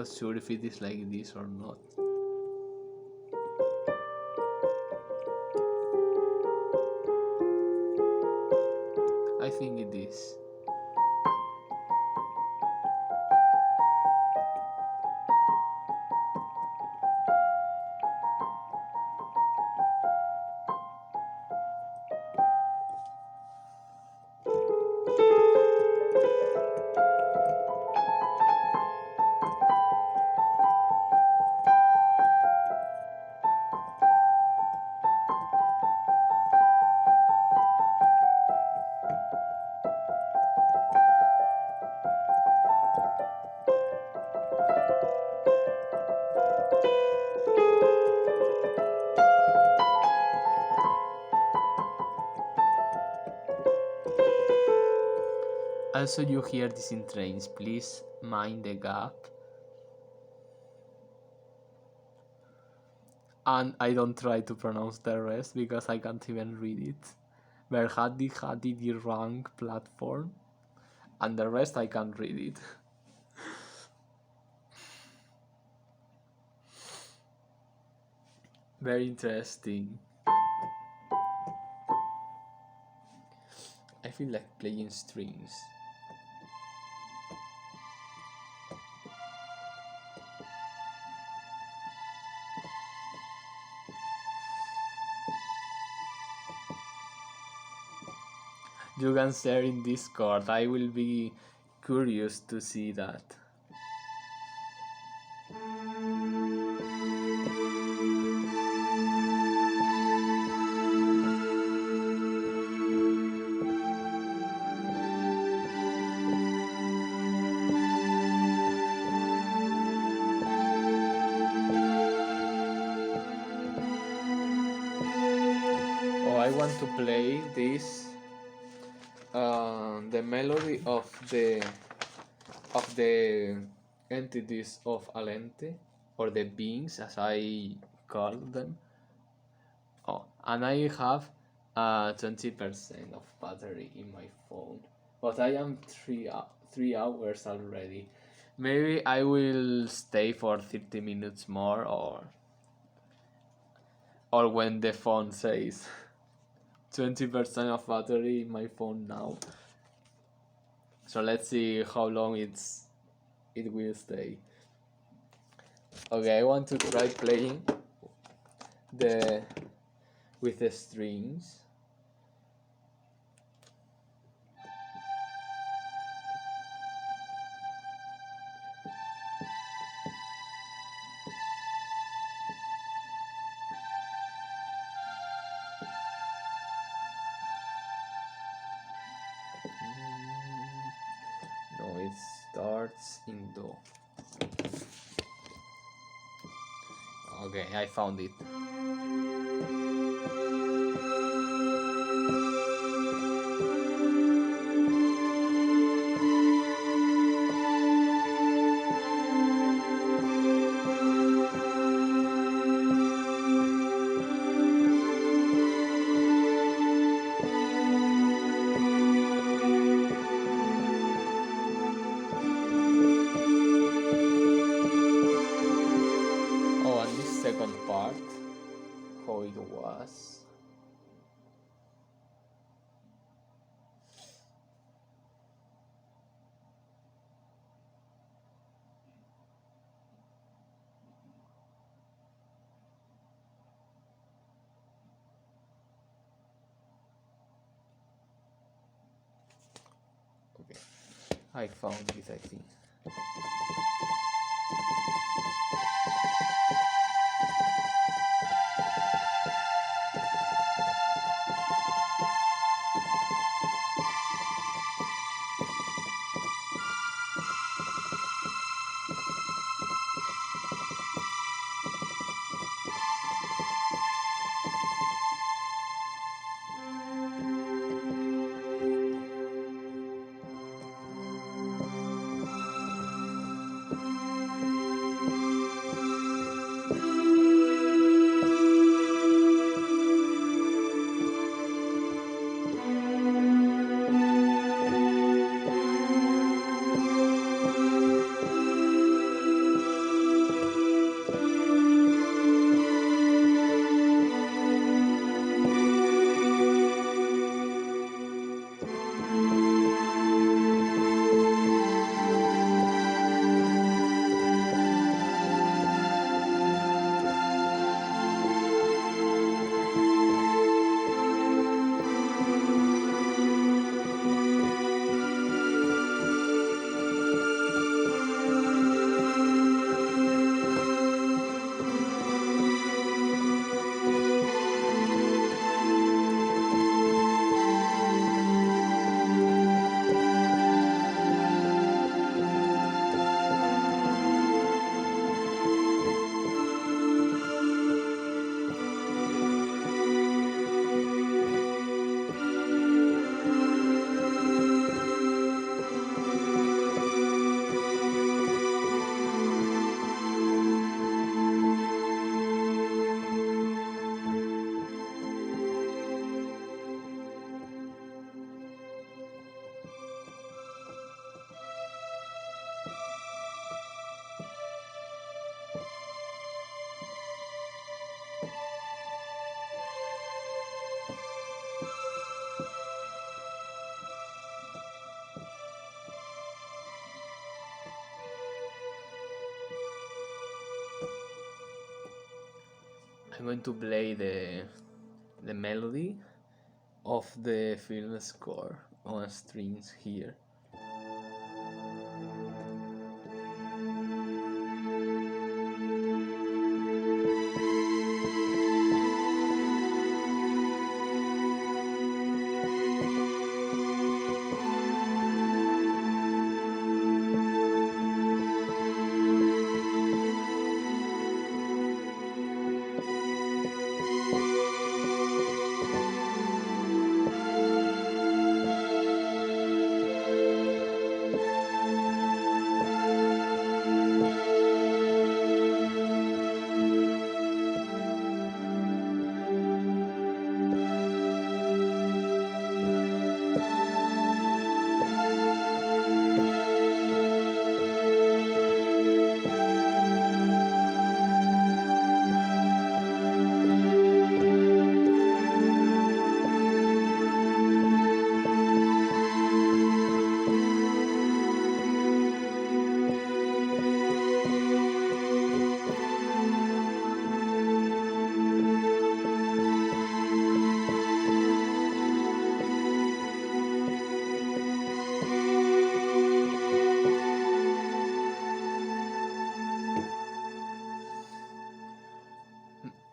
not sure if it is like this or not. I think it is. Also, you hear this in trains, please mind the gap. And I don't try to pronounce the rest because I can't even read it. Berhadi Hadi the rank platform. And the rest I can't read it. Very interesting. I feel like playing strings. You can share in Discord. I will be curious to see that. Oh, I want to play this. The melody of the entities of Alente, or the beings as I call them. Oh, and I have 20% of battery in my phone, but I am 3 hours already. Maybe I will stay for 30 minutes more, or when the phone says 20% of battery in my phone now. So let's see how long it will stay. Okay, I want to try playing with the strings. No, it starts in Do. Okay, I found it. Oh, and this second part, how it was. Okay, I found it, I think. I'm going to play the melody of the film score on strings here.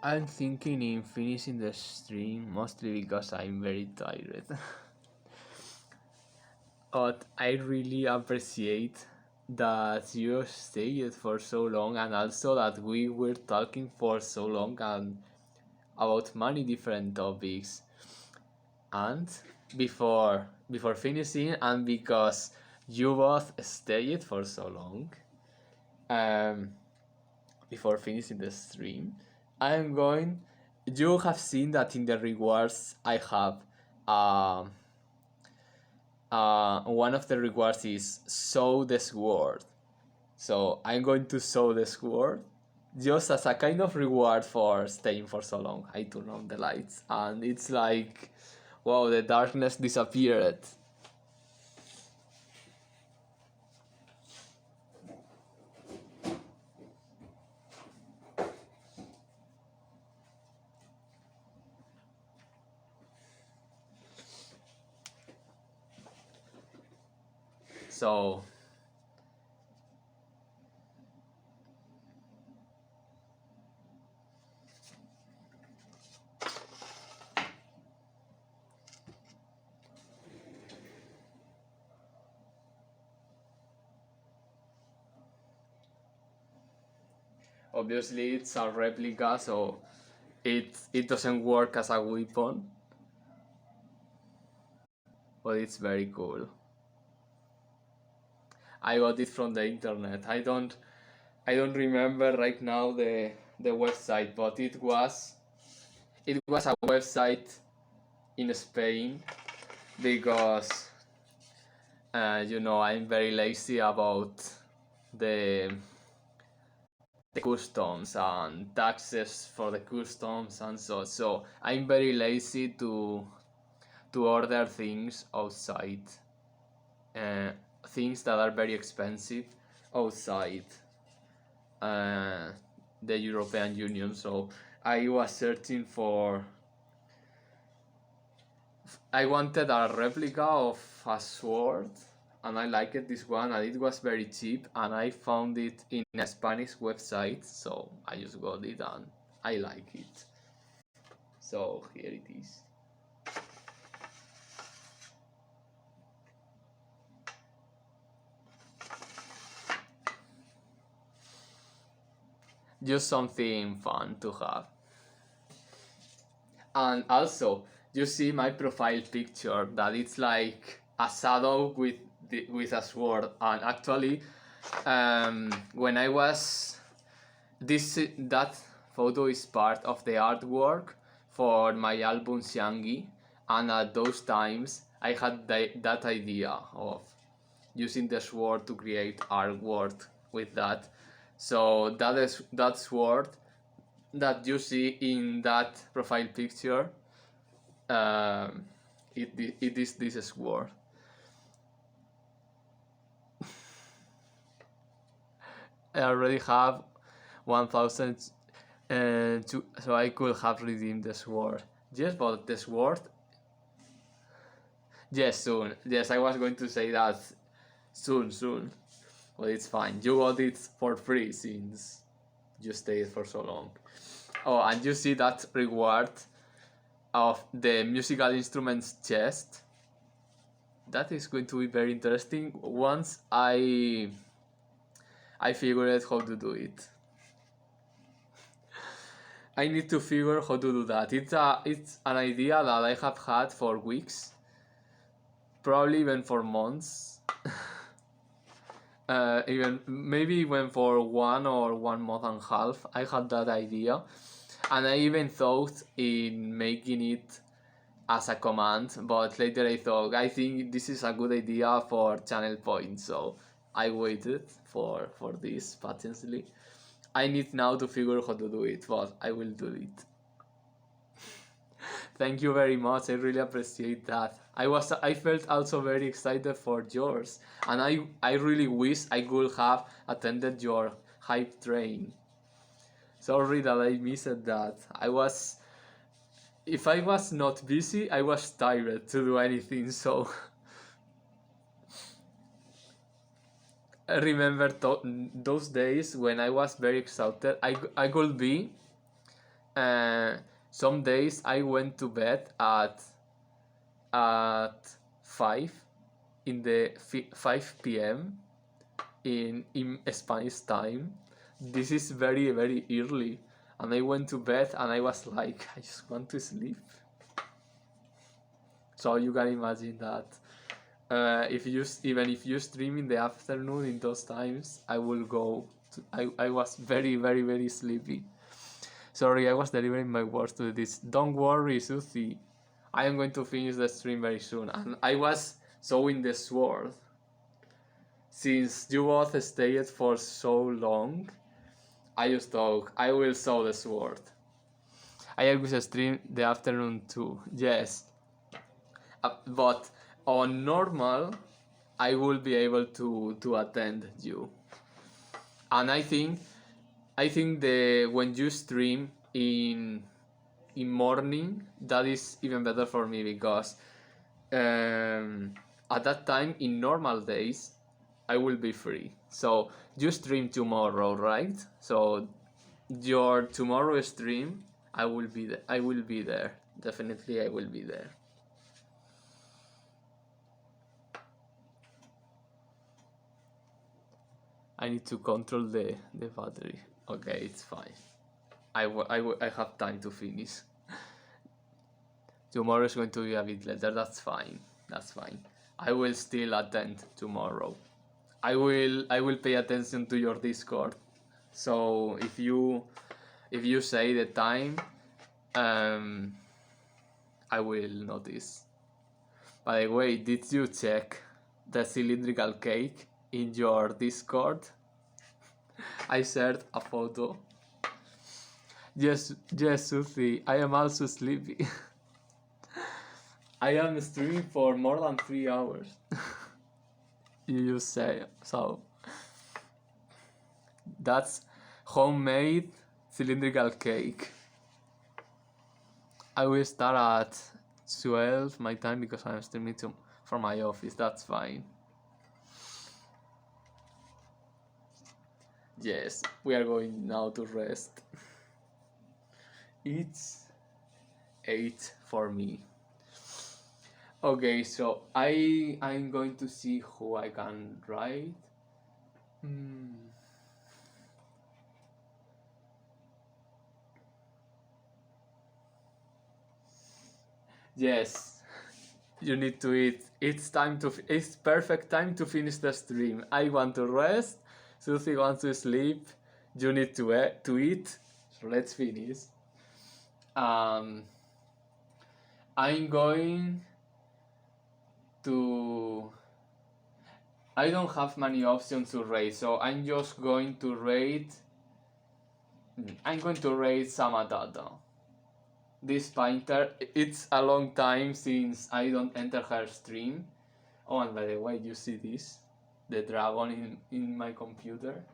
I'm thinking in finishing the stream mostly because I'm very tired. But I really appreciate that you stayed for so long and also that we were talking for so long and about many different topics. And before finishing and because you both stayed for so long, um, before finishing the stream, I'm going. You have seen that in the rewards I have. One of the rewards is show the sword. So I'm going to show the sword just as a kind of reward for staying for so long. I turn on the lights and it's like, wow, the darkness disappeared. So obviously it's a replica, so it doesn't work as a weapon, but it's very cool. I got it from the internet. I don't remember right now the website, but it was a website in Spain because I'm very lazy about the the customs and taxes for the customs and so I'm very lazy to order things outside, uh, things that are very expensive outside uh, the European Union. So I was searching for. I wanted a replica of a sword, and I liked this one, and it was very cheap, and I found it in a Spanish website, so I just got it, and I like it. So here it is. Just something fun to have. And also, you see my profile picture that it's like a shadow with a sword. And actually, when I was that photo is part of the artwork for my album Xiangyi, and at those times I had that idea of using the sword to create artwork with that. So that sword that you see in that profile picture, um, it is this sword. I already have 1,000 so I could have redeemed the sword. Yes, but the sword. Yes, soon. Yes, I was going to say that soon. But it's fine. You got it for free since you stayed for so long. Oh, and you see that reward of the musical instruments chest. That is going to be very interesting once I figure out how to do it. I need to figure how to do that. It's an idea that I have had for weeks, probably even for months. Even maybe even for 1 or 1 month and a half, I had that idea, and I even thought in making it as a command. But later I thought I think this is a good idea for channel points, so I waited for this patiently. I need now to figure how to do it, but I will do it. Thank you very much. I really appreciate that. I felt also very excited for yours, and I really wish I could have attended your hype train. Sorry that I missed that. If I was not busy, I was tired to do anything, so I remember those days when I was very exhausted. I could be. Some days I went to bed at 5 in the 5 p.m. in Spanish time. This is very very early, and I went to bed and I was like, I just want to sleep. So you can imagine that. Even if you stream in the afternoon in those times, I will go. I was very very very sleepy. Sorry, I was delivering my words to this. Don't worry, Susie. I am going to finish the stream very soon. And I was showing the sword. Since you both stayed for so long, I just thought I will show the sword. I always stream the afternoon too. Yes. But on normal, I will be able to attend you. And I think the when you stream in morning, that is even better for me because at that time in normal days I will be free. So you stream tomorrow, right? So your tomorrow stream, I will be there. I will be there. Definitely, I will be there. I need to control the battery. Okay, it's fine. I have time to finish. Tomorrow is going to be a bit later. That's fine. That's fine. I will still attend tomorrow. I will pay attention to your Discord. So if you say the time, I will notice. By the way, did you check the cylindrical cake in your Discord? I shared a photo. Yes, Susie, I am also sleepy. I am streaming for more than 3 hours. You say so. That's homemade cylindrical cake. I will start at 12 my time because I'm streaming from my office. That's fine. Yes, we are going now to rest. It's 8 for me. Okay, so I'm going to see who I can write. Yes, you need to eat. It's perfect time to finish the stream. I want to rest. Susie wants to sleep. You need to eat. So let's finish. I'm going to. I don't have many options to rate, so I'm just going to rate. I'm going to rate Samatata. This painter, it's a long time since I don't enter her stream. Oh, and by the way, you see this? The dragon in my computer.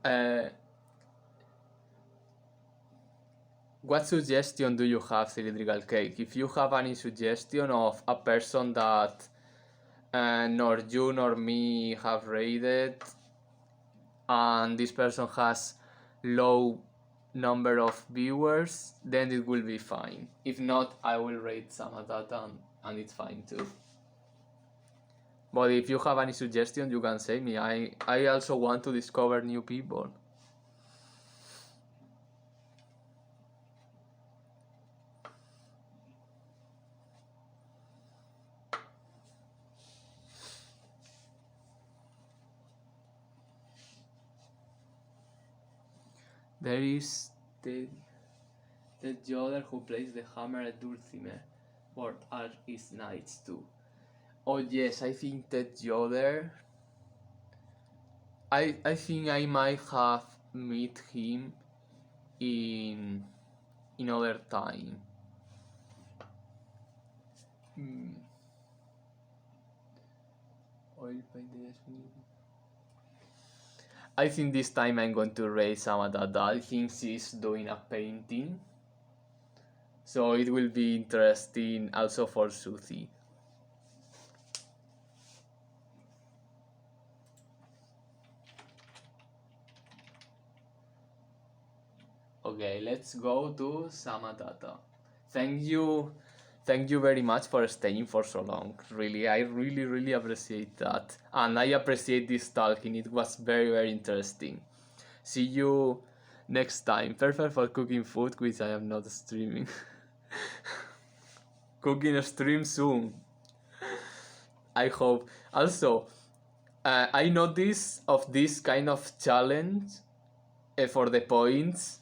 Uh, what suggestion do you have, Cylindrical Cake? If you have any suggestion of a person that nor you nor me have rated, and this person has low number of viewers, then it will be fine. If not, I will rate Samatata and it's fine too. But if you have any suggestion, you can say me. I also want to discover new people. There is the Joder who plays the hammer at Dulcimer, but are is knights too. Oh yes, I think that Joder. I think I might have met him in other time. Hmm. Oil painted. I think this time I'm going to raise Samatata. I think she's doing a painting. So it will be interesting also for Suthi. Okay, let's go to Samatata. Thank you very much for staying for so long. Really, I really appreciate that. And I appreciate this talking. It was very interesting. See you next time. Perfect for cooking food, which I am not streaming. Cooking a stream soon. I hope. Also, I noticed of this kind of challenge for the points.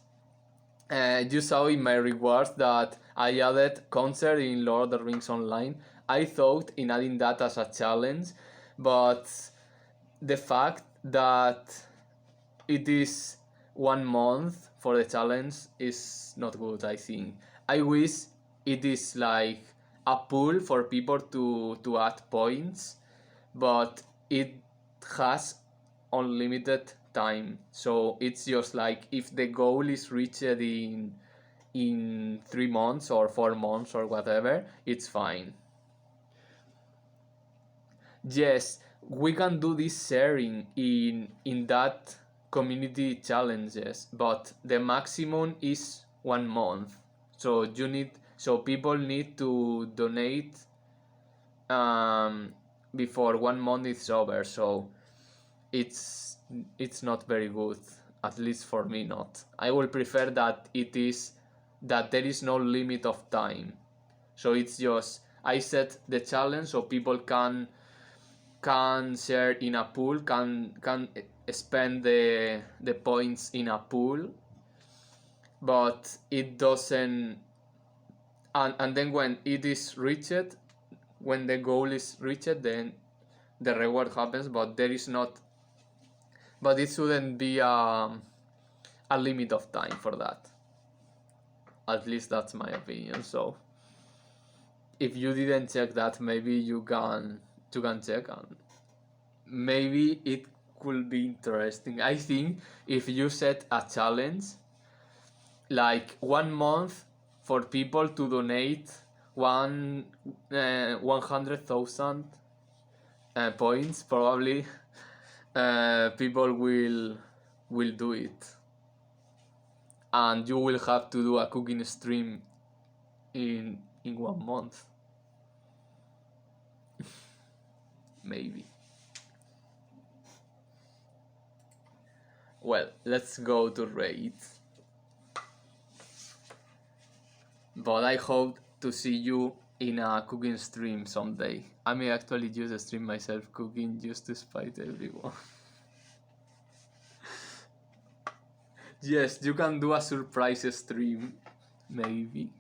You saw in my rewards that I added concert in Lord of the Rings Online. I thought in adding that as a challenge, but the fact that it is 1 month for the challenge is not good, I think. I wish it is like a pool for people to add points, but it has unlimited time. So it's just like if the goal is reached in 3 months or 4 months or whatever, it's fine. Yes, we can do this sharing in that community challenges, but the maximum is 1 month. So people need to donate um, before 1 month is over. So it's it's not very good, at least for me not. I will prefer that it is that there is no limit of time. So it's just I set the challenge so people can share in a pool, can spend the points in a pool, but it doesn't. And then when it is reached, when the goal is reached, then the reward happens. But there is not. But it shouldn't be a limit of time for that. At least that's my opinion. So if you didn't check that, maybe you can check, and maybe it could be interesting. I think if you set a challenge like 1 month for people to donate 100,000 points, probably people will do it, and you will have to do a cooking stream in 1 month. Maybe. Well, let's go to raid. But I hope to see you in a cooking stream someday. I may actually use a stream myself cooking just to spite everyone. Yes, you can do a surprise stream, maybe.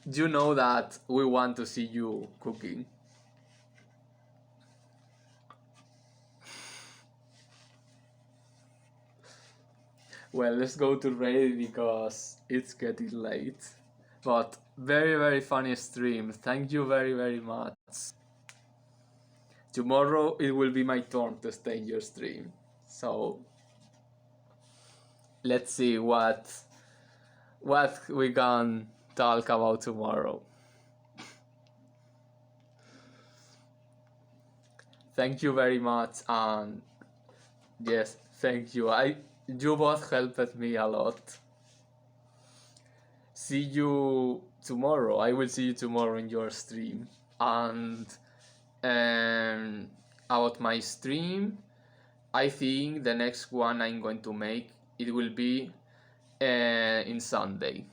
You know that we want to see you cooking. Well, let's go to Reddit because it's getting late. But very funny stream. Thank you very much. tomorrow it will be my turn to stay in your stream. So let's see what we can talk about tomorrow. Thank you very much, and yes, thank you. You both helped me a lot. See you tomorrow. I will see you tomorrow in your stream. And about my stream, I think the next one I'm going to make, it will be in Sunday.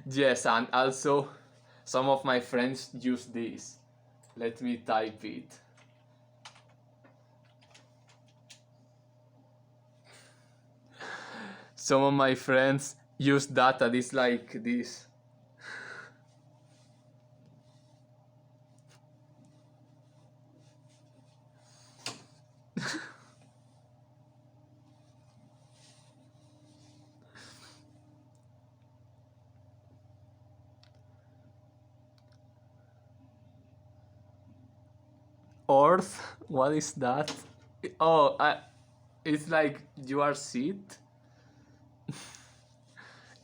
Yes, and also some of my friends use this. Let me type it. Some of my friends use data this like this. Earth? What is that? Oh, it's like you are seed?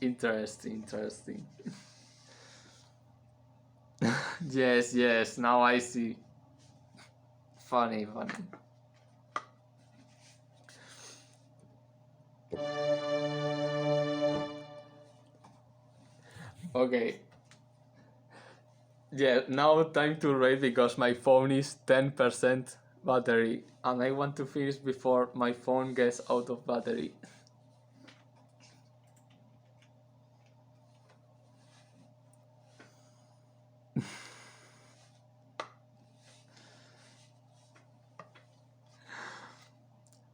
Interesting. Yes, now I see. Funny. Okay. Yeah, now time to rate because my phone is 10% battery and I want to finish before my phone gets out of battery.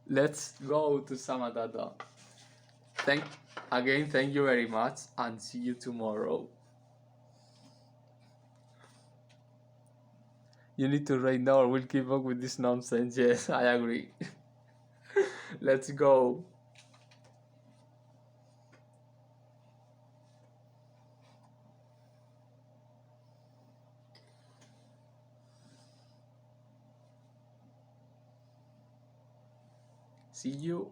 Let's go to Samadata. Thank you very much and see you tomorrow. You need to rate now or we'll keep up with this nonsense. Yes, I agree. Let's go. See you.